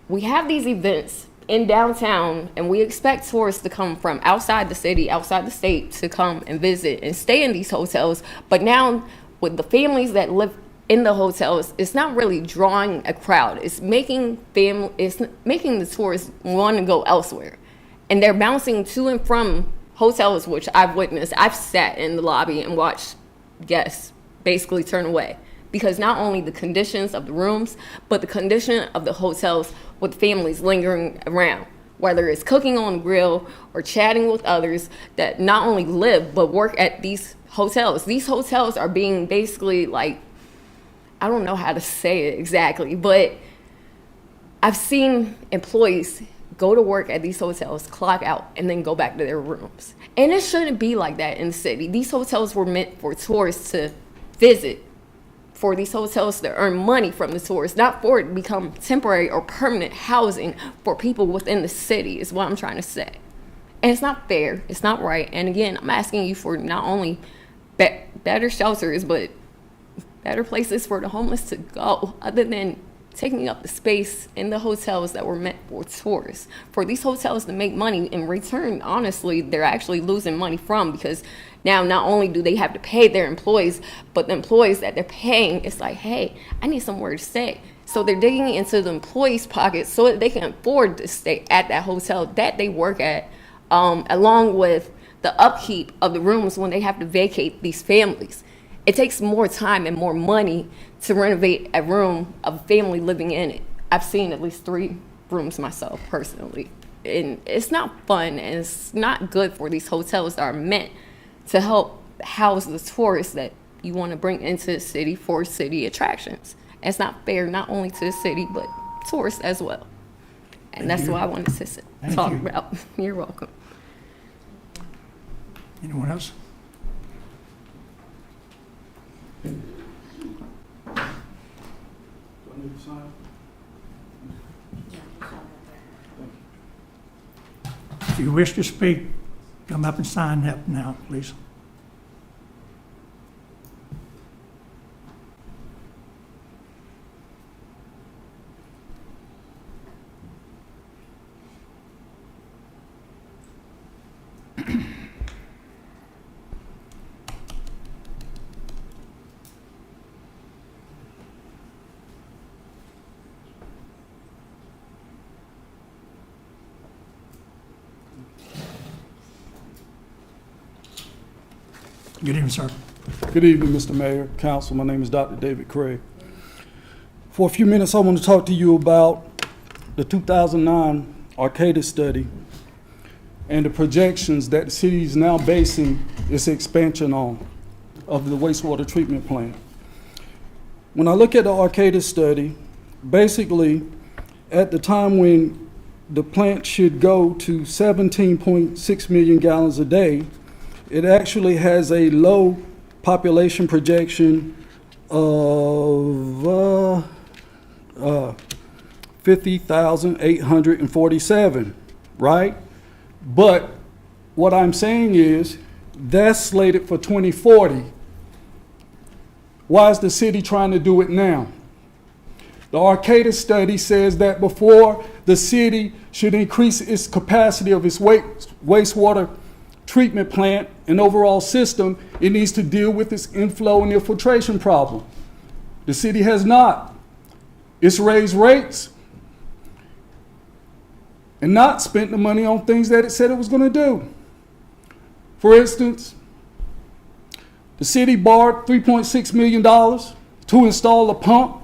we have these events in downtown, and we expect tourists to come from outside the city, outside the state, to come and visit and stay in these hotels. But now with the families that live in the hotels, it's not really drawing a crowd. It's making the tourists want to go elsewhere. And they're bouncing to and from hotels, which I've witnessed. I've sat in the lobby and watched guests basically turn away because not only the conditions of the rooms, but the condition of the hotels with families lingering around, whether it's cooking on the grill or chatting with others that not only live but work at these hotels. These hotels are being basically like I don't know how to say it exactly, but I've seen employees go to work at these hotels, clock out, and then go back to their rooms. And it shouldn't be like that in the city. These hotels were meant for tourists to visit, for these hotels to earn money from the tourists, not for it to become temporary or permanent housing for people within the city, is what I'm trying to say. And it's not fair, it's not right. And again, I'm asking you for not only better shelters, but better places for the homeless to go, other than taking up the space in the hotels that were meant for tourists. For these hotels to make money in return, honestly, they're actually losing money from, because now not only do they have to pay their employees, but the employees that they're paying, it's like, hey, I need somewhere to stay. So they're digging into the employees' pockets so that they can afford to stay at that hotel that they work at, along with the upkeep of the rooms when they have to vacate these families. It takes more time and more money to renovate a room of a family living in it. I've seen at least 3 rooms myself personally. And it's not fun, and it's not good for these hotels that are meant to help house the tourists that you want to bring into the city for city attractions. And it's not fair, not only to the city, but tourists as well. And that's what I wanted to talk about. You're welcome. Anyone else? If you wish to speak, come up and sign up now, please. Good evening, sir. Good evening, Mr. Mayor, Council. My name is Dr. David Craig. For a few minutes, I want to talk to you about the 2009 Arcata study and the projections that the city is now basing its expansion on of the wastewater treatment plant. When I look at the Arcata study, basically, at the time when the plant should go to 17.6 million gallons a day, it actually has a low population projection of 50,847, right? But what I'm saying is that's slated for 2040. Why is the city trying to do it now? The Arcata study says that before the city should increase its capacity of its wastewater treatment plant and overall system, it needs to deal with its inflow and infiltration problem. The city has not. It's raised rates and not spent the money on things that it said it was going to do. For instance, the city borrowed $3.6 million to install a pump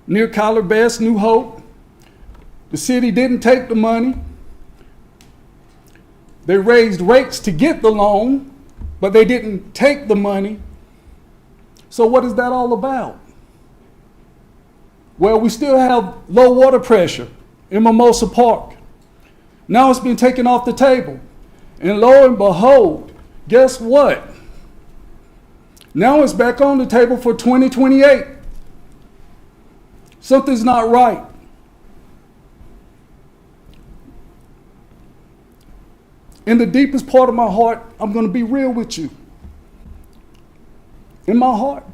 near Kyler Best, New Hope. The city didn't take the money. They raised rates to get the loan, but they didn't take the money. So what is that all about? Well, we still have low water pressure in Mimosa Park. Now it's been taken off the table. And lo and behold, guess what? Now it's back on the table for 2028. Something's not right. In the deepest part of my heart, I'm going to be real with you. In my heart,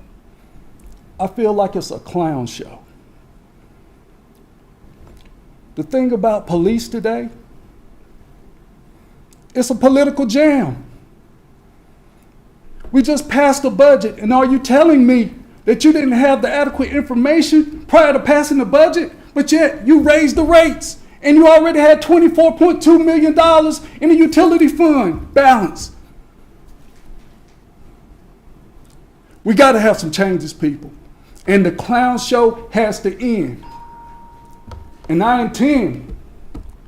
I feel like it's a clown show. The thing about police today, it's a political jam. We just passed a budget, and are you telling me that you didn't have the adequate information prior to passing the budget, but yet you raised the rates? And you already had $24.2 million in the utility fund balance. We got to have some changes, people. And the clown show has to end. And I intend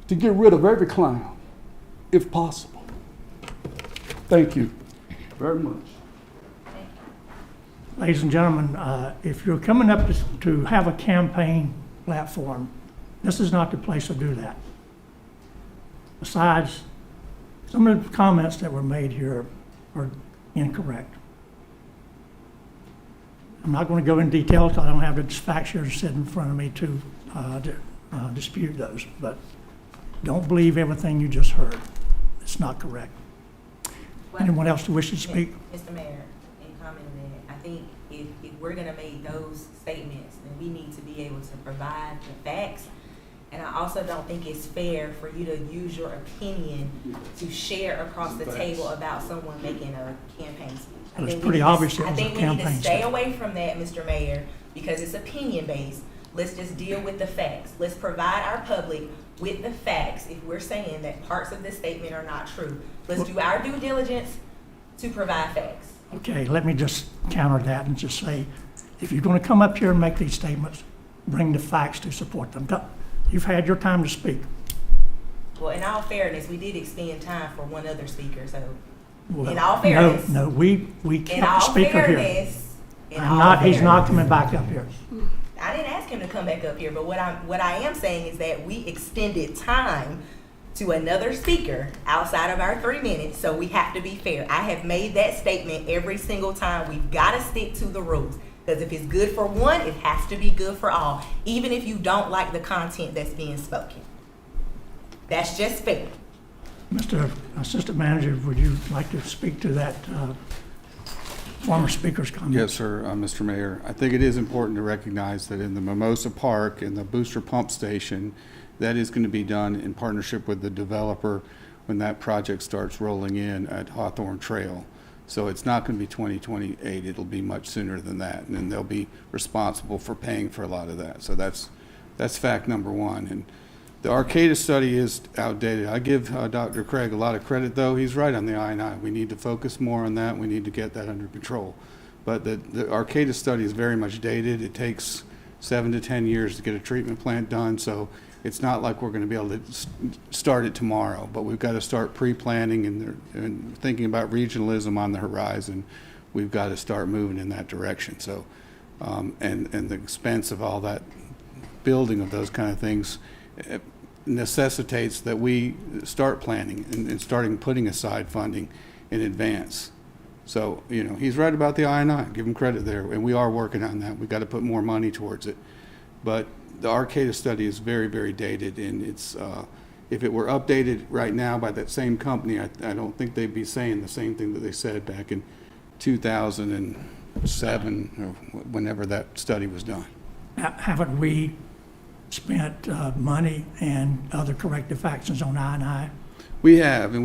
to get rid of every clown, if possible. Thank you very much. Ladies and gentlemen, if you're coming up to have a campaign platform, this is not the place to do that. Besides, some of the comments that were made here are incorrect. I'm not going to go in detail because I don't have the facts here sitting in front of me to dispute those, but don't believe everything you just heard. It's not correct. Anyone else who wishes to speak? Mr. Mayor, in comment on that, I think if we're gonna make those statements, then we need to be able to provide the facts. And I also don't think it's fair for you to use your opinion to share across the table about someone making a campaign speech. It was pretty obvious it was a I think we need to campaign stay speech. away from that, Mr. Mayor, because it's opinion based. Let's just deal with the facts. Let's provide our public with the facts if we're saying that parts of this statement are not true. Let's do our due diligence to provide facts. Okay, let me just counter that and just say, if you're going to come up here and make these statements, bring the facts to support them. You've had your time to speak. Well, in all fairness, we did extend time for one other speaker, so Well, in all fairness. No, we In kept all the speaker here. fairness. He's not coming back up here. I didn't ask him to come back up here, but what I am saying is that we extended time to another speaker outside of our 3 minutes, so we have to be fair. I have made that statement every single time. We've got to stick to the rules, because if it's good for one, it has to be good for all, even if you don't like the content that's being spoken. That's just fair. Mr. Assistant Manager, would you like to speak to that former speaker's comment? Yes, sir, Mr. Mayor. I think it is important to recognize that in the Mimosa Park and the booster pump station, that is going to be done in partnership with the developer when that project starts rolling in at Hawthorne Trail. So it's not going to be 2028, it'll be much sooner than that, and then they'll be responsible for paying for a lot of that. So that's fact number one. And the Arcata study is outdated. I give Dr. Craig a lot of credit, though. He's right on the I&I. We need to focus more on that. We need to get that under control. But the Arcata study is very much dated. It takes 7 to 10 years to get a treatment plant done, so it's not like we're going to be able to start it tomorrow. But we've got to start pre-planning and thinking about regionalism on the horizon. We've got to start moving in that direction. So, and the expense of all that building of those kind of things necessitates that we start planning and starting putting aside funding in advance. So, you know, he's right about the I&I. Give him credit there, and we are working on that. We've got to put more money towards it. But the Arcata study is very, very dated, and it's if it were updated right now by that same company, I don't think they'd be saying the same thing that they said back in 2007 or whenever that study was done. Haven't we spent money and other corrective actions on I&I? We have, and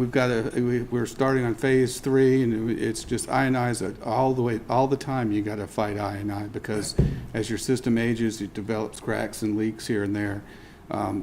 we're starting on phase 3, and it's just I&I's all the time. You got to fight I&I because as your system ages, it develops cracks and leaks here and there.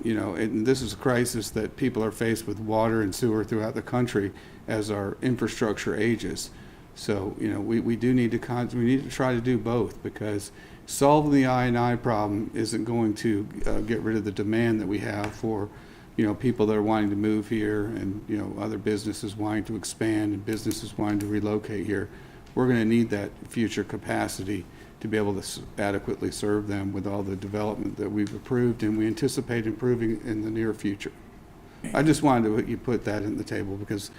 You know, and this is a crisis that people are faced with water and sewer throughout the country as our infrastructure ages. So, you know, we do need to try to do both, because solving the I&I problem isn't going to get rid of the demand that we have for, you know, people that are wanting to move here, and, you know, other businesses wanting to expand and businesses wanting to relocate here. We're going to need that future capacity to be able to adequately serve them with all the development that we've approved and we anticipate improving in the near future. I just wanted to put that in the table because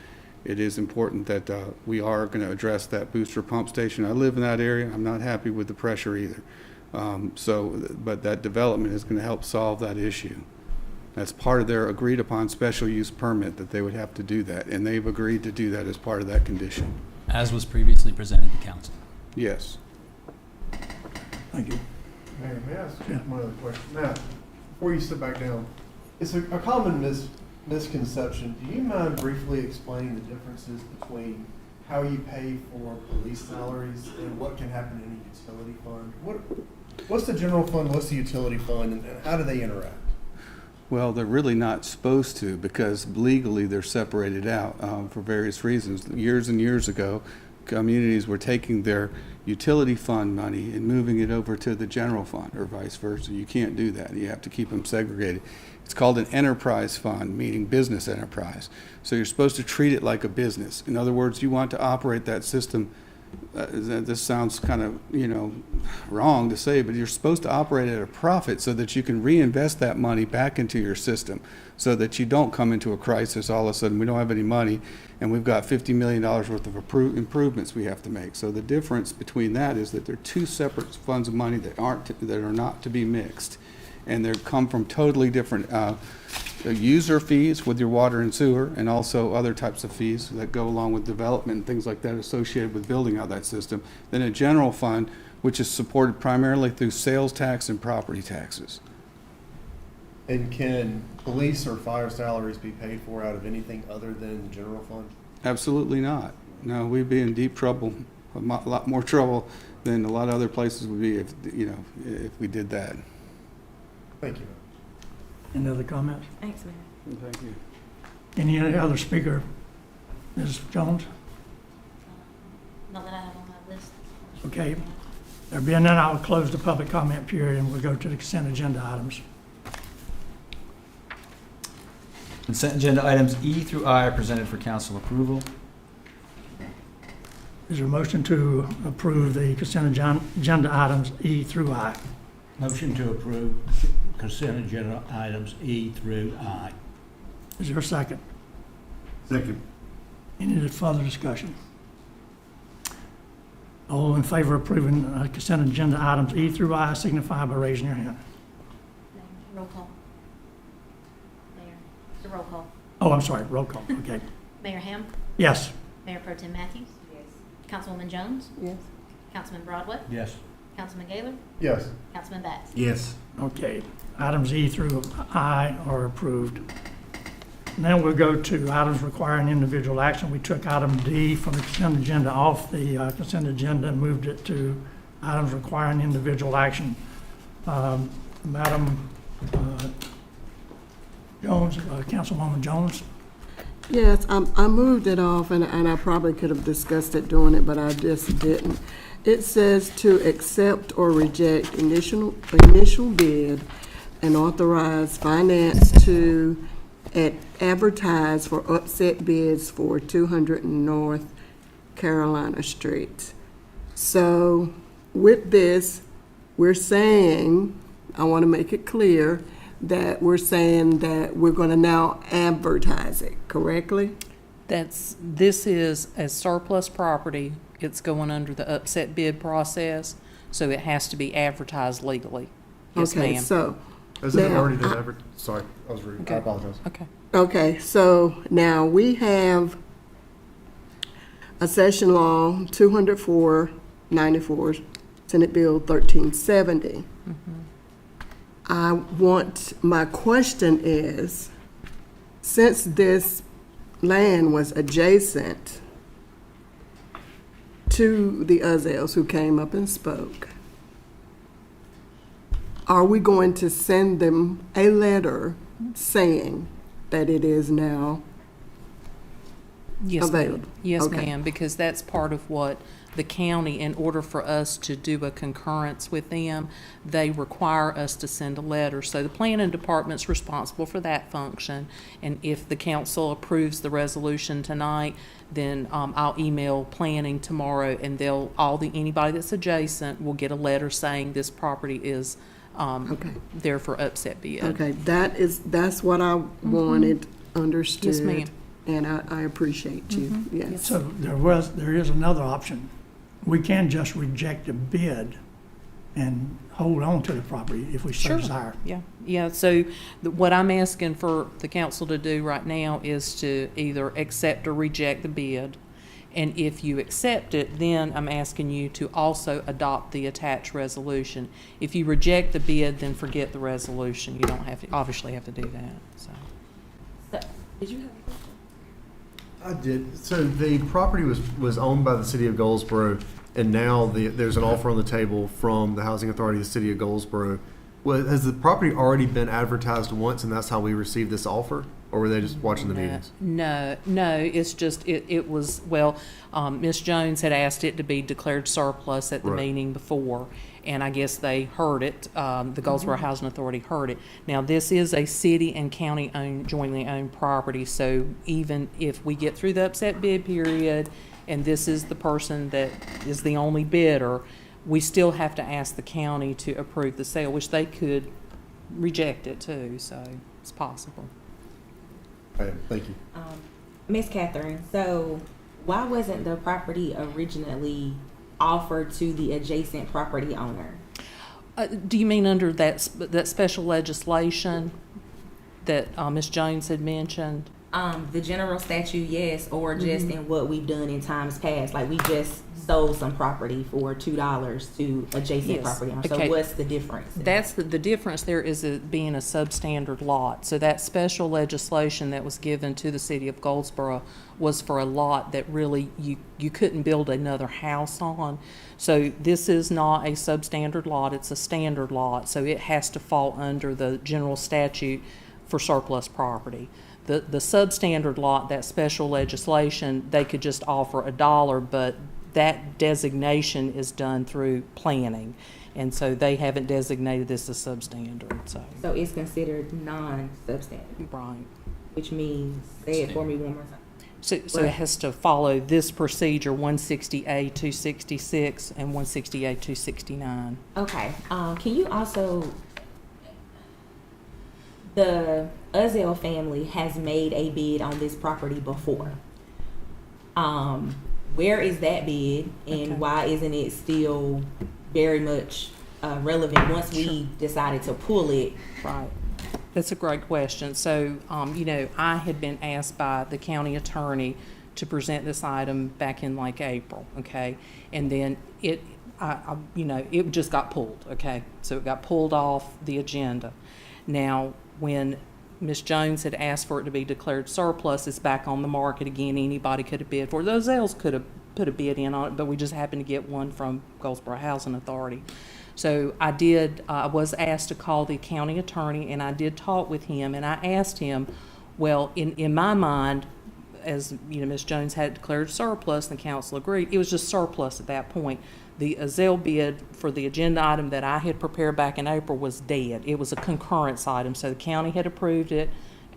it is important that we are going to address that booster pump station. I live in that area. I'm not happy with the pressure either. But that development is going to help solve that issue. That's part of their agreed upon special use permit, that they would have to do that, and they've agreed to do that as part of that condition. As was previously presented to council. Yes. Thank you. Mayor, may I ask one other question? Now, before you sit back down, it's a common misconception. Do you mind briefly explaining the differences between how you pay for police salaries and what can happen in a utility fund? What's the general fund, what's the utility fund, and how do they interact? Well, they're really not supposed to, because legally they're separated out for various reasons. Years and years ago, communities were taking their utility fund money and moving it over to the general fund, or vice versa. You can't do that. You have to keep them segregated. It's called an enterprise fund, meaning business enterprise. So you're supposed to treat it like a business. In other words, you want to operate that system this sounds kind of, wrong to say, but you're supposed to operate at a profit so that you can reinvest that money back into your system, so that you don't come into a crisis, all of a sudden, we don't have any money, and we've got $50 million worth of improvements we have to make. So the difference between that is that they're two separate funds of money that are not to be mixed. And they come from totally different user fees with your water and sewer, and also other types of fees that go along with development and things like that associated with building out that system, than a general fund, which is supported primarily through sales tax and property taxes. And can police or fire salaries be paid for out of anything other than the general fund? Absolutely not. No, we'd be in deep trouble, a lot more trouble than a lot of other places would be if we did that. Thank you. Any other comments? Thanks, Mayor. Thank you. Any other speaker? Ms. Jones? Not that I have on my list. Okay. There being none, I'll close the public comment period and we'll go to the consent agenda items. Consent agenda items E through I are presented for council approval. Is there a motion to approve the consent agenda items E through I? Motion to approve consent agenda items E through I. Is there a second? Second. Any further discussion? All in favor of approving consent agenda items E through I signify by raising your hand. Roll call. Mayor, it's a roll call. Oh, I'm sorry, roll call, okay. Mayor Ham? Yes. Mayor Pro Tem Matthews? Yes. Councilwoman Jones? Yes. Councilman Broadway? Yes. Councilman Gaylor? Yes. Councilman Batts? Yes. Okay, items E through I are approved. Now we'll go to items requiring individual action. We took item D from the consent agenda off the consent agenda and moved it to items requiring individual action. Madam Jones, Councilwoman Jones? Yes, I moved it off, and I probably could have discussed it doing it, but I just didn't. It says to accept or reject initial bid and authorize finance to advertise for upset bids for 200 North Carolina Street. So with this, we're saying, I want to make it clear, that we're saying that we're going to now advertise it, correctly? This is a surplus property. It's going under the upset bid process, so it has to be advertised legally. Yes, Okay, ma'am. so. Has it now, already been sorry, I was rude. I apologize. Okay. Okay, so now we have a session law 204-94, Senate Bill 1370. My question is, since this land was adjacent to the Uzels who came up and spoke, are we going to send them a letter saying that it is now Yes, available? ma'am. Yes, Okay. ma'am, because that's part of what the county, in order for us to do a concurrence with them, they require us to send a letter. So the planning department's responsible for that function. And if the council approves the resolution tonight, then I'll email planning tomorrow, and anybody that's adjacent will get a letter saying this property is there for upset bid. Okay, that's what I wanted understood. Yes, ma'am. And I appreciate you, yes. So there is another option. We can just reject a bid and hold on to the property if we so Sure. desire. Yeah. So what I'm asking for the council to do right now is to either accept or reject the bid. And if you accept it, then I'm asking you to also adopt the attached resolution. If you reject the bid, then forget the resolution. You don't obviously have to do that, so. Did you have? I did. So the property was owned by the city of Goldsboro, and now there's an offer on the table from the Housing Authority of the city of Goldsboro. Has the property already been advertised once, and that's how we received this offer? Or were they just watching the meetings? No, it's just, it was, Ms. Jones had asked it to be declared surplus at the meeting before, and I guess they heard it, the Goldsboro Housing Authority heard it. Now, this is a city and county jointly owned property, so even if we get through the upset bid period and this is the person that is the only bidder, we still have to ask the county to approve the sale, which they could reject it too, so it's possible. Okay, thank you. Miss Catherine, so why wasn't the property originally offered to the adjacent property owner? Do you mean under that special legislation that Ms. Jones had mentioned? The general statute, yes, or just in what we've done in times past, like we just sold some property for $2 to adjacent property owners. Okay. So what's the difference? That's the difference there is it being a substandard lot. So that special legislation that was given to the city of Goldsboro was for a lot that really you couldn't build another house on. So this is not a substandard lot, it's a standard lot. So it has to fall under the general statute for surplus property. The substandard lot, that special legislation, they could just offer $1, but that designation is done through planning. And so they haven't designated this as substandard, so. So it's considered non-substandard. Right. Which means, say it for me one more time. So it has to follow this procedure, 160A 266 and 160A 269. Okay, can you also, the Uzzell family has made a bid on this property before. Where is that bid, and why isn't it still very much relevant once we decided to pull it? Right. That's a great question. So, you know, I had been asked by the county attorney to present this item back in like April, okay? And then it just got pulled, okay? So it got pulled off the agenda. Now, when Ms. Jones had asked for it to be declared surplus, it's back on the market again. Anybody could have bid for it. Those else could have put a bid in on it, but we just happened to get one from Goldsboro Housing Authority. So I was asked to call the county attorney, and I did talk with him, and I asked him, well, in my mind, as you know, Ms. Jones had declared surplus, and the council agreed, it was just surplus at that point. The Uzzell bid for the agenda item that I had prepared back in April was dead. It was a concurrence item, so the county had approved it,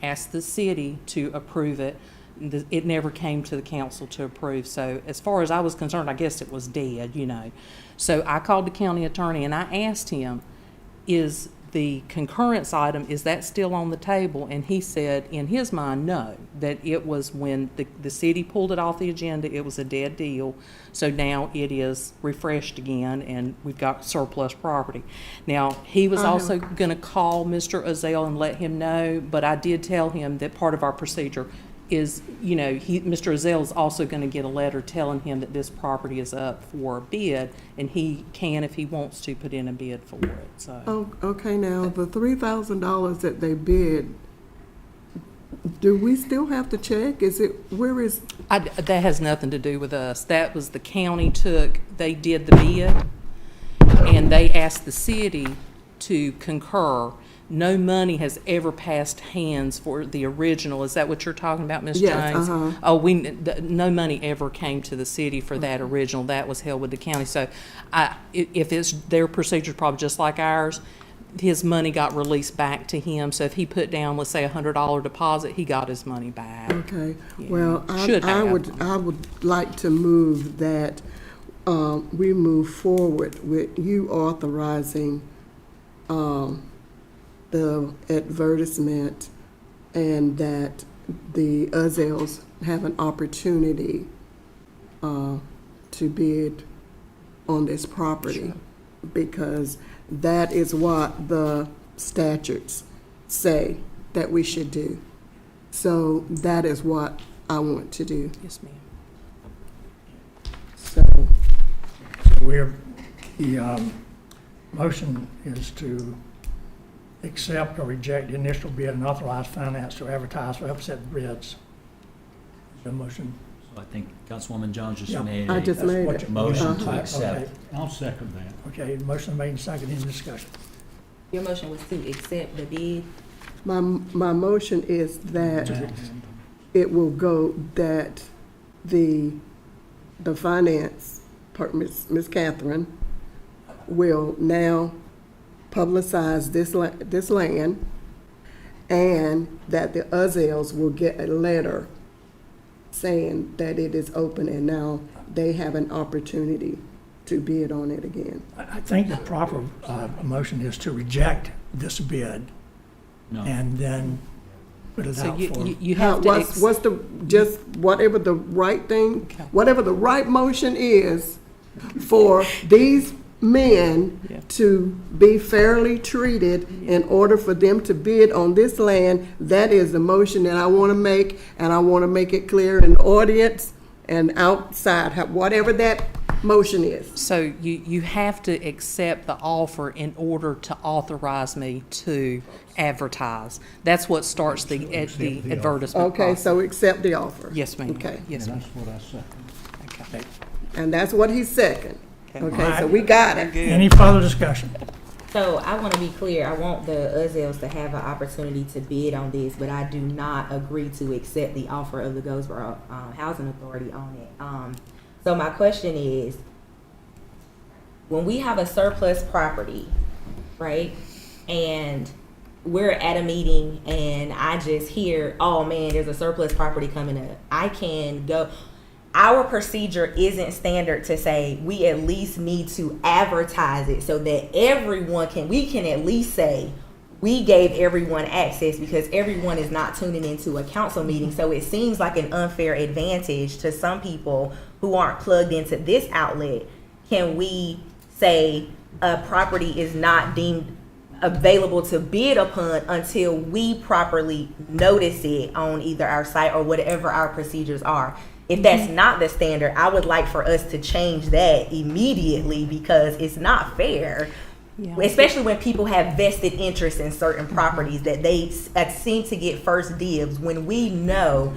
asked the city to approve it. It never came to the council to approve. So as far as I was concerned, I guess it was dead, you know. So I called the county attorney and I asked him, is the concurrence item, is that still on the table? And he said, in his mind, no, that it was when the city pulled it off the agenda, it was a dead deal. So now it is refreshed again and we've got surplus property. Now, he was also going to call Mr. Uzzell and let him know, but I did tell him that part of our procedure is, you know, Mr. Uzzell is also going to get a letter telling him that this property is up for a bid, and he can, if he wants to, put in a bid for it, so. Oh, okay, now, the $3,000 that they bid, do we still have to check? Where is? That has nothing to do with us. That was the county they did the bid, and they asked the city to concur. No money has ever passed hands for the original. Is that what you're talking about, Ms. Yes, Jones? Oh, no money ever came to the city for that original. That was held with the county. So if it's their procedure, probably just like ours, his money got released back to him. So if he put down, let's say, $100 deposit, he got his money back. Okay. Yeah. Well, I would like to move that we move forward with you authorizing the advertisement, and that the Uzzells have an opportunity to bid on this property. Sure. Because that is what the statutes say that we should do. So that is what I want to do. Yes, ma'am. So the motion is to accept or reject the initial bid and authorize finance to advertise for upset bids. The motion. So I think Councilwoman Jones just made I just made it. motion to accept. Okay. I'll second that. Okay, motion made and seconded in discussion. Your motion was to accept the bid? My motion is that it will go, that the finance part, Ms. Catherine, will now publicize this land, and that the Uzzells will get a letter saying that it is open and now they have an opportunity to bid on it again. I think the proper motion is to reject this bid No. and then put it So out you, for. you have to. What's the, just whatever the right thing, whatever the right motion is for these men to be fairly treated in order for them to bid on this land, that is the motion that I want to make, and I want to make it clear in the audience and outside, whatever that motion is. So you have to accept the offer in order to authorize me to advertise. That's what starts the advertisement Okay, process. so accept the offer. Yes, ma'am. Okay. Yes, ma'am. That's what I said. Okay. And that's what he second. Okay, so we got it. Any further discussion? So I want to be clear, I want the Uzels to have an opportunity to bid on this, but I do not agree to accept the offer of the Goldsboro Housing Authority on it. So my question is, when we have a surplus property, right, and we're at a meeting and I just hear, oh man, there's a surplus property coming up, I can go. Our procedure isn't standard to say we at least need to advertise it so that we can at least say we gave everyone access, because everyone is not tuning into a council meeting. So it seems like an unfair advantage to some people who aren't plugged into this outlet. Can we say a property is not deemed available to bid upon until we properly notice it on either our site or whatever our procedures are? If that's not the standard, I would like for us to change that immediately, because it's not fair, especially when people have vested interest in certain properties that they seem to get first dibs, when we know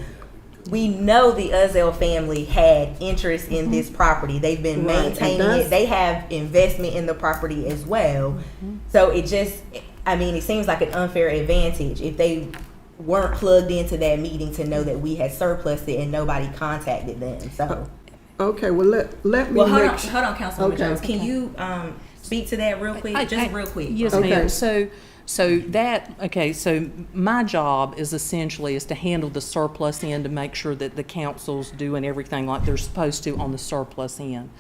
the Uzzell family had interest in this property. They've been maintaining it. They have investment in the property as well. So it seems like an unfair advantage if they weren't plugged into that meeting to know that we had surplused it and nobody contacted them. So okay, well let me hold on, Councilwoman okay. Jones. Can you speak to that real quick? Real quick. Yes, ma'am. So my job is essentially to handle the surplus end, to make sure that the council's doing everything like they're supposed to on the surplus end.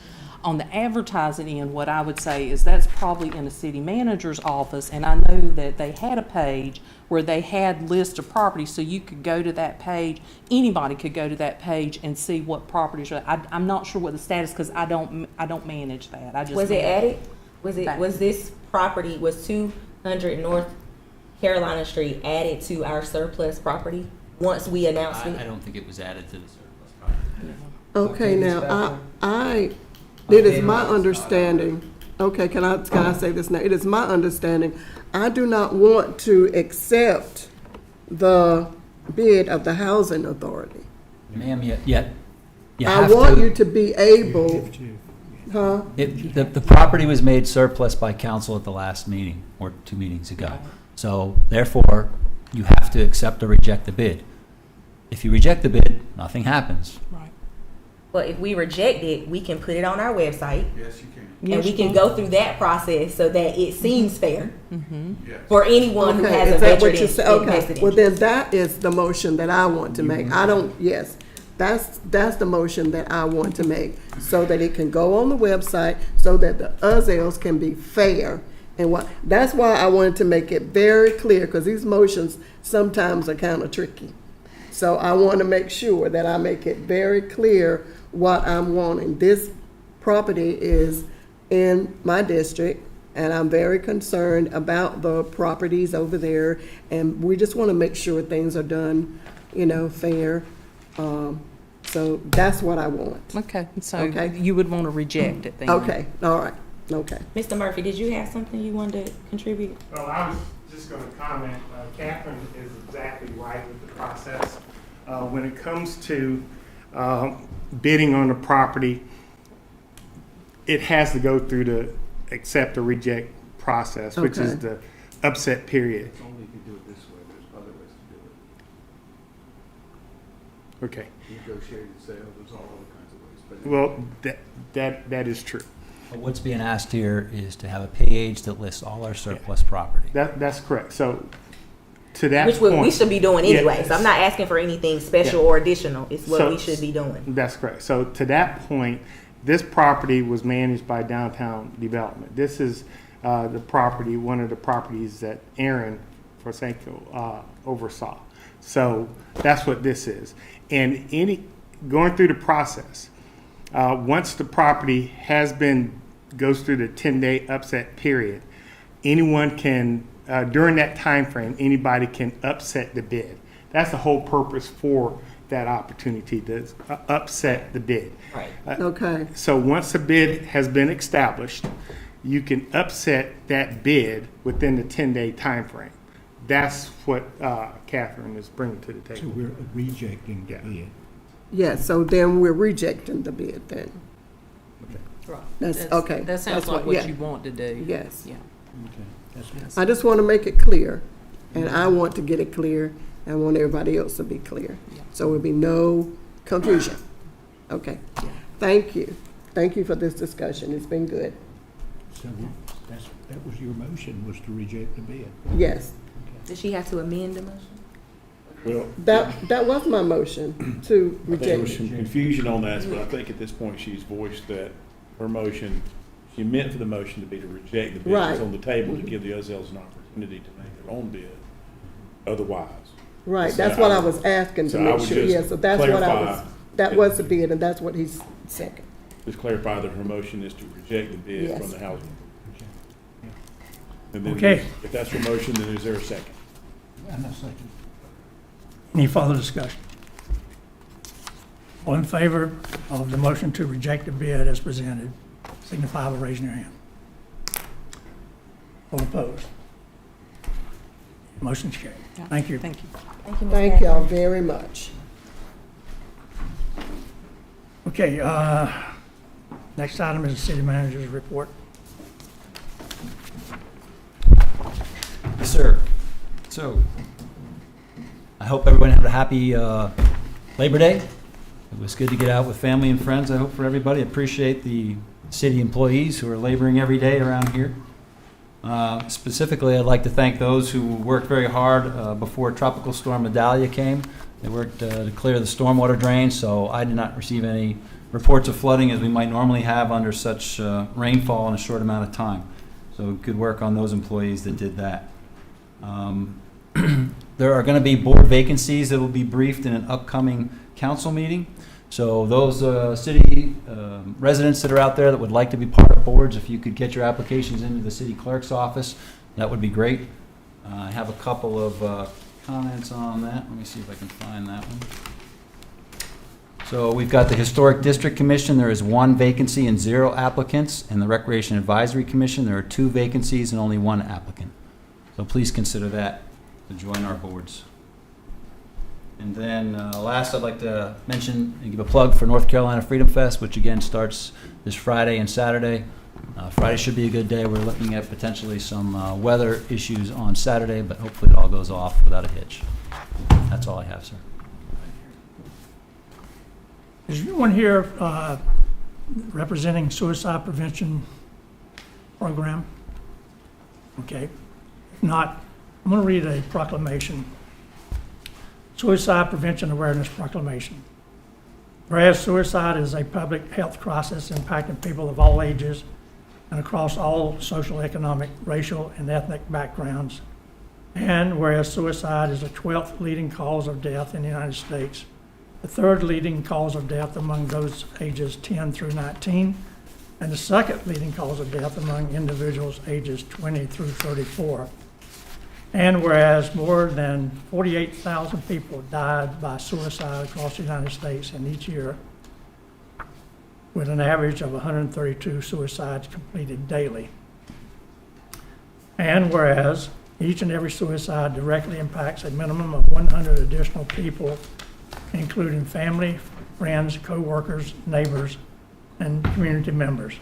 On the advertising end, what I would say is that's probably in the city manager's office, and I know that they had a page where they had lists of properties, so you could go to that page, anybody could go to that page and see what properties are. I'm not sure what the status, because I don't manage that. I just was it added? Was this property, was 200 North Carolina Street added to our surplus property once we announced it? I don't think it was added to the surplus property. Okay, now it is my understanding. Okay, can I say this now? It is my understanding, I do not want to accept the bid of the housing authority. Ma'am, I want you to be able, huh? The property was made surplus by council at the last meeting, or 2 meetings ago. So therefore, you have to accept or reject the bid. If you reject the bid, nothing happens. Well, if we reject it, we can put it on our website. Yes, you can. And we can go through that process so that it seems fair for anyone who has a is that what vested you say? Okay, well then that is the motion that I want to make. That's the motion that I want to make, so that it can go on the website, so that the Uzzells can be fair. And that's why I wanted to make it very clear, because these motions sometimes are kind of tricky. So I want to make sure that I make it very clear what I'm wanting. This property is in my district, and I'm very concerned about the properties over there, and we just want to make sure things are done, fair. So that's what I want. Okay, so you would want to reject it then? Okay, all right, okay. Mr. Murphy, did you have something you wanted to contribute? Well, I was just going to comment. Catherine is exactly right with the process. When it comes to bidding on the property, it has to go through the accept or reject process, which is the upset period. It's only if you do it this way, there's other ways to do it. Okay. Negotiated sale, there's all other kinds of ways. But well, that is true. What's being asked here is to have a page that lists all our surplus property. That's correct. So to that Which point. we should be doing anyway. Yes. So I'm not asking for anything special Yeah. or additional. It's what So- we should be doing. That's correct. So to that point, this property was managed by Downtown Development. This is the property, one of the properties that Aaron Forsenko oversaw. So that's what this is. And going through the process, once the property goes through the 10-day upset period, anyone can, during that time frame, anybody can upset the bid. That's the whole purpose for that opportunity, to upset the bid. Right. Okay. So once a bid has been established, you can upset that bid within the 10-day time frame. That's what Catherine is bringing to the So table. we're rejecting the bid. Yes, so then we're rejecting the bid then. Right. That's, okay. That sounds That's like yeah. what you want to do. Yes. Yeah. I just want to make it clear, and I want to get it clear, and I want everybody else to be clear. So there'll be no confusion. Okay. Thank you. Thank you for this discussion. It's been good. So that was your motion, was to reject the bid. Yes. Does she have to amend the motion? Well, That was my motion to I think there was reject. some confusion on that, but I think at this point she's voiced that her motion, she meant for the motion to be to reject the bid that's Right. on the table to give the Ozels an opportunity to make their own bid otherwise. Right, So that's what I was asking to so I make would sure. just Yeah, so that's what I was, clarify that was the bid, and that's what he's second. Just clarify that her motion is to reject the bid Yes. from the housing. And then Okay. if that's her motion, then is there a second? I'm not second. Any further discussion? All in favor of the motion to reject the bid as presented, signify by raising your hand. All opposed? Motion's carried. Thank you. Thank you. Thank you, Ms. Thank Catherine. y'all very much. Okay, next item is the city manager's report. Yes, sir. So, I hope everyone had a happy Labor Day. It was good to get out with family and friends, I hope, for everybody. Appreciate the city employees who are laboring every day around here. Specifically, I'd like to thank those who worked very hard before Tropical Storm Idalia came. They worked to clear the stormwater drains, so I did not receive any reports of flooding as we might normally have under such rainfall in a short amount of time. So good work on those employees that did that. There are going to be board vacancies that will be briefed in an upcoming council meeting. So those city residents that are out there that would like to be part of boards, if you could get your applications into the city clerk's office, that would be great. I have a couple of comments on that. Let me see if I can find that one. So we've got the Historic District Commission. There is 1 vacancy and 0 applicants. And the Recreation Advisory Commission, there are 2 vacancies and only 1 applicant. So please consider that to join our boards. And then last, I'd like to mention and give a plug for North Carolina Freedom Fest, which again starts this Friday and Saturday. Friday should be a good day. We're looking at potentially some weather issues on Saturday, but hopefully it all goes off without a hitch. That's all I have, sir. Is anyone here representing suicide prevention program? Okay. If not, I'm going to read a proclamation. Suicide Prevention Awareness Proclamation. Whereas suicide is a public health crisis impacting people of all ages and across all social, economic, racial, and ethnic backgrounds. And whereas suicide is the 12th leading cause of death in the United States, the 3rd leading cause of death among those ages 10 through 19, and the 2nd leading cause of death among individuals ages 20 through 34. And whereas more than 48,000 people died by suicide across the United States in each year, with an average of 132 suicides completed daily. And whereas each and every suicide directly impacts a minimum of 100 additional people, including family, friends, co-workers, neighbors, and community members.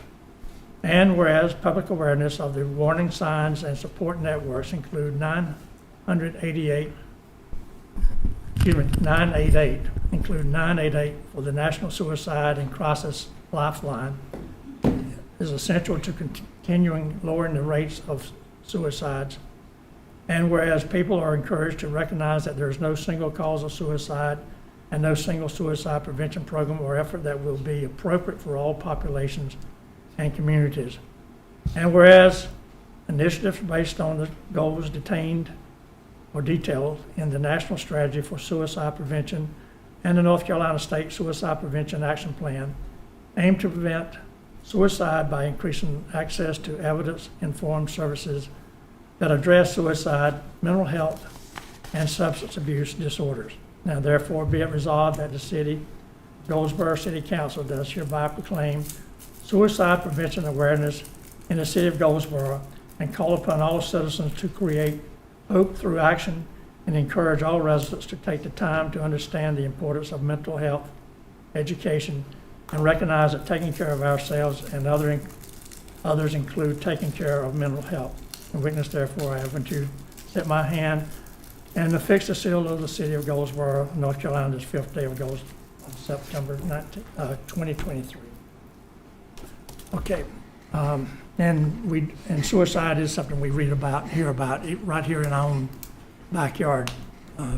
And whereas public awareness of the warning signs and support networks include 988 for the National Suicide and Crisis Lifeline, is essential to continuing lowering the rates of suicides And whereas people are encouraged to recognize that there is no single cause of suicide and no single suicide prevention program or effort that will be appropriate for all populations and communities. And whereas initiatives based on the goals detained or detailed in the National Strategy for Suicide Prevention and the North Carolina State Suicide Prevention Action Plan aim to prevent suicide by increasing access to evidence-informed services that address suicide, mental health, and substance abuse disorders. Now therefore be it resolved that the city, Goldsboro City Council does hereby proclaim suicide prevention awareness in the city of Goldsboro and call upon all citizens to create hope through action and encourage all residents to take the time to understand the importance of mental health, education, and recognize that taking care of ourselves and others include taking care of mental health. In witness therefore, I have unto set my hand and affix the seal of the city of Goldsboro, North Carolina, this 5th day of September 2023. Okay, and suicide is something we read about, hear about, right here in our own backyard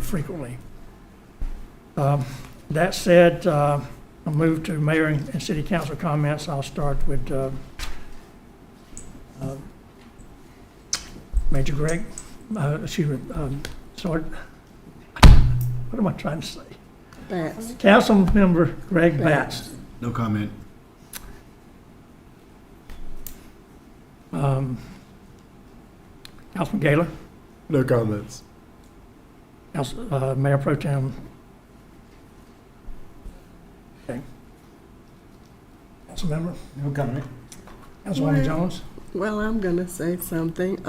frequently. That said, I'll move to mayor and city council comments. I'll start with Major Greg, what am I trying to say? Batts. Councilmember Greg Batts. No comment. Councilman Gaylor, No comments. Mayor Pro Tem. Okay. Councilmember, No comment. Councilwoman Jones. Well, I'm going to say something.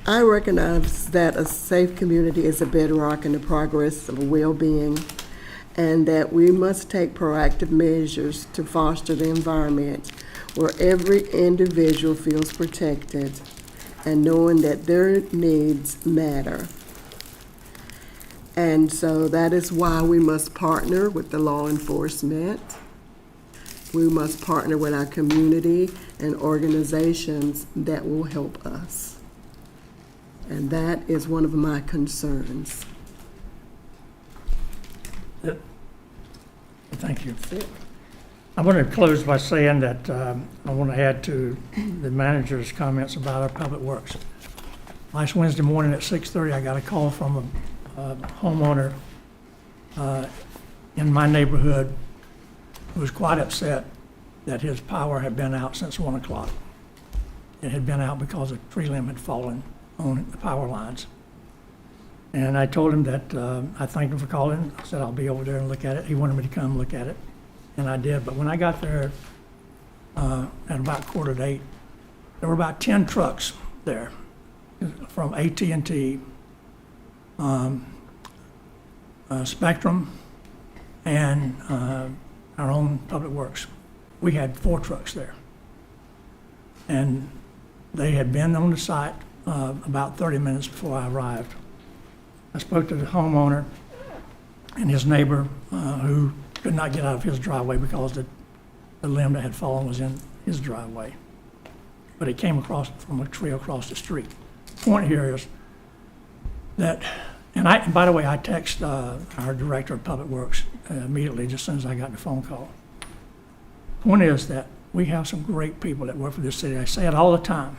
I recognize that a safe community is a bedrock in the progress of well-being, and that we must take proactive measures to foster the environment where every individual feels protected and knowing that their needs matter. And so that is why we must partner with the law enforcement. We must partner with our community and organizations that will help us. And that is one of my concerns. Thank you. I'm going to close by saying that I want to add to the manager's comments about our public works. Last Wednesday morning at 6:30, I got a call from a homeowner in my neighborhood who was quite upset that his power had been out since 1 o'clock. It had been out because a tree limb had fallen on the power lines. And I told him that I thanked him for calling. I said I'll be over there and look at it. He wanted me to come look at it, and I did. But when I got there at about 7:45, there were about 10 trucks there from AT&T, Spectrum, and our own Public Works. We had 4 trucks there. And they had been on the site about 30 minutes before I arrived. I spoke to the homeowner and his neighbor who could not get out of his driveway because the limb that had fallen was in his driveway. But it came across from a tree across the street. The point here is that, and by the way, I texted our director of Public Works immediately just as soon as I got the phone call. The point is that we have some great people that work for this city. I say it all the time.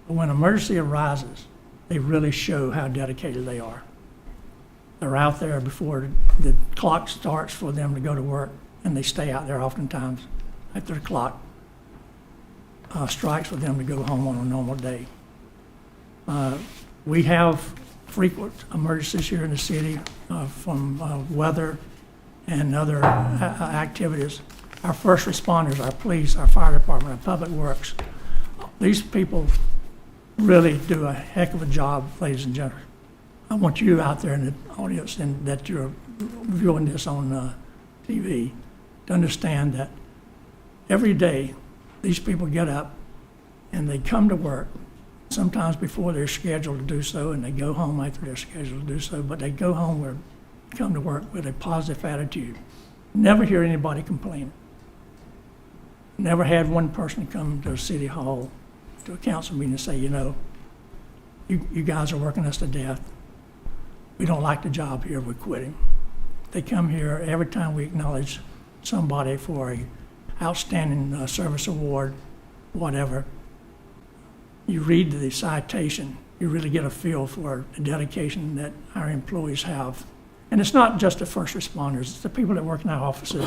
But when an emergency arises, they really show how dedicated they are. They're out there before the clock starts for them to go to work, and they stay out there oftentimes after the clock strikes for them to go home on a normal day. We have frequent emergencies here in the city from weather and other activities. Our first responders, our police, our fire department, our public works, these people really do a heck of a job, ladies and gentlemen. I want you out there in the audience and that you're viewing this on TV to understand that every day these people get up and they come to work, sometimes before they're scheduled to do so, and they go home after they're scheduled to do so, but they go home come to work with a positive attitude. Never hear anybody complain. Never had one person come to a city hall, to a council meeting and say, you know, you guys are working us to death. We don't like the job here, we're quitting. They come here every time we acknowledge somebody for a outstanding service award, whatever. You read the citation, you really get a feel for the dedication that our employees have. And it's not just the first responders, it's the people that work in our offices,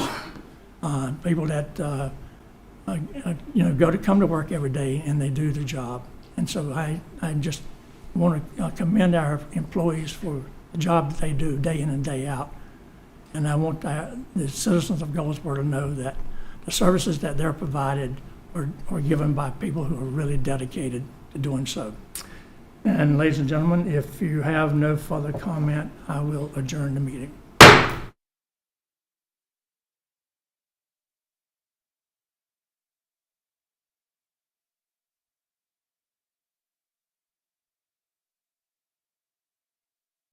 people that come to work every day and they do their job. And so I just want to commend our employees for the job that they do day in and day out. And I want the citizens of Goldsboro to know that the services that they're provided are given by people who are really dedicated to doing so. And ladies and gentlemen, if you have no further comment, I will adjourn the meeting.